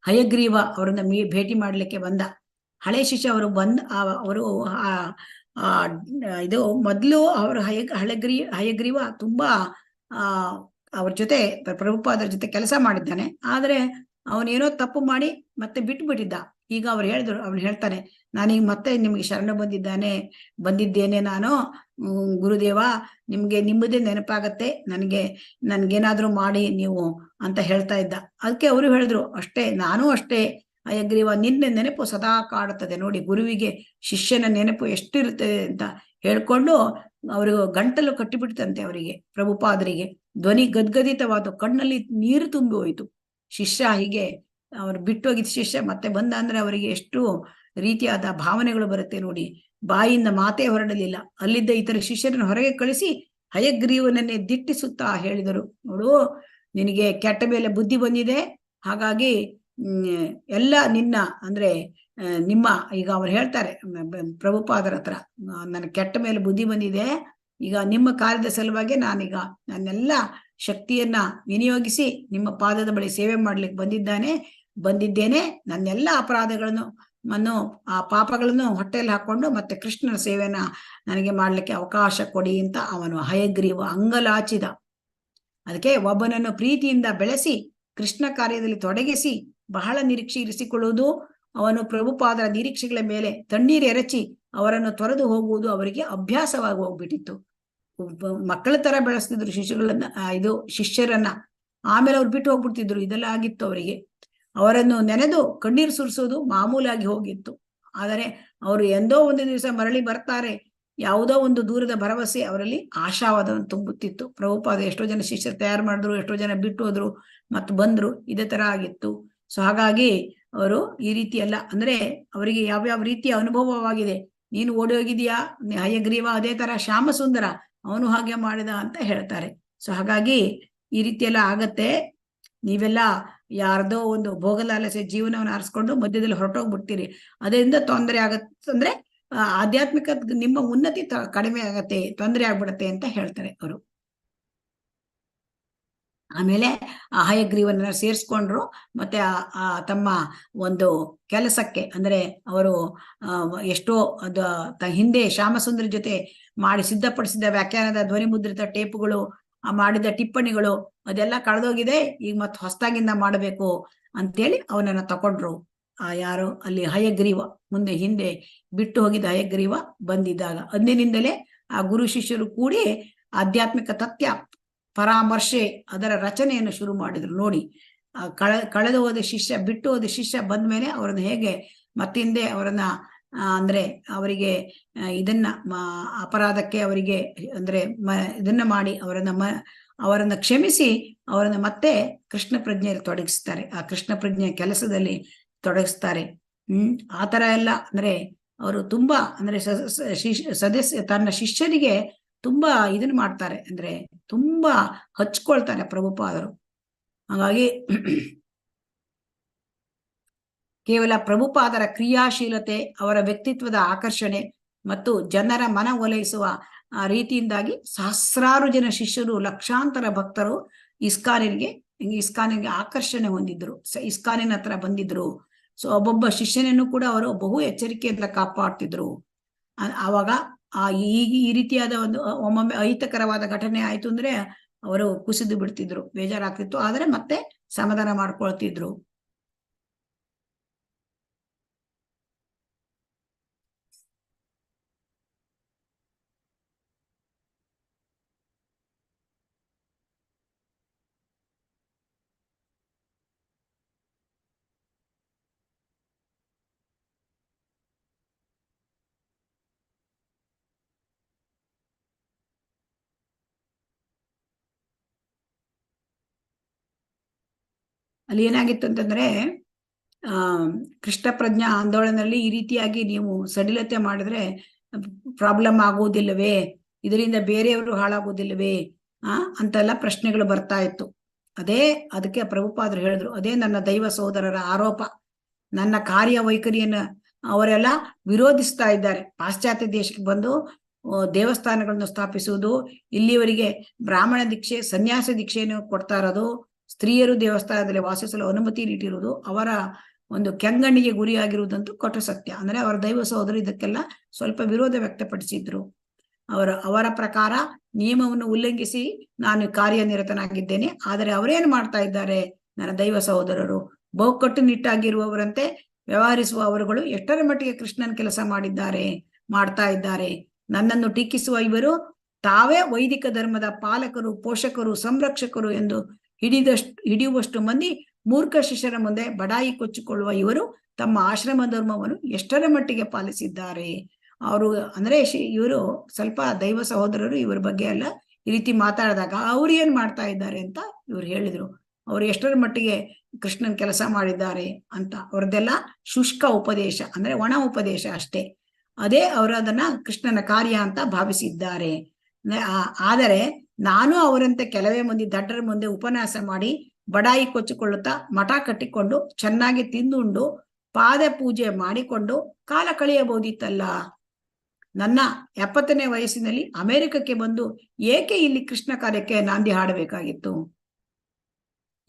ಹಯಗ್ರೀವ ಅವರನ್ನ ಭೇಟಿ ಮಾಡ್ಲಿಕ್ಕೆ ಬಂದ. ಹಳೆ ಶಿಷ್ಯ ಅವರು ಅವರು ಇದು ಮೊದಲು ಅವರು ಹಯಗ್ರೀವ ತುಂಬಾ ಅವ್ರ ಜೊತೆ ಪ್ರಭುಪಾದರ ಜೊತೆ ಕೆಲಸ ಮಾಡಿದ್ದಾನೆ. ಆದ್ರೆ ಅವನೇನೋ ತಪ್ಪು ಮಾಡಿ ಮತ್ತೆ ಬಿಟ್ಬಿಟ್ಟಿದ್ದ. ಈಗ ಅವ್ರು ಹೇಳಿದ್ರು, ಅವ್ನು ಹೇಳ್ತಾನೆ, ನಾನೀಗ ಮತ್ತೆ ನಿಮ್ಗೆ ಶರಣ ಬಂದಿದ್ದೇನೆ ನಾನು, ಗುರುದೇವ, ನಿಮ್ಗೆ ನಿಮ್ಮದೇ ನೆನಪಾಗತ್ತೆ, ನನ್ಗೇನಾದ್ರೂ ಮಾಡಿ ನೀವು ಅಂತ ಹೇಳ್ತಾ ಇದ್ದ. ಅದಕ್ಕೆ ಅವರು ಹೇಳಿದ್ರು, ಅಷ್ಟೇ ನಾನು ಅಷ್ಟೇ ಹಯಗ್ರೀವ, ನಿನ್ನ ನೆನಪು ಸದಾ ಕಾಡುತ್ತದೆ. ನೋಡಿ, ಗುರುವಿಗೆ ಶಿಷ್ಯನ ನೆನಪು ಎಷ್ಟಿರುತ್ತದೆ ಅಂತ ಹೇಳ್ಕೊಂಡು ಅವ್ರಿಗೆ ಗಂಟಲು ಕಟ್ಟಿಬಿಡ್ತಂತೆ. ಅವರಿಗೆ ಪ್ರಭುಪಾದರಿಗೆ ಧ್ವನಿ ಗದ್ಗದಿತವಾದ, ಕಣ್ಣಲ್ಲಿ ನೀರು ತುಂಬಿ ಹೋಯ್ತು. ಶಿಷ್ಯ ಹೀಗೆ ಅವ್ರು ಬಿಟ್ಟೋಗಿದ್ದ ಶಿಷ್ಯ ಮತ್ತೆ ಬಂದ ಅಂದ್ರೆ ಅವರಿಗೆ ಎಷ್ಟು ರೀತಿಯಾದ ಭಾವನೆಗಳು ಬರುತ್ತೆ ನೋಡಿ. ಬಾಯಿಂದ ಮಾತೇ ಹೊರಡಲಿಲ್ಲ. ಅಲ್ಲಿದ್ದ ಇತರ ಶಿಷ್ಯರನ್ನು ಹೊರಗೆ ಕಳಿಸಿ ಹಯಗ್ರೀವನನ್ನೇ ದಿಟ್ಟಿಸುತ್ತಾ ಹೇಳಿದರು, ನೋಡು, ನಿನಗೆ ಕೆಟ್ಟ ಮೇಲೆ ಬುದ್ಧಿ ಬಂದಿದೆ, ಹಾಗಾಗಿ ಎಲ್ಲ ನಿನ್ನ ಅಂದ್ರೆ ನಿಮ್ಮ, ಈಗ ಅವ್ರು ಹೇಳ್ತಾರೆ ಪ್ರಭುಪಾದರ ಹತ್ರ, ನನ್ನ ಕೆಟ್ಟ ಮೇಲೆ ಬುದ್ಧಿ ಬಂದಿದೆ, ಈಗ ನಿಮ್ಮ ಕಾರ್ಯದ ಸಲುವಾಗಿ ನಾನೀಗ ನನ್ನೆಲ್ಲ ಶಕ್ತಿಯನ್ನ ವಿನಿಯೋಗಿಸಿ ನಿಮ್ಮ ಪಾದದ ಬಳಿ ಸೇವೆ ಮಾಡ್ಲಿಕ್ಕೆ ಬಂದಿದ್ದೇನೆ. ನನ್ನೆಲ್ಲ ಅಪರಾಧಗಳನ್ನು ಆ ಪಾಪಗಳನ್ನು ಹೊಟ್ಟೆಯಲ್ಲಿ ಹಾಕೊಂಡು ಮತ್ತೆ ಕೃಷ್ಣನ ಸೇವೆನ ನನಗೆ ಮಾಡ್ಲಿಕ್ಕೆ ಅವಕಾಶ ಕೊಡಿ ಅಂತ ಅವನು ಹಯಗ್ರೀವ ಅಂಗಲಾಚಿದ. ಅದಕ್ಕೆ ಒಬ್ಬನನ್ನು ಪ್ರೀತಿಯಿಂದ ಬೆಳೆಸಿ ಕೃಷ್ಣ ಕಾರ್ಯದಲ್ಲಿ ತೊಡಗಿಸಿ ಬಹಳ ನಿರೀಕ್ಷೆ ಇರಿಸಿಕೊಳ್ಳುವುದು, ಅವನು ಪ್ರಭುಪಾದರ ನಿರೀಕ್ಷೆಗಳ ಮೇಲೆ ತಣ್ಣೀರು ಎರಚಿ ಅವರನ್ನು ತೊರೆದು ಹೋಗುವುದು ಅವರಿಗೆ ಅಭ್ಯಾಸವಾಗಿ ಹೋಗ್ಬಿಟ್ಟಿತ್ತು. ಮಕ್ಕಳ ತರ ಬೆಳೆಸ್ತಿದ್ರು ಶಿಷ್ಯರನ್ನ. ಆಮೇಲೆ ಅವ್ರು ಬಿಟ್ಟು ಹೋಗ್ಬಿಡ್ತಿದ್ರು. ಇದೆಲ್ಲ ಆಗಿತ್ತು ಅವರಿಗೆ. ಅವರನ್ನು ನೆನೆದು ಕಣ್ಣೀರು ಸುರಿಸೋದು ಮಾಮೂಲಾಗಿ ಹೋಗಿತ್ತು. ಆದರೆ ಅವರು ಎಂದೋ ಒಂದು ದಿವಸ ಮರಳಿ ಬರ್ತಾರೆ, ಯಾವುದೋ ಒಂದು ದೂರದ ಭರವಸೆ ಅವರಲ್ಲಿ ಆಶಾವಾದವನ್ನು ತುಂಬುತ್ತಿತ್ತು. ಪ್ರಭುಪಾದ ಎಷ್ಟೋ ಜನ ಶಿಷ್ಯರು ತಯಾರು ಮಾಡಿದ್ರು, ಎಷ್ಟೋ ಜನ ಬಿಟ್ಟು ಹೋದ್ರು, ಮತ್ತು ಬಂದ್ರು. ಇದೇ ತರ ಆಗಿತ್ತು. ಸೊ ಹಾಗಾಗಿ ಅವರು ಈ ರೀತಿ ಎಲ್ಲ ಅಂದ್ರೆ ಅವರಿಗೆ ಯಾವ್ಯಾವ ರೀತಿಯ ಅನುಭವವಾಗಿದೆ. ನೀನು ಓಡಿ ಹೋಗಿದೀಯಾ ಹಯಗ್ರೀವ, ಅದೇ ತರ ಶ್ಯಾಮ ಸುಂದರ ಅವನು ಹಾಗೆ ಮಾಡಿದ ಅಂತ ಹೇಳ್ತಾರೆ. ಸೊ ಹಾಗಾಗಿ ಈ ರೀತಿ ಎಲ್ಲ ಆಗತ್ತೆ. ನೀವೆಲ್ಲ ಯಾರ್ದೋ ಒಂದು ಭೋಗಲಾಲಸೆ ಜೀವನವನ್ನು ಆರಿಸ್ಕೊಂಡು ಮಧ್ಯದಲ್ಲಿ ಹೊರಟೋಗ್ಬಿಡ್ತೀರಿ. ಅದರಿಂದ ತೊಂದರೆ ಆಗತ್ತಂದ್ರೆ ಆಧ್ಯಾತ್ಮಿಕ ನಿಮ್ಮ ಉನ್ನತಿ ಕಡಿಮೆ ಆಗತ್ತೆ, ತೊಂದರೆ ಆಗ್ಬಿಡತ್ತೆ ಅಂತ ಹೇಳ್ತಾರೆ ಅವರು. ಆಮೇಲೆ ಆ ಹಯಗ್ರೀವನ್ನ ಸೇರಿಸ್ಕೊಂಡ್ರು. ಮತ್ತೆ ತಮ್ಮ ಒಂದು ಕೆಲಸಕ್ಕೆ ಅಂದ್ರೆ ಅವರು ಎಷ್ಟೋ ಹಿಂದೆ ಶ್ಯಾಮಸುಂದರ ಜೊತೆ ಮಾಡಿ ಸಿದ್ಧಪಡಿಸಿದ ವ್ಯಾಖ್ಯಾನದ ಧ್ವನಿ ಮುದ್ರಿತ ಟೇಪುಗಳು, ಮಾಡಿದ ಟಿಪ್ಪಣಿಗಳು ಅದೆಲ್ಲ ಕಳೆದೋಗಿದೆ, ಈಗ ಮತ್ತೆ ಹೊಸದಾಗಿಂದ ಮಾಡಬೇಕು ಅಂತೇಳಿ ಅವನನ್ನ ತಕೊಂಡ್ರು. ಯಾರು ಅಲ್ಲಿ ಹಯಗ್ರೀವ, ಹಿಂದೆ ಬಿಟ್ಟು ಹೋಗಿದ್ದ ಹಯಗ್ರೀವ ಬಂದಿದ್ದಾಗ ಅಂದಿನಿಂದಲೇ ಆ ಗುರು ಶಿಷ್ಯರು ಕೂಡಿ ಆಧ್ಯಾತ್ಮಿಕ ತತ್ವ ಪರಾಮರ್ಶೆ ಅದರ ರಚನೆಯನ್ನು ಶುರು ಮಾಡಿದ್ರು. ನೋಡಿ, ಕಳೆದು ಹೋದ ಶಿಷ್ಯ, ಬಿಟ್ಟು ಹೋದ ಶಿಷ್ಯ ಬಂದ್ಮೇಲೆ ಅವರನ್ನ ಹೇಗೆ ಮತ್ತಿಂದೆ ಅವರನ್ನ ಅಂದ್ರೆ ಅವರಿಗೆ ಇದನ್ನ ಅಪರಾಧಕ್ಕೆ ಅವರಿಗೆ ಅಂದ್ರೆ ಇದನ್ನ ಮಾಡಿ ಅವರನ್ನ ಕ್ಷಮಿಸಿ ಅವರನ್ನ ಮತ್ತೆ ಕೃಷ್ಣ ಪ್ರಜ್ಞೆಯಲ್ಲಿ ತೊಡಗಿಸ್ತಾರೆ. ಆ ಕೃಷ್ಣ ಪ್ರಜ್ಞೆ ಕೆಲಸದಲ್ಲಿ ತೊಡಗಿಸ್ತಾರೆ. ಆ ತರ ಎಲ್ಲ ಅಂದ್ರೆ ಅವರು ತುಂಬಾ ಅಂದ್ರೆ ತನ್ನ ಶಿಷ್ಯರಿಗೆ ತುಂಬಾ ಇದನ್ನ ಮಾಡ್ತಾರೆ, ಅಂದ್ರೆ ತುಂಬಾ ಹಚ್ಕೊಳ್ತಾರೆ ಪ್ರಭುಪಾದರು. ಹಾಗಾಗಿ ಕೇವಲ ಪ್ರಭುಪಾದರ ಕ್ರಿಯಾಶೀಲತೆ, ಅವರ ವ್ಯಕ್ತಿತ್ವದ ಆಕರ್ಷಣೆ ಮತ್ತು ಜನರ ಮನ ಒಲೈಸುವ ರೀತಿಯಿಂದಾಗಿ ಸಹಸ್ರಾರು ಜನ ಶಿಷ್ಯರು, ಲಕ್ಷಾಂತರ ಭಕ್ತರು ಇಸ್ಕಾನಿಗೆ ಆಕರ್ಷಣೆ ಹೊಂದಿದ್ರು, ಇಸ್ಕಾನಿನ ಹತ್ರ ಬಂದಿದ್ರು. ಸೊ ಒಬ್ಬೊಬ್ಬ ಶಿಷ್ಯನನ್ನು ಕೂಡ ಅವರು ಬಹು ಎಚ್ಚರಿಕೆಯಿಂದ ಕಾಪಾಡ್ತಿದ್ರು. ಆವಾಗ ಈ ರೀತಿಯಾದ ಒಂದು ಒಮ್ಮೊಮ್ಮೆ ಅಹಿತಕರವಾದ ಘಟನೆ ಆಯ್ತು ಅಂದ್ರೆ ಅವರು ಕುಸಿದು ಬಿಡ್ತಿದ್ರು, ಬೇಜಾರಾಗ್ತಿತ್ತು. ಆದ್ರೆ ಮತ್ತೆ ಸಮಾಧಾನ ಮಾಡ್ಕೊಳ್ತಿದ್ರು. ಅಲ್ಲಿ ಏನಾಗಿತ್ತು ಅಂತಂದ್ರೆ ಕೃಷ್ಣ ಪ್ರಜ್ಞಾ ಆಂದೋಲನದಲ್ಲಿ ಈ ರೀತಿಯಾಗಿ ನೀವು ಸಡಿಲತೆ ಮಾಡಿದ್ರೆ ಪ್ರಾಬ್ಲಮ್ ಆಗುವುದಿಲ್ಲವೇ, ಇದರಿಂದ ಬೇರೆಯವರು ಹಾಳಾಗುವುದಿಲ್ಲವೇ ಅಂತೆಲ್ಲ ಪ್ರಶ್ನೆಗಳು ಬರ್ತಾ ಇತ್ತು. ಅದಕ್ಕೆ ಪ್ರಭುಪಾದರು ಹೇಳಿದ್ರು, ಅದೇ ನನ್ನ ದೈವ ಸಹೋದರರ ಆರೋಪ. ನನ್ನ ಕಾರ್ಯವೈಖರಿಯನ್ನ ಅವರೆಲ್ಲ ವಿರೋಧಿಸ್ತಾ ಇದ್ದಾರೆ. ಪಾಶ್ಚಾತ್ಯ ದೇಶಕ್ಕೆ ಬಂದು ದೇವಸ್ಥಾನಗಳನ್ನು ಸ್ಥಾಪಿಸುವುದು, ಇಲ್ಲಿವರೆಗೆ ಬ್ರಾಹ್ಮಣ ದೀಕ್ಷೆ, ಸನ್ಯಾಸ ದೀಕ್ಷೆಯನ್ನು ಕೊಡ್ತಾ ಇರೋದು, ಸ್ತ್ರೀಯರು ದೇವಸ್ಥಾನದಲ್ಲಿ ವಾಸಿಸಲು ಅನುಮತಿ ನೀಡಿರುವುದು ಅವರ ಒಂದು ಕೆಂಗಣ್ಣಿಗೆ ಗುರಿಯಾಗಿರುವುದಂತೂ ಕಟು ಸತ್ಯ. ಅಂದ್ರೆ ಅವರ ದೈವ ಸಹೋದರು ಇದಕ್ಕೆಲ್ಲ ಸ್ವಲ್ಪ ವಿರೋಧ ವ್ಯಕ್ತಪಡಿಸಿದ್ರು. ಅವರ ಪ್ರಕಾರ ನಿಯಮವನ್ನು ಉಲ್ಲಂಘಿಸಿ ನಾನು ಕಾರ್ಯನಿರತನಾಗಿದ್ದೇನೆ. ಆದರೆ ಅವರೇನು ಮಾಡ್ತಾ ಇದ್ದಾರೆ, ನನ್ನ ದೈವ ಸಹೋದರರು ಬಹು ಕಟ್ಟುನಿಟ್ಟಾಗಿರುವವರಂತೆ ವ್ಯವಹರಿಸುವ ಅವರುಗಳು ಎಷ್ಟರ ಮಟ್ಟಿಗೆ ಕೃಷ್ಣನ ಕೆಲಸ ಮಾಡ್ತಾ ಇದ್ದಾರೆ. ನನ್ನನ್ನು ಟೀಕಿಸುವ ಇವರು ತಾವೇ ವೈದಿಕ ಧರ್ಮದ ಪಾಲಕರು, ಪೋಷಕರು, ಸಂರಕ್ಷಕರು ಎಂದು ಹಿಡಿಯುವಷ್ಟು ಮಂದಿ ಮೂರ್ಖ ಶಿಷ್ಯರ ಮುಂದೆ ಬಡಾಯಿ ಕೊಚ್ಚಿಕೊಳ್ಳುವ ಇವರು ತಮ್ಮ ಆಶ್ರಮ ಧರ್ಮವನ್ನು ಎಷ್ಟರ ಮಟ್ಟಿಗೆ ಪಾಲಿಸಿದ್ದಾರೆ. ಅವರು ಅಂದ್ರೆ ಇವರು ಸ್ವಲ್ಪ ದೈವ ಸಹೋದರರು, ಇವ್ರ ಬಗ್ಗೆ ಎಲ್ಲ ಈ ರೀತಿ ಮಾತಾಡಿದಾಗ ಅವ್ರು ಏನ್ ಮಾಡ್ತಾ ಇದ್ದಾರೆ ಅಂತ ಇವ್ರು ಹೇಳಿದ್ರು. ಅವ್ರು ಎಷ್ಟರ ಮಟ್ಟಿಗೆ ಕೃಷ್ಣನ್ ಕೆಲಸ ಮಾಡಿದ್ದಾರೆ ಅಂತ. ಅವ್ರದ್ದೆಲ್ಲ ಶುಷ್ಕ ಉಪದೇಶ, ಅಂದ್ರೆ ಒಣ ಉಪದೇಶ ಅಷ್ಟೇ. ಅದೇ ಅವರು ಅದನ್ನ ಕೃಷ್ಣನ ಕಾರ್ಯ ಅಂತ ಭಾವಿಸಿದ್ದಾರೆ. ಆದರೆ ನಾನು ಅವರಂತೆ ಕೆಲವೇ ಮಂದಿ ದಡ್ಡರ ಮುಂದೆ ಉಪನ್ಯಾಸ ಮಾಡಿ ಬಡಾಯಿ ಕೊಚ್ಚಿಕೊಳ್ಳುತ್ತಾ ಮಠ ಕಟ್ಟಿಕೊಂಡು ಚೆನ್ನಾಗಿ ತಿಂದುಂಡು ಪಾದ ಪೂಜೆ ಮಾಡಿಕೊಂಡು ಕಾಲ ಕಳೆಯಬಹುದಿತ್ತಲ್ಲ. ನನ್ನ 70ನೇ ವಯಸ್ಸಿನಲ್ಲಿ ಅಮೆರಿಕಕ್ಕೆ ಬಂದು ಏಕೆ ಇಲ್ಲಿ ಕೃಷ್ಣ ಕಾರ್ಯಕ್ಕೆ ನಾಂದಿ ಹಾಡಬೇಕಾಗಿತ್ತು?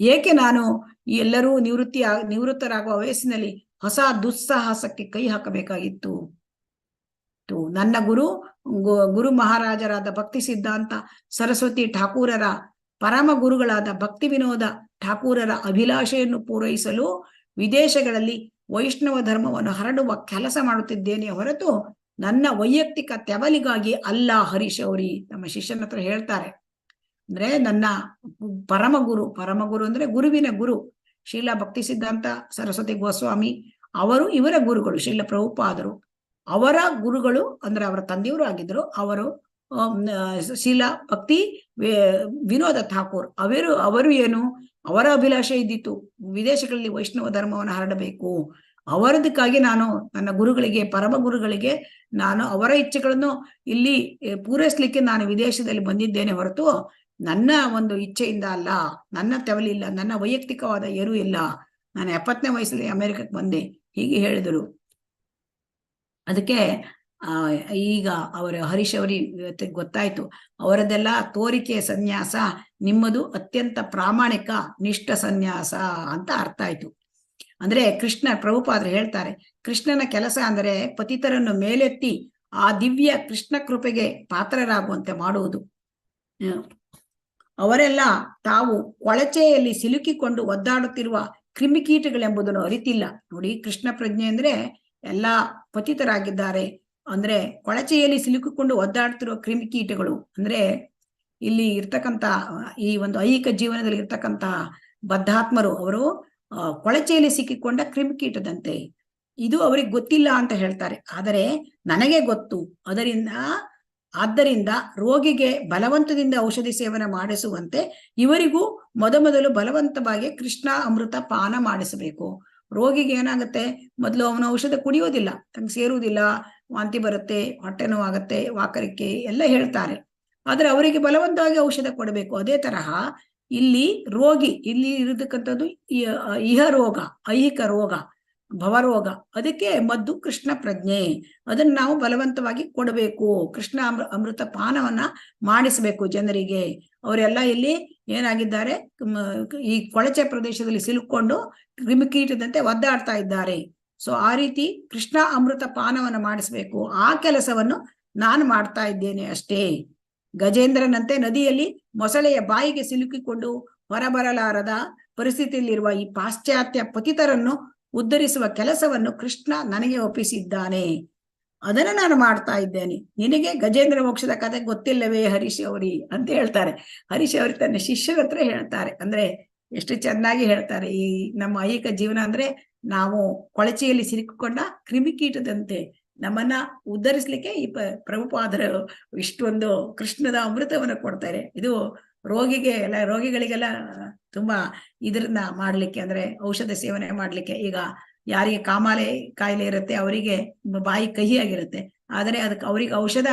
ಏಕೆ ನಾನು ಎಲ್ಲರೂ ನಿವೃತ್ತರಾಗುವ ವಯಸ್ಸಿನಲ್ಲಿ ಹೊಸ ದುಸ್ಸಾಹಸಕ್ಕೆ ಕೈ ಹಾಕಬೇಕಾಗಿತ್ತು? ನನ್ನ ಗುರು ಮಹಾರಾಜರಾದ ಭಕ್ತಿ ಸಿದ್ಧಾಂತ ಸರಸ್ವತಿ ಠಾಕೂರರ ಪರಮ ಗುರುಗಳಾದ ಭಕ್ತಿ ವಿನೋದ ಠಾಕೂರರ ಅಭಿಲಾಷೆಯನ್ನು ಪೂರೈಸಲು ವಿದೇಶಗಳಲ್ಲಿ ವೈಷ್ಣವ ಧರ್ಮವನ್ನು ಹರಡುವ ಕೆಲಸ ಮಾಡುತ್ತಿದ್ದೇನೆ ಹೊರತು ನನ್ನ ವೈಯಕ್ತಿಕ ತೆವಲಿಗಾಗಿ ಅಲ್ಲ. ಹರೀಶ್ ಅವರಿ ನಮ್ಮ ಶಿಷ್ಯನ ಹತ್ರ ಹೇಳ್ತಾರೆ. ಅಂದ್ರೆ ನನ್ನ ಪರಮ ಗುರು ಅಂದ್ರೆ ಗುರುವಿನ ಗುರು ಶ್ರೀಲ ಭಕ್ತಿ ಸಿದ್ಧಾಂತ ಸರಸ್ವತಿ ಗೋಸ್ವಾಮಿ ಅವರು ಇವರ ಗುರುಗಳು. ಶ್ರೀಲ ಪ್ರಭುಪಾದರು ಅವರ ಗುರುಗಳು ಅಂದ್ರೆ ಅವರ ತಂದೆಯವರು ಆಗಿದ್ರು. ಅವರು ಶ್ರೀಲ ಭಕ್ತಿ ವಿನೋದ ಠಾಕೂರ್ ಅವರು ಏನು, ಅವರ ಅಭಿಲಾಷೆ ಇದ್ದಿತ್ತು ವಿದೇಶಗಳಲ್ಲಿ ವೈಷ್ಣವ ಧರ್ಮವನ್ನು ಹರಡಬೇಕು. ಅವರದಕ್ಕಾಗಿ ನಾನು ನನ್ನ ಗುರುಗಳಿಗೆ, ಪರಮ ಗುರುಗಳಿಗೆ ನಾನು ಅವರ ಇಚ್ಛೆಗಳನ್ನು ಇಲ್ಲಿ ಪೂರೈಸ್ಲಿಕ್ಕೆ ನಾನು ವಿದೇಶದಲ್ಲಿ ಬಂದಿದ್ದೇನೆ ಹೊರತು ನನ್ನ ಒಂದು ಇಚ್ಛೆಯಿಂದ ಅಲ್ಲ, ನನ್ನ ತೆವಲಿಲ್ಲ, ನನ್ನ ವೈಯಕ್ತಿಕವಾದ ಏನೂ ಇಲ್ಲ. ನಾನು 70ನೇ ವಯಸ್ಸಲ್ಲಿ ಅಮೆರಿಕಕ್ಕೆ ಬಂದೆ ಹೀಗೆ ಹೇಳಿದರು. ಅದಕ್ಕೆ ಈಗ ಅವರ ಹರೀಶ್ ಅವರಿಗೆ ಗೊತ್ತಾಯ್ತು ಅವರದೆಲ್ಲ ತೋರಿಕೆ ಸನ್ಯಾಸ, ನಿಮ್ಮದು ಅತ್ಯಂತ ಪ್ರಾಮಾಣಿಕ ನಿಷ್ಠ ಸನ್ಯಾಸ ಅಂತ ಅರ್ಥ ಆಯ್ತು. ಅಂದ್ರೆ ಕೃಷ್ಣ ಪ್ರಭುಪಾದರು ಹೇಳ್ತಾರೆ, ಕೃಷ್ಣನ ಕೆಲಸ ಅಂದರೆ ಪತಿತರನ್ನು ಮೇಲೆತ್ತಿ ಆ ದಿವ್ಯ ಕೃಷ್ಣ ಕೃಪೆಗೆ ಪಾತ್ರರಾಗುವಂತೆ ಮಾಡುವುದು. ಅವರೆಲ್ಲ ತಾವು ಕೊಳಚೆಯಲ್ಲಿ ಸಿಲುಕಿಕೊಂಡು ಒದ್ದಾಡುತ್ತಿರುವ ಕ್ರಿಮಿಕೀಟಗಳೆಂಬುದನ್ನು ಅರಿತಿಲ್ಲ. ನೋಡಿ, ಕೃಷ್ಣ ಪ್ರಜ್ಞೆ ಅಂದ್ರೆ ಎಲ್ಲಾ ಪತಿತರಾಗಿದ್ದಾರೆ. ಅಂದ್ರೆ ಕೊಳಚೆಯಲ್ಲಿ ಸಿಲುಕಿಕೊಂಡು ಒದ್ದಾಡ್ತಿರುವ ಕ್ರಿಮಿಕೀಟಗಳು ಅಂದ್ರೆ ಇಲ್ಲಿ ಇರ್ತಕ್ಕಂಥ ಈ ಒಂದು ಐಹಿಕ ಜೀವನದಲ್ಲಿ ಇರ್ತಕ್ಕಂತಹ ಬದ್ಧಾತ್ಮರು ಅವರು ಕೊಳಚೆಯಲ್ಲಿ ಸಿಕ್ಕಿಕೊಂಡ ಕ್ರಿಮಿಕೀಟದಂತೆ. ಇದು ಅವರಿಗೆ ಗೊತ್ತಿಲ್ಲ ಅಂತ ಹೇಳ್ತಾರೆ, ಆದರೆ ನನಗೆ ಗೊತ್ತು. ಆದ್ದರಿಂದ ರೋಗಿಗೆ ಬಲವಂತದಿಂದ ಔಷಧಿ ಸೇವನೆ ಮಾಡಿಸುವಂತೆ ಇವರಿಗೂ ಮೊದಲು ಬಲವಂತವಾಗಿ ಕೃಷ್ಣ ಅಮೃತ ಪಾನ ಮಾಡಿಸಬೇಕು. ರೋಗಿಗೆ ಏನಾಗುತ್ತೆ, ಮೊದಲು ಅವನು ಔಷಧ ಕುಡಿಯೋದಿಲ್ಲ, ತಂಗೆ ಸೇರುವುದಿಲ್ಲ, ವಾಂತಿ ಬರುತ್ತೆ, ಹೊಟ್ಟೆ ನೋವಾಗತ್ತೆ, ವಾಕರಿಕೆ ಎಲ್ಲ ಹೇಳ್ತಾರೆ. ಆದ್ರೆ ಅವರಿಗೆ ಬಲವಂತವಾಗಿ ಔಷಧ ಕೊಡಬೇಕು. ಅದೇ ತರಹ ಇಲ್ಲಿ ಇಲ್ಲಿ ಇರತಕ್ಕಂಥದ್ದು ಇಹ ರೋಗ, ಐಹಿಕ ರೋಗ, ಭವರೋಗ, ಅದಕ್ಕೆ ಮದ್ದು ಕೃಷ್ಣ ಪ್ರಜ್ಞೆ. ಅದನ್ನ ನಾವು ಬಲವಂತವಾಗಿ ಕೊಡಬೇಕು. ಕೃಷ್ಣ ಅಮೃತ ಪಾನವನ್ನ ಮಾಡಿಸಬೇಕು ಜನರಿಗೆ. ಅವರೆಲ್ಲ ಇಲ್ಲಿ ಏನಾಗಿದ್ದಾರೆ, ಈ ಕೊಳಚೆ ಪ್ರದೇಶದಲ್ಲಿ ಸಿಲುಕೊಂಡು ಕ್ರಿಮಿಕೀಟದಂತೆ ಒದ್ದಾಡ್ತಾ ಇದ್ದಾರೆ. ಸೊ ಆ ರೀತಿ ಕೃಷ್ಣ ಅಮೃತ ಪಾನವನ್ನ ಮಾಡಿಸ್ಬೇಕು. ಆ ಕೆಲಸವನ್ನು ನಾನು ಮಾಡ್ತಾ ಇದ್ದೇನೆ ಅಷ್ಟೇ. ಗಜೇಂದ್ರನಂತೆ ನದಿಯಲ್ಲಿ ಮೊಸಳೆಯ ಬಾಯಿಗೆ ಸಿಲುಕಿಕೊಂಡು ಹೊರಬರಲಾರದ ಪರಿಸ್ಥಿತಿಯಲ್ಲಿರುವ ಈ ಪಾಶ್ಚಾತ್ಯ ಪತಿತರನ್ನು ಉದ್ಧರಿಸುವ ಕೆಲಸವನ್ನು ಕೃಷ್ಣ ನನಗೆ ಒಪ್ಪಿಸಿದ್ದಾನೆ. ಅದನ್ನ ನಾನು ಮಾಡ್ತಾ ಇದ್ದೇನೆ. ನಿನಗೆ ಗಜೇಂದ್ರ ಮೋಕ್ಷದ ಕಥೆ ಗೊತ್ತಿಲ್ಲವೇ ಹರೀಶ್ ಅವರಿ ಅಂತ ಹೇಳ್ತಾರೆ. ಹರೀಶ್ ಅವರಿ ತನ್ನ ಶಿಷ್ಯರ ಹತ್ರ ಹೇಳ್ತಾರೆ. ಅಂದ್ರೆ ಎಷ್ಟು ಚೆನ್ನಾಗಿ ಹೇಳ್ತಾರೆ. ಈ ನಮ್ಮ ಐಹಿಕ ಜೀವನ ಅಂದ್ರೆ ನಾವು ಕೊಳಚೆಯಲ್ಲಿ ಸಿಲುಕಿಕೊಂಡ ಕ್ರಿಮಿಕೀಟದಂತೆ ನಮ್ಮನ್ನ ಉದ್ಧರಿಸ್ಲಿಕ್ಕೆ ಈ ಪ್ರಭುಪಾದರು ಇಷ್ಟೊಂದು ಕೃಷ್ಣದ ಅಮೃತವನ್ನು ಕೊಡ್ತಾರೆ. ಇದು ರೋಗಿಗಳಿಗೆಲ್ಲ ತುಂಬಾ ಇದನ್ನ ಮಾಡ್ಲಿಕ್ಕೆ, ಅಂದ್ರೆ ಔಷಧ ಸೇವನೆ ಮಾಡ್ಲಿಕ್ಕೆ. ಈಗ ಯಾರಿಗೆ ಕಾಯಿಲೆ ಇರುತ್ತೆ ಅವರಿಗೆ ಬಾಯಿ ಕಹಿಯಾಗಿರುತ್ತೆ, ಆದರೆ ಅದಕ್ಕೆ ಅವ್ರಿಗೆ ಔಷಧ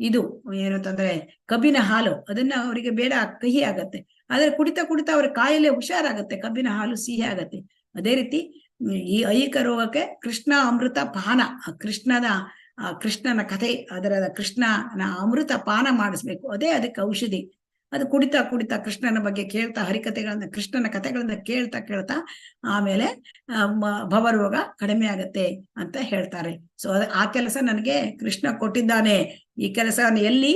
ಇದು ಏನು ಅಂತಂದ್ರೆ ಕಬ್ಬಿನ ಹಾಲು, ಅದನ್ನ ಅವರಿಗೆ ಬೇಡ, ಕಹಿ ಆಗತ್ತೆ. ಆದ್ರೆ ಕುಡಿತಾ ಅವ್ರ ಕಾಯಿಲೆ ಹುಷಾರಾಗತ್ತೆ, ಕಬ್ಬಿನ ಹಾಲು ಸಿಹಿ ಆಗತ್ತೆ. ಅದೇ ರೀತಿ ಈ ಐಹಿಕ ರೋಗಕ್ಕೆ ಕೃಷ್ಣ ಅಮೃತ ಪಾನ, ಕೃಷ್ಣನ ಕಥೆ, ಅದರ ಕೃಷ್ಣನ ಅಮೃತ ಪಾನ ಮಾಡಿಸ್ಬೇಕು. ಅದೇ ಅದಕ್ಕೆ ಔಷಧಿ. ಅದು ಕುಡಿತಾ ಕೃಷ್ಣನ ಬಗ್ಗೆ ಕೇಳ್ತಾ, ಹರಿಕಥೆಗಳನ್ನ, ಕೃಷ್ಣನ ಕಥೆಗಳನ್ನ ಕೇಳ್ತಾ ಆಮೇಲೆ ಭವರೋಗ ಕಡಿಮೆ ಆಗತ್ತೆ ಅಂತ ಹೇಳ್ತಾರೆ. ಸೊ ಆ ಕೆಲಸ ನನಗೆ ಕೃಷ್ಣ ಕೊಟ್ಟಿದ್ದಾನೆ. ಈ ಕೆಲಸವನ್ನು ಎಲ್ಲಿ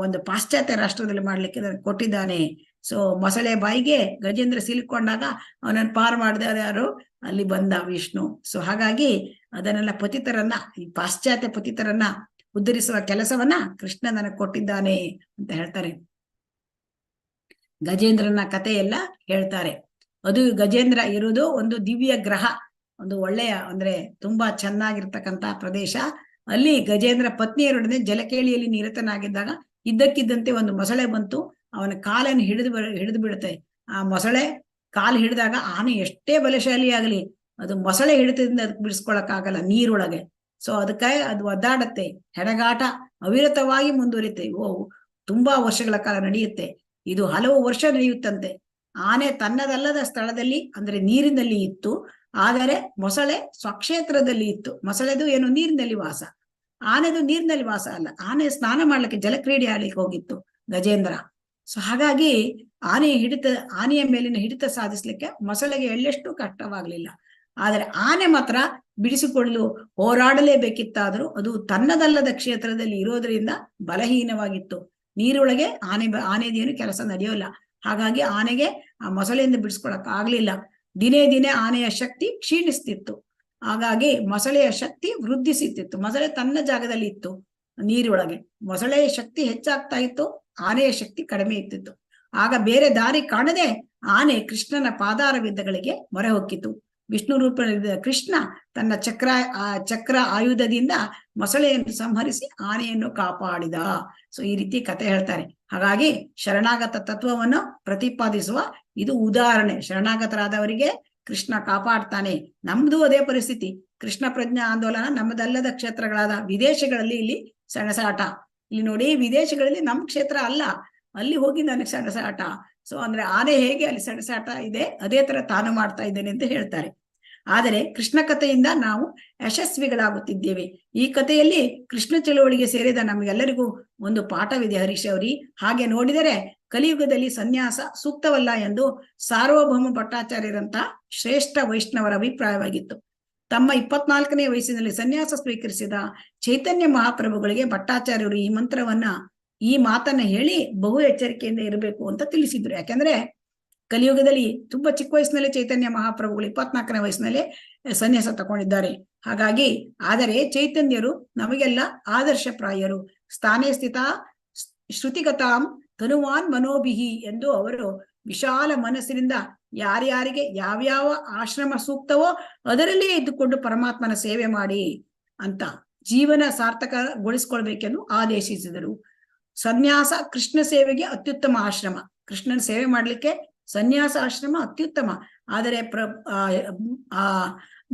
ಒಂದು ಪಾಶ್ಚಾತ್ಯ ರಾಷ್ಟ್ರದಲ್ಲಿ ಮಾಡ್ಲಿಕ್ಕೆ ನನಗೆ ಕೊಟ್ಟಿದ್ದಾನೆ. ಸೊ ಮೊಸಳೆ ಬಾಯಿಗೆ ಗಜೇಂದ್ರ ಸಿಲುಕೊಂಡಾಗ ಅವನನ್ನು ಪಾರು ಮಾಡಿದ ಯಾರು, ಅಲ್ಲಿ ಬಂದ ವಿಷ್ಣು. ಸೊ ಹಾಗಾಗಿ ಅದನ್ನೆಲ್ಲ ಪತಿತರನ್ನ, ಈ ಪಾಶ್ಚಾತ್ಯ ಪತಿತರನ್ನ ಉದ್ಧರಿಸುವ ಕೆಲಸವನ್ನ ಕೃಷ್ಣ ನನಗೆ ಕೊಟ್ಟಿದ್ದಾನೆ ಅಂತ ಹೇಳ್ತಾರೆ. ಗಜೇಂದ್ರನ ಕಥೆ ಎಲ್ಲ ಹೇಳ್ತಾರೆ. ಅದು ಗಜೇಂದ್ರ ಇರುವುದು ಒಂದು ದಿವ್ಯ ಗ್ರಹ, ಒಂದು ಒಳ್ಳೆಯ ಅಂದ್ರೆ ತುಂಬಾ ಚೆನ್ನಾಗಿರ್ತಕ್ಕಂತ ಪ್ರದೇಶ. ಅಲ್ಲಿ ಗಜೇಂದ್ರ ಪತ್ನಿಯರೊಡನೆ ಜಲಕೇಳಿಯಲ್ಲಿ ನಿರತನಾಗಿದ್ದಾಗ ಇದ್ದಕ್ಕಿದ್ದಂತೆ ಒಂದು ಮೊಸಳೆ ಬಂತು, ಅವನ ಕಾಲನ್ನು ಹಿಡಿದು ಬಿಡುತ್ತೆ. ಆ ಮೊಸಳೆ ಕಾಲು ಹಿಡಿದಾಗ ಆನೆ ಎಷ್ಟೇ ಬಲಶಾಲಿ ಆಗಲಿ ಅದು ಮೊಸಳೆ ಹಿಡಿತದಿಂದ ಅದಕ್ಕೆ ಬಿಡಿಸ್ಕೊಳಕ್ಕಾಗಲ್ಲ ನೀರೊಳಗೆ. ಸೊ ಅದಕ್ಕೆ ಅದು ಒದ್ದಾಡತ್ತೆ, ಹೆಣಗಾಟ ಅವಿರತವಾಗಿ ಮುಂದುವರಿಯುತ್ತೆ. ತುಂಬಾ ವರ್ಷಗಳ ಕಾಲ ನಡೆಯುತ್ತೆ. ಇದು ಹಲವು ವರ್ಷ ನಡೆಯುತ್ತಂತೆ. ಆನೆ ತನ್ನದಲ್ಲದ ಸ್ಥಳದಲ್ಲಿ ಅಂದ್ರೆ ನೀರಿನಲ್ಲಿ ಇತ್ತು, ಆದರೆ ಮೊಸಳೆ ಸ್ವಕ್ಷೇತ್ರದಲ್ಲಿ ಇತ್ತು. ಮೊಸಳೆದು ಏನು ನೀರಿನಲ್ಲಿ ವಾಸ, ಆನೆದು ನೀರಿನಲ್ಲಿ ವಾಸ ಅಲ್ಲ. ಆನೆ ಸ್ನಾನ ಮಾಡ್ಲಿಕ್ಕೆ ಜಲಕ್ರೀಡೆ ಆಡ್ಲಿಕ್ಕೆ ಹೋಗಿತ್ತು ಗಜೇಂದ್ರ. ಸೊ ಹಾಗಾಗಿ ಆನೆಯ ಮೇಲಿನ ಹಿಡಿತ ಸಾಧಿಸ್ಲಿಕ್ಕೆ ಮೊಸಳೆಗೆ ಎಳ್ಳೆಷ್ಟು ಕಷ್ಟವಾಗ್ಲಿಲ್ಲ. ಆದರೆ ಆನೆ ಮಾತ್ರ ಬಿಡಿಸಿಕೊಳ್ಳಲು ಹೋರಾಡಲೇಬೇಕಿತ್ತಾದರೂ ಅದು ತನ್ನದಲ್ಲದ ಕ್ಷೇತ್ರದಲ್ಲಿ ಇರೋದ್ರಿಂದ ಬಲಹೀನವಾಗಿತ್ತು. ನೀರೊಳಗೆ ಆನೆದೇನು ಕೆಲಸ ನಡೆಯೋಲ್ಲ. ಹಾಗಾಗಿ ಆನೆಗೆ ಆ ಮೊಸಳೆಯಿಂದ ಬಿಡಿಸ್ಕೊಳಕ್ ಆಗ್ಲಿಲ್ಲ. ದಿನೇ ದಿನೇ ಆನೆಯ ಶಕ್ತಿ ಕ್ಷೀಣಿಸ್ತಿತ್ತು. ಹಾಗಾಗಿ ಮೊಸಳೆಯ ಶಕ್ತಿ ವೃದ್ಧಿಸುತ್ತಿತ್ತು. ಮೊಸಳೆ ತನ್ನ ಜಾಗದಲ್ಲಿ ಇತ್ತು ನೀರೊಳಗೆ, ಮೊಸಳೆಯ ಶಕ್ತಿ ಹೆಚ್ಚಾಗ್ತಾ ಇತ್ತು, ಆನೆಯ ಶಕ್ತಿ ಕಡಿಮೆ ಇರ್ತಿತ್ತು. ಆಗ ಬೇರೆ ದಾರಿ ಕಾಣದೆ ಆನೆ ಕೃಷ್ಣನ ಪಾದಾರವಿಂದಗಳಿಗೆ ಮೊರೆ ಹೊಕ್ಕಿತು. ವಿಷ್ಣು ರೂಪದಲ್ಲಿದ್ದ ಕೃಷ್ಣ ತನ್ನ ಚಕ್ರ ಆಯುಧದಿಂದ ಮೊಸಳೆಯನ್ನು ಸಂಹರಿಸಿ ಆನೆಯನ್ನು ಕಾಪಾಡಿದ. ಸೊ ಈ ರೀತಿ ಕಥೆ ಹೇಳ್ತಾರೆ. ಹಾಗಾಗಿ ಶರಣಾಗತ ತತ್ವವನ್ನು ಪ್ರತಿಪಾದಿಸುವ ಇದು ಉದಾಹರಣೆ. ಶರಣಾಗತರಾದವರಿಗೆ ಕೃಷ್ಣ ಕಾಪಾಡ್ತಾನೆ. ನಮ್ದು ಅದೇ ಪರಿಸ್ಥಿತಿ. ಕೃಷ್ಣ ಪ್ರಜ್ಞಾ ಆಂದೋಲನ ನಮ್ಮದಲ್ಲದ ಕ್ಷೇತ್ರಗಳಾದ ವಿದೇಶಗಳಲ್ಲಿ ಇಲ್ಲಿ ಸೆಣಸಾಟ. ಇಲ್ಲಿ ನೋಡಿ, ವಿದೇಶಗಳಲ್ಲಿ ನಮ್ಮ ಕ್ಷೇತ್ರ ಅಲ್ಲ, ಅಲ್ಲಿ ಹೋಗಿ ನನಗೆ ಸೆಣಸಾಟ. ಸೊ ಅಂದ್ರೆ ಆನೆ ಹೇಗೆ ಅಲ್ಲಿ ಸೆಣಸಾಟ ಇದೆ, ಅದೇ ತರ ತಾನು ಮಾಡ್ತಾ ಇದ್ದೇನೆ ಅಂತ ಹೇಳ್ತಾರೆ. ಆದರೆ ಕೃಷ್ಣ ಕಥೆಯಿಂದ ನಾವು ಯಶಸ್ವಿಗಳಾಗುತ್ತಿದ್ದೇವೆ. ಈ ಕಥೆಯಲ್ಲಿ ಕೃಷ್ಣ ಚಳುವಳಿಗೆ ಸೇರಿದ ನಮಗೆಲ್ಲರಿಗೂ ಒಂದು ಪಾಠವಿದೆ ಹರೀಶ್ ಅವರಿ. ಹಾಗೆ ನೋಡಿದರೆ ಕಲಿಯುಗದಲ್ಲಿ ಸನ್ಯಾಸ ಸೂಕ್ತವಲ್ಲ ಎಂದು ಸಾರ್ವಭೌಮ ಭಟ್ಟಾಚಾರ್ಯರಂತ ಶ್ರೇಷ್ಠ ವೈಷ್ಣವರ ಅಭಿಪ್ರಾಯವಾಗಿತ್ತು. ತಮ್ಮ 24ನೇ ವಯಸ್ಸಿನಲ್ಲಿ ಸನ್ಯಾಸ ಸ್ವೀಕರಿಸಿದ ಚೈತನ್ಯ ಮಹಾಪ್ರಭುಗಳಿಗೆ ಭಟ್ಟಾಚಾರ್ಯರು ಈ ಮಾತನ್ನ ಹೇಳಿ ಬಹು ಎಚ್ಚರಿಕೆಯಿಂದ ಇರಬೇಕು ಅಂತ ತಿಳಿಸಿದ್ರು. ಯಾಕೆಂದ್ರೆ ಕಲಿಯುಗದಲ್ಲಿ ತುಂಬಾ ಚಿಕ್ಕ ವಯಸ್ಸಿನಲ್ಲಿ ಚೈತನ್ಯ ಮಹಾಪ್ರಭುಗಳು 24ನೇ ವಯಸ್ಸಿನಲ್ಲೇ ಸನ್ಯಾಸ ತಗೊಂಡಿದ್ದಾರೆ. ಹಾಗಾಗಿ ಆದರೆ ಚೈತನ್ಯರು ನಮಗೆಲ್ಲ ಆದರ್ಶಪ್ರಾಯರು. ಸ್ಥಾನೇ ಸ್ಥಿತ ಶ್ರುತಿಗತಾಂ ತನುವಾನ್ ಮನೋಭಿಹಿ ಎಂದು ಅವರು ವಿಶಾಲ ಮನಸ್ಸಿನಿಂದ ಯಾರ್ಯಾರಿಗೆ ಯಾವ್ಯಾವ ಆಶ್ರಮ ಸೂಕ್ತವೋ ಅದರಲ್ಲೇ ಇದ್ದುಕೊಂಡು ಪರಮಾತ್ಮನ ಸೇವೆ ಮಾಡಿ ಅಂತ ಜೀವನ ಸಾರ್ಥಕಗೊಳಿಸ್ಕೊಳ್ಬೇಕೆಂದು ಆದೇಶಿಸಿದರು. ಸನ್ಯಾಸ ಕೃಷ್ಣ ಸೇವೆಗೆ ಅತ್ಯುತ್ತಮ ಆಶ್ರಮ. ಕೃಷ್ಣನ ಸೇವೆ ಮಾಡ್ಲಿಕ್ಕೆ ಸನ್ಯಾಸ ಆಶ್ರಮ ಅತ್ಯುತ್ತಮ. ಆದರೆ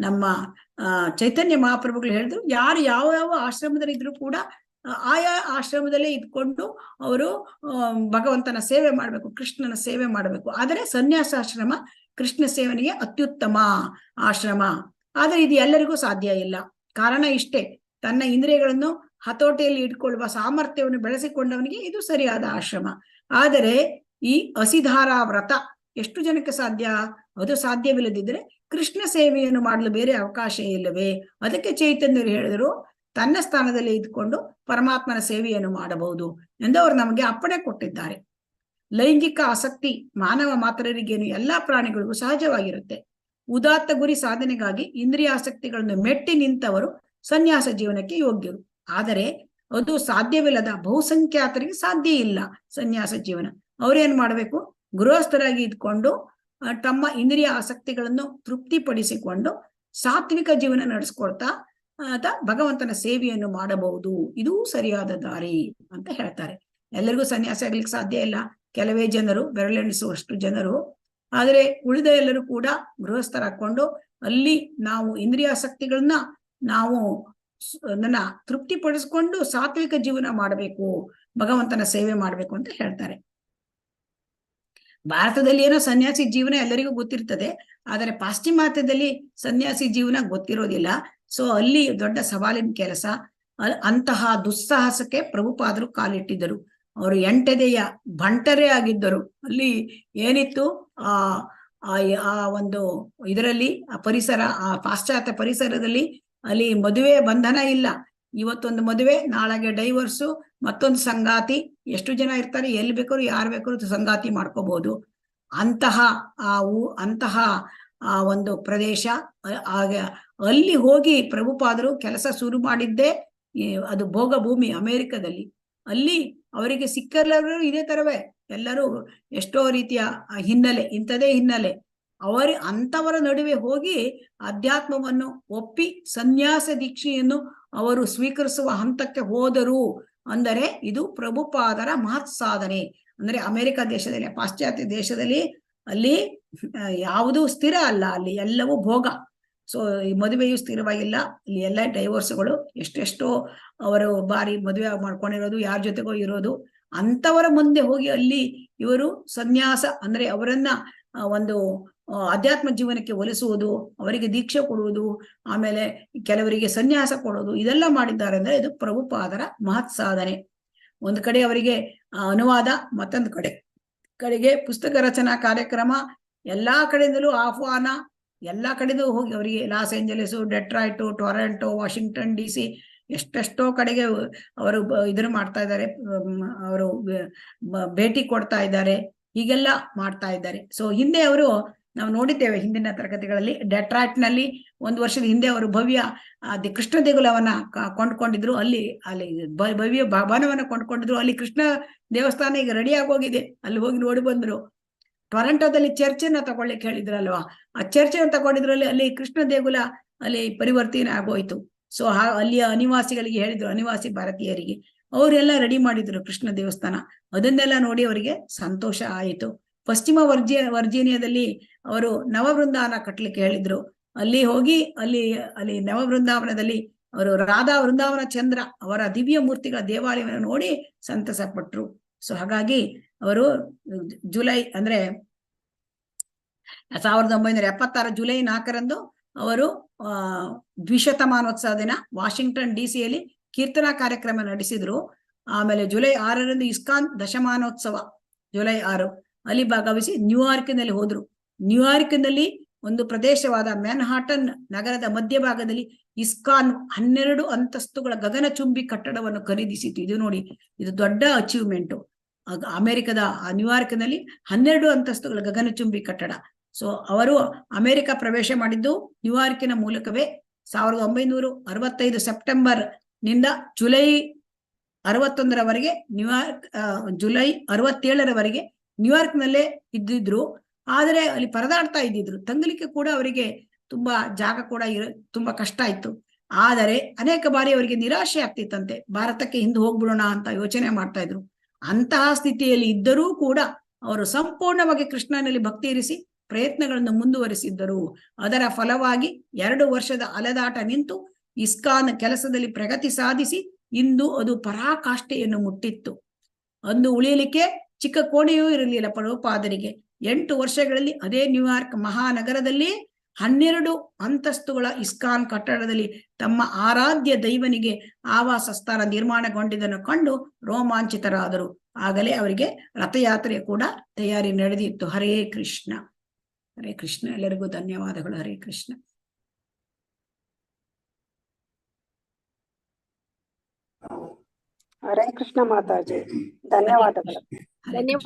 ನಮ್ಮ ಚೈತನ್ಯ ಮಹಾಪ್ರಭುಗಳು ಹೇಳಿದ್ರು, ಯಾರು ಯಾವ ಆಶ್ರಮದಲ್ಲಿ ಇದ್ರು ಕೂಡ ಆಯಾ ಆಶ್ರಮದಲ್ಲೇ ಇದ್ಕೊಂಡು ಅವರು ಭಗವಂತನ ಸೇವೆ ಮಾಡ್ಬೇಕು, ಕೃಷ್ಣನ ಸೇವೆ ಮಾಡ್ಬೇಕು. ಆದರೆ ಸನ್ಯಾಸಾಶ್ರಮ ಕೃಷ್ಣ ಸೇವನೆಗೆ ಅತ್ಯುತ್ತಮ ಆಶ್ರಮ. ಆದರೆ ಇದು ಎಲ್ಲರಿಗೂ ಸಾಧ್ಯ ಇಲ್ಲ. ಕಾರಣ ಇಷ್ಟೇ, ತನ್ನ ಇಂದ್ರಿಯಗಳನ್ನು ಹತೋಟಿಯಲ್ಲಿ ಇಟ್ಕೊಳ್ಳುವ ಸಾಮರ್ಥ್ಯವನ್ನು ಬೆಳೆಸಿಕೊಂಡವನಿಗೆ ಇದು ಸರಿಯಾದ ಆಶ್ರಮ. ಆದರೆ ಈ ಅಸಿಧಾರ ವ್ರತ ಎಷ್ಟು ಜನಕ್ಕೆ ಸಾಧ್ಯ? ಅದು ಸಾಧ್ಯವಿಲ್ಲದಿದ್ದರೆ ಕೃಷ್ಣ ಸೇವೆಯನ್ನು ಮಾಡಲು ಬೇರೆ ಅವಕಾಶ ಇಲ್ಲವೇ? ಅದಕ್ಕೆ ಚೈತನ್ಯರು ಹೇಳಿದರು, ತನ್ನ ಸ್ಥಾನದಲ್ಲಿ ಇದ್ಕೊಂಡು ಪರಮಾತ್ಮನ ಸೇವೆಯನ್ನು ಮಾಡಬಹುದು ಎಂದು ಅವರು ನಮಗೆ ಅಪ್ಪಣೆ ಕೊಟ್ಟಿದ್ದಾರೆ. ಲೈಂಗಿಕ ಆಸಕ್ತಿ ಮಾನವ ಮಾತ್ರರಿಗೇನು ಎಲ್ಲಾ ಪ್ರಾಣಿಗಳಿಗೂ ಸಹಜವಾಗಿರುತ್ತೆ. ಉದಾತ್ತ ಗುರಿ ಸಾಧನೆಗಾಗಿ ಇಂದ್ರಿಯ ಆಸಕ್ತಿಗಳನ್ನು ಮೆಟ್ಟಿ ನಿಂತವರು ಸನ್ಯಾಸ ಜೀವನಕ್ಕೆ ಯೋಗ್ಯರು. ಆದರೆ ಅದು ಸಾಧ್ಯವಿಲ್ಲದ ಬಹುಸಂಖ್ಯಾತರಿಗೆ ಸಾಧ್ಯ ಇಲ್ಲ ಸನ್ಯಾಸ ಜೀವನ. ಅವ್ರೇನ್ ಮಾಡ್ಬೇಕು? ಗೃಹಸ್ಥರಾಗಿ ಇದ್ಕೊಂಡು ತಮ್ಮ ಇಂದ್ರಿಯ ಆಸಕ್ತಿಗಳನ್ನು ತೃಪ್ತಿಪಡಿಸಿಕೊಂಡು ಸಾತ್ವಿಕ ಜೀವನ ನಡೆಸ್ಕೊಳ್ತಾ ಭಗವಂತನ ಸೇವೆಯನ್ನು ಮಾಡಬಹುದು. ಇದು ಸರಿಯಾದ ದಾರಿ ಅಂತ ಹೇಳ್ತಾರೆ. ಎಲ್ಲರಿಗೂ ಸನ್ಯಾಸ ಆಗ್ಲಿಕ್ಕೆ ಸಾಧ್ಯ ಇಲ್ಲ. ಕೆಲವೇ ಜನರು, ಬೆರಳೆಣಿಸುವಷ್ಟು ಜನರು. ಆದರೆ ಉಳಿದ ಎಲ್ಲರೂ ಕೂಡ ಗೃಹಸ್ಥರಾಕೊಂಡು ಅಲ್ಲಿ ನಾವು ಇಂದ್ರಿಯಾಸಕ್ತಿಗಳನ್ನ ನಾವು ಅದನ್ನ ತೃಪ್ತಿಪಡಿಸ್ಕೊಂಡು ಸಾತ್ವಿಕ ಜೀವನ ಮಾಡಬೇಕು, ಭಗವಂತನ ಸೇವೆ ಮಾಡಬೇಕು ಅಂತ ಹೇಳ್ತಾರೆ. ಭಾರತದಲ್ಲಿ ಏನೋ ಸನ್ಯಾಸಿ ಜೀವನ ಎಲ್ಲರಿಗೂ ಗೊತ್ತಿರ್ತದೆ, ಆದರೆ ಪಾಶ್ಚಿಮಾತ್ಯದಲ್ಲಿ ಸನ್ಯಾಸಿ ಜೀವನ ಗೊತ್ತಿರೋದಿಲ್ಲ. ಸೊ ಅಲ್ಲಿ ದೊಡ್ಡ ಸವಾಲಿನ ಕೆಲಸ. ಅಂತಹ ದುಸ್ಸಾಹಸಕ್ಕೆ ಪ್ರಭುಪಾದರು ಕಾಲಿಟ್ಟಿದ್ದರು. ಅವರು 8ಎದೆಯ ಬಂಟರೇ ಆಗಿದ್ದರು. ಅಲ್ಲಿ ಏನಿತ್ತು, ಆ ಒಂದು ಇದರಲ್ಲಿ ಆ ಪರಿಸರ, ಆ ಪಾಶ್ಚಾತ್ಯ ಪರಿಸರದಲ್ಲಿ ಅಲ್ಲಿ ಮದುವೆ ಬಂಧನ ಇಲ್ಲ, ಇವತ್ತೊಂದು ಮದುವೆ, ನಾಳೆಗೆ ಡೈವರ್ಸು, ಮತ್ತೊಂದು ಸಂಗಾತಿ, ಎಷ್ಟು ಜನ ಇರ್ತಾರೆ, ಎಲ್ಲಿ ಬೇಕಾದ್ರು ಯಾರು ಬೇಕಾದ್ರು ಸಂಗಾತಿ ಮಾಡ್ಕೋಬಹುದು. ಅಂತಹ ಅಂತಹ ಒಂದು ಪ್ರದೇಶ. ಆಗ ಅಲ್ಲಿ ಹೋಗಿ ಪ್ರಭುಪಾದರು ಕೆಲಸ ಶುರು ಮಾಡಿದ್ದೇ ಅದು ಭೋಗ ಭೂಮಿ ಅಮೆರಿಕದಲ್ಲಿ. ಅಲ್ಲಿ ಅವರಿಗೆ ಸಿಕ್ಕಲ್ಲರೂ ಇದೇ ತರವೇ, ಎಲ್ಲರೂ ಎಷ್ಟೋ ರೀತಿಯ ಹಿನ್ನೆಲೆ, ಇಂಥದೇ ಹಿನ್ನೆಲೆ. ಅಂತವರ ನಡುವೆ ಹೋಗಿ ಅಧ್ಯಾತ್ಮವನ್ನು ಒಪ್ಪಿ ಸನ್ಯಾಸ ದೀಕ್ಷೆಯನ್ನು ಅವರು ಸ್ವೀಕರಿಸುವ ಹಂತಕ್ಕೆ ಹೋದರು. ಅಂದರೆ ಇದು ಪ್ರಭುಪಾದರ ಮಹತ್ ಸಾಧನೆ. ಅಂದ್ರೆ ಅಮೆರಿಕ ದೇಶದಲ್ಲಿ, ಪಾಶ್ಚಾತ್ಯ ದೇಶದಲ್ಲಿ ಅಲ್ಲಿ ಯಾವುದೂ ಸ್ಥಿರ ಅಲ್ಲ, ಅಲ್ಲಿ ಎಲ್ಲವೂ ಭೋಗ. ಸೊ ಈ ಮದುವೆಯು ಸ್ಥಿರವಾಗಿಲ್ಲ, ಇಲ್ಲಿ ಎಲ್ಲ ಡೈವೋರ್ಸ್ಗಳು, ಎಷ್ಟೆಷ್ಟೋ ಅವರು ಬಾರಿ ಮದುವೆ ಮಾಡ್ಕೊಂಡಿರೋದು, ಯಾರ ಜೊತೆಗೋ ಇರೋದು. ಅಂತವರ ಮುಂದೆ ಹೋಗಿ ಅಲ್ಲಿ ಇವರು ಸನ್ಯಾಸ ಅಂದ್ರೆ ಅವರನ್ನ ಒಂದು ಅಧ್ಯಾತ್ಮ ಜೀವನಕ್ಕೆ ಒಲಿಸುವುದು, ಅವರಿಗೆ ದೀಕ್ಷೆ ಕೊಡುವುದು, ಆಮೇಲೆ ಕೆಲವರಿಗೆ ಸನ್ಯಾಸ ಕೊಡೋದು, ಇದೆಲ್ಲ ಮಾಡಿದ್ದಾರೆ. ಅಂದ್ರೆ ಇದು ಪ್ರಭುಪಾದರ ಮಹತ್ ಸಾಧನೆ. ಒಂದು ಕಡೆ ಅವರಿಗೆ ಅನುವಾದ, ಮತ್ತೊಂದು ಕಡೆಗೆ ಪುಸ್ತಕ ರಚನಾ ಕಾರ್ಯಕ್ರಮ, ಎಲ್ಲಾ ಕಡೆಯಿಂದಲೂ ಆಹ್ವಾನ, ಎಲ್ಲಾ ಕಡೆಗೂ ಹೋಗಿ ಅವರಿಗೆ ಲಾಸ್ ಏಂಜಲೀಸು, ಡೆಟ್ರಾಯ್ಟು, ಟೊರಾಂಟೊ, ವಾಷಿಂಗ್ಟನ್ DC, ಎಷ್ಟೆಷ್ಟೋ ಕಡೆಗೆ ಅವರು ಇದನ್ನು ಮಾಡ್ತಾ ಇದ್ದಾರೆ, ಅವರು ಭೇಟಿ ಕೊಡ್ತಾ ಇದ್ದಾರೆ, ಹೀಗೆಲ್ಲ ಮಾಡ್ತಾ ಇದ್ದಾರೆ. ಸೊ ಹಿಂದೆ ಅವರು, ನಾವು ನೋಡಿದ್ದೇವೆ ಹಿಂದಿನ ತರಗತಿಗಳಲ್ಲಿ, ಡೆಟ್ರಾಯ್ಟ್ ನಲ್ಲಿ 1 ವರ್ಷದ ಹಿಂದೆ ಅವರು ಭವ್ಯ ಕೃಷ್ಣ ದೇಗುಲವನ್ನ ಕೊಂಡ್ಕೊಂಡಿದ್ರು. ಅಲ್ಲಿ ಭವ್ಯ ಭವನವನ್ನ ಕೊಂಡ್ಕೊಂಡಿದ್ರು. ಅಲ್ಲಿ ಕೃಷ್ಣ ದೇವಸ್ಥಾನ ಈಗ ರೆಡಿ ಆಗೋಗಿದೆ, ಅಲ್ಲಿ ಹೋಗಿ ನೋಡಿ ಬಂದ್ರು. ಟೊರಾಂಟೋದಲ್ಲಿ ಚರ್ಚನ್ನ ತಗೊಳ್ಳಿಕ್ಕೆ ಹೇಳಿದ್ರಲ್ವಾ, ಆ ಚರ್ಚನ್ನು ತಗೊಂಡಿದ್ರಲ್ಲಿ ಅಲ್ಲಿ ಕೃಷ್ಣ ದೇಗುಲ ಅಲ್ಲಿ ಪರಿವರ್ತನೆ ಆಗೋಯ್ತು. ಸೊ ಅಲ್ಲಿಯ ಅನಿವಾಸಿಗಳಿಗೆ ಹೇಳಿದ್ರು, ಅನಿವಾಸಿ ಭಾರತೀಯರಿಗೆ, ಅವರೆಲ್ಲ ರೆಡಿ ಮಾಡಿದ್ರು ಕೃಷ್ಣ ದೇವಸ್ಥಾನ. ಅದನ್ನೆಲ್ಲ ನೋಡಿ ಅವರಿಗೆ ಸಂತೋಷ ಆಯಿತು. ಪಶ್ಚಿಮ ವರ್ಜೀನಿಯಾದಲ್ಲಿ ಅವರು ನವವೃಂದಾವನ ಕಟ್ಟಲಿಕ್ಕೆ ಹೇಳಿದ್ರು. ಅಲ್ಲಿ ಹೋಗಿ ಅಲ್ಲಿ ನವವೃಂದಾವನದಲ್ಲಿ ಅವರು ರಾಧಾ ವೃಂದಾವನ ಚಂದ್ರ ಅವರ ದಿವ್ಯ ಮೂರ್ತಿಗಳ ದೇವಾಲಯವನ್ನು ನೋಡಿ ಸಂತಸ ಪಟ್ರು. ಸೊ ಹಾಗಾಗಿ ಅವರು ಜುಲೈ ಅಂದ್ರೆ 1976 ಜುಲೈ 4ರಂದು ಅವರು ದ್ವಿಶತಮಾನೋತ್ಸವ ದಿನ ವಾಷಿಂಗ್ಟನ್ DC ಕೀರ್ತನಾ ಕಾರ್ಯಕ್ರಮ ನಡೆಸಿದ್ರು. ಆಮೇಲೆ ಜುಲೈ 6ರಂದು ಇಸ್ಕಾನ್ ದಶಮಾನೋತ್ಸವ, ಜುಲೈ 6 ಅಲ್ಲಿ ಭಾಗವಹಿಸಿ ನ್ಯೂಯಾರ್ಕ್ನಲ್ಲಿ ಹೋದ್ರು. ನ್ಯೂಯಾರ್ಕ್ನಲ್ಲಿ ಒಂದು ಪ್ರದೇಶವಾದ ಮ್ಯಾನ್ಹಾಟನ್ ನಗರದ ಮಧ್ಯಭಾಗದಲ್ಲಿ ಇಸ್ಕಾನ್ 12 ಅಂತಸ್ತುಗಳ ಗಗನಚುಂಬಿ ಕಟ್ಟಡವನ್ನು ಖರೀದಿಸಿತು. ಇದು ನೋಡಿ, ಇದು ದೊಡ್ಡ ಅಚೀವ್ಮೆಂಟ್. ಅಮೆರಿಕದ ನ್ಯೂಯಾರ್ಕ್ನಲ್ಲಿ 12 ಅಂತಸ್ತುಗಳ ಗಗನಚುಂಬಿ ಕಟ್ಟಡ. ಸೊ ಅವರು ಅಮೆರಿಕ ಪ್ರವೇಶ ಮಾಡಿದ್ದು ನ್ಯೂಯಾರ್ಕಿನ ಮೂಲಕವೇ. 1965 ಸೆಪ್ಟೆಂಬರ್ ನಿಂದ ಜುಲೈ 61ರವರೆಗೆ ಜುಲೈ 67ರವರೆಗೆ ನ್ಯೂಯಾರ್ಕ್ನಲ್ಲೇ ಇದ್ದಿದ್ರು. ಆದರೆ ಅಲ್ಲಿ ಪರದಾಡ್ತಾ ಇದ್ದಿದ್ರು. ತಂಗಲಿಕ್ಕೆ ಕೂಡ ಅವರಿಗೆ ತುಂಬಾ ಜಾಗ ಕೂಡ ತುಂಬಾ ಕಷ್ಟ ಇತ್ತು. ಆದರೆ ಅನೇಕ ಬಾರಿ ಅವರಿಗೆ ನಿರಾಶೆ ಆಗ್ತಿತ್ತಂತೆ, ಭಾರತಕ್ಕೆ ಹಿಂದೆ ಹೋಗ್ಬಿಡೋಣ ಅಂತ ಯೋಚನೆ ಮಾಡ್ತಾ ಇದ್ರು. ಅಂತಹ ಸ್ಥಿತಿಯಲ್ಲಿ ಇದ್ದರೂ ಕೂಡ ಅವರು ಸಂಪೂರ್ಣವಾಗಿ ಕೃಷ್ಣನಲ್ಲಿ ಭಕ್ತಿ ಇರಿಸಿ ಪ್ರಯತ್ನಗಳನ್ನು ಮುಂದುವರಿಸಿದ್ದರು. ಅದರ ಫಲವಾಗಿ 2 ವರ್ಷದ ಅಲೆದಾಟ ನಿಂತು ಇಸ್ಕಾನ್ ಕೆಲಸದಲ್ಲಿ ಪ್ರಗತಿ ಸಾಧಿಸಿ ಇಂದು ಅದು ಪರಾಕಾಷ್ಠೆಯನ್ನು ಮುಟ್ಟಿತ್ತು. ಅಂದು ಉಳಿಯಲಿಕ್ಕೆ ಚಿಕ್ಕ ಕೋಣೆಯೂ ಇರಲಿಲ್ಲ ಪ್ರಭುಪಾದರಿಗೆ. 8 ವರ್ಷಗಳಲ್ಲಿ ಅದೇ ನ್ಯೂಯಾರ್ಕ್ ಮಹಾನಗರದಲ್ಲಿ 12 ಅಂತಸ್ತುಗಳ ಇಸ್ಕಾನ್ ಕಟ್ಟಡದಲ್ಲಿ ತಮ್ಮ ಆರಾಧ್ಯ ದೈವನಿಗೆ ಆವಾಸ ಸ್ಥಾನ ನಿರ್ಮಾಣಗೊಂಡಿದ್ದನ್ನು ಕಂಡು ರೋಮಾಂಚಿತರಾದರು. ಆಗಲೇ ಅವರಿಗೆ ರಥಯಾತ್ರೆ ಕೂಡ ತಯಾರಿ ನಡೆದಿತ್ತು. ಹರೇ ಕೃಷ್ಣ, ಹರೇ ಕೃಷ್ಣ. ಎಲ್ಲರಿಗೂ ಧನ್ಯವಾದಗಳು. ಹರೇ ಕೃಷ್ಣ. ಹರೇ ಕೃಷ್ಣ ಮಾತಾಜಿ, ಧನ್ಯವಾದಗಳು. ಹರೇ ಕೃಷ್ಣ.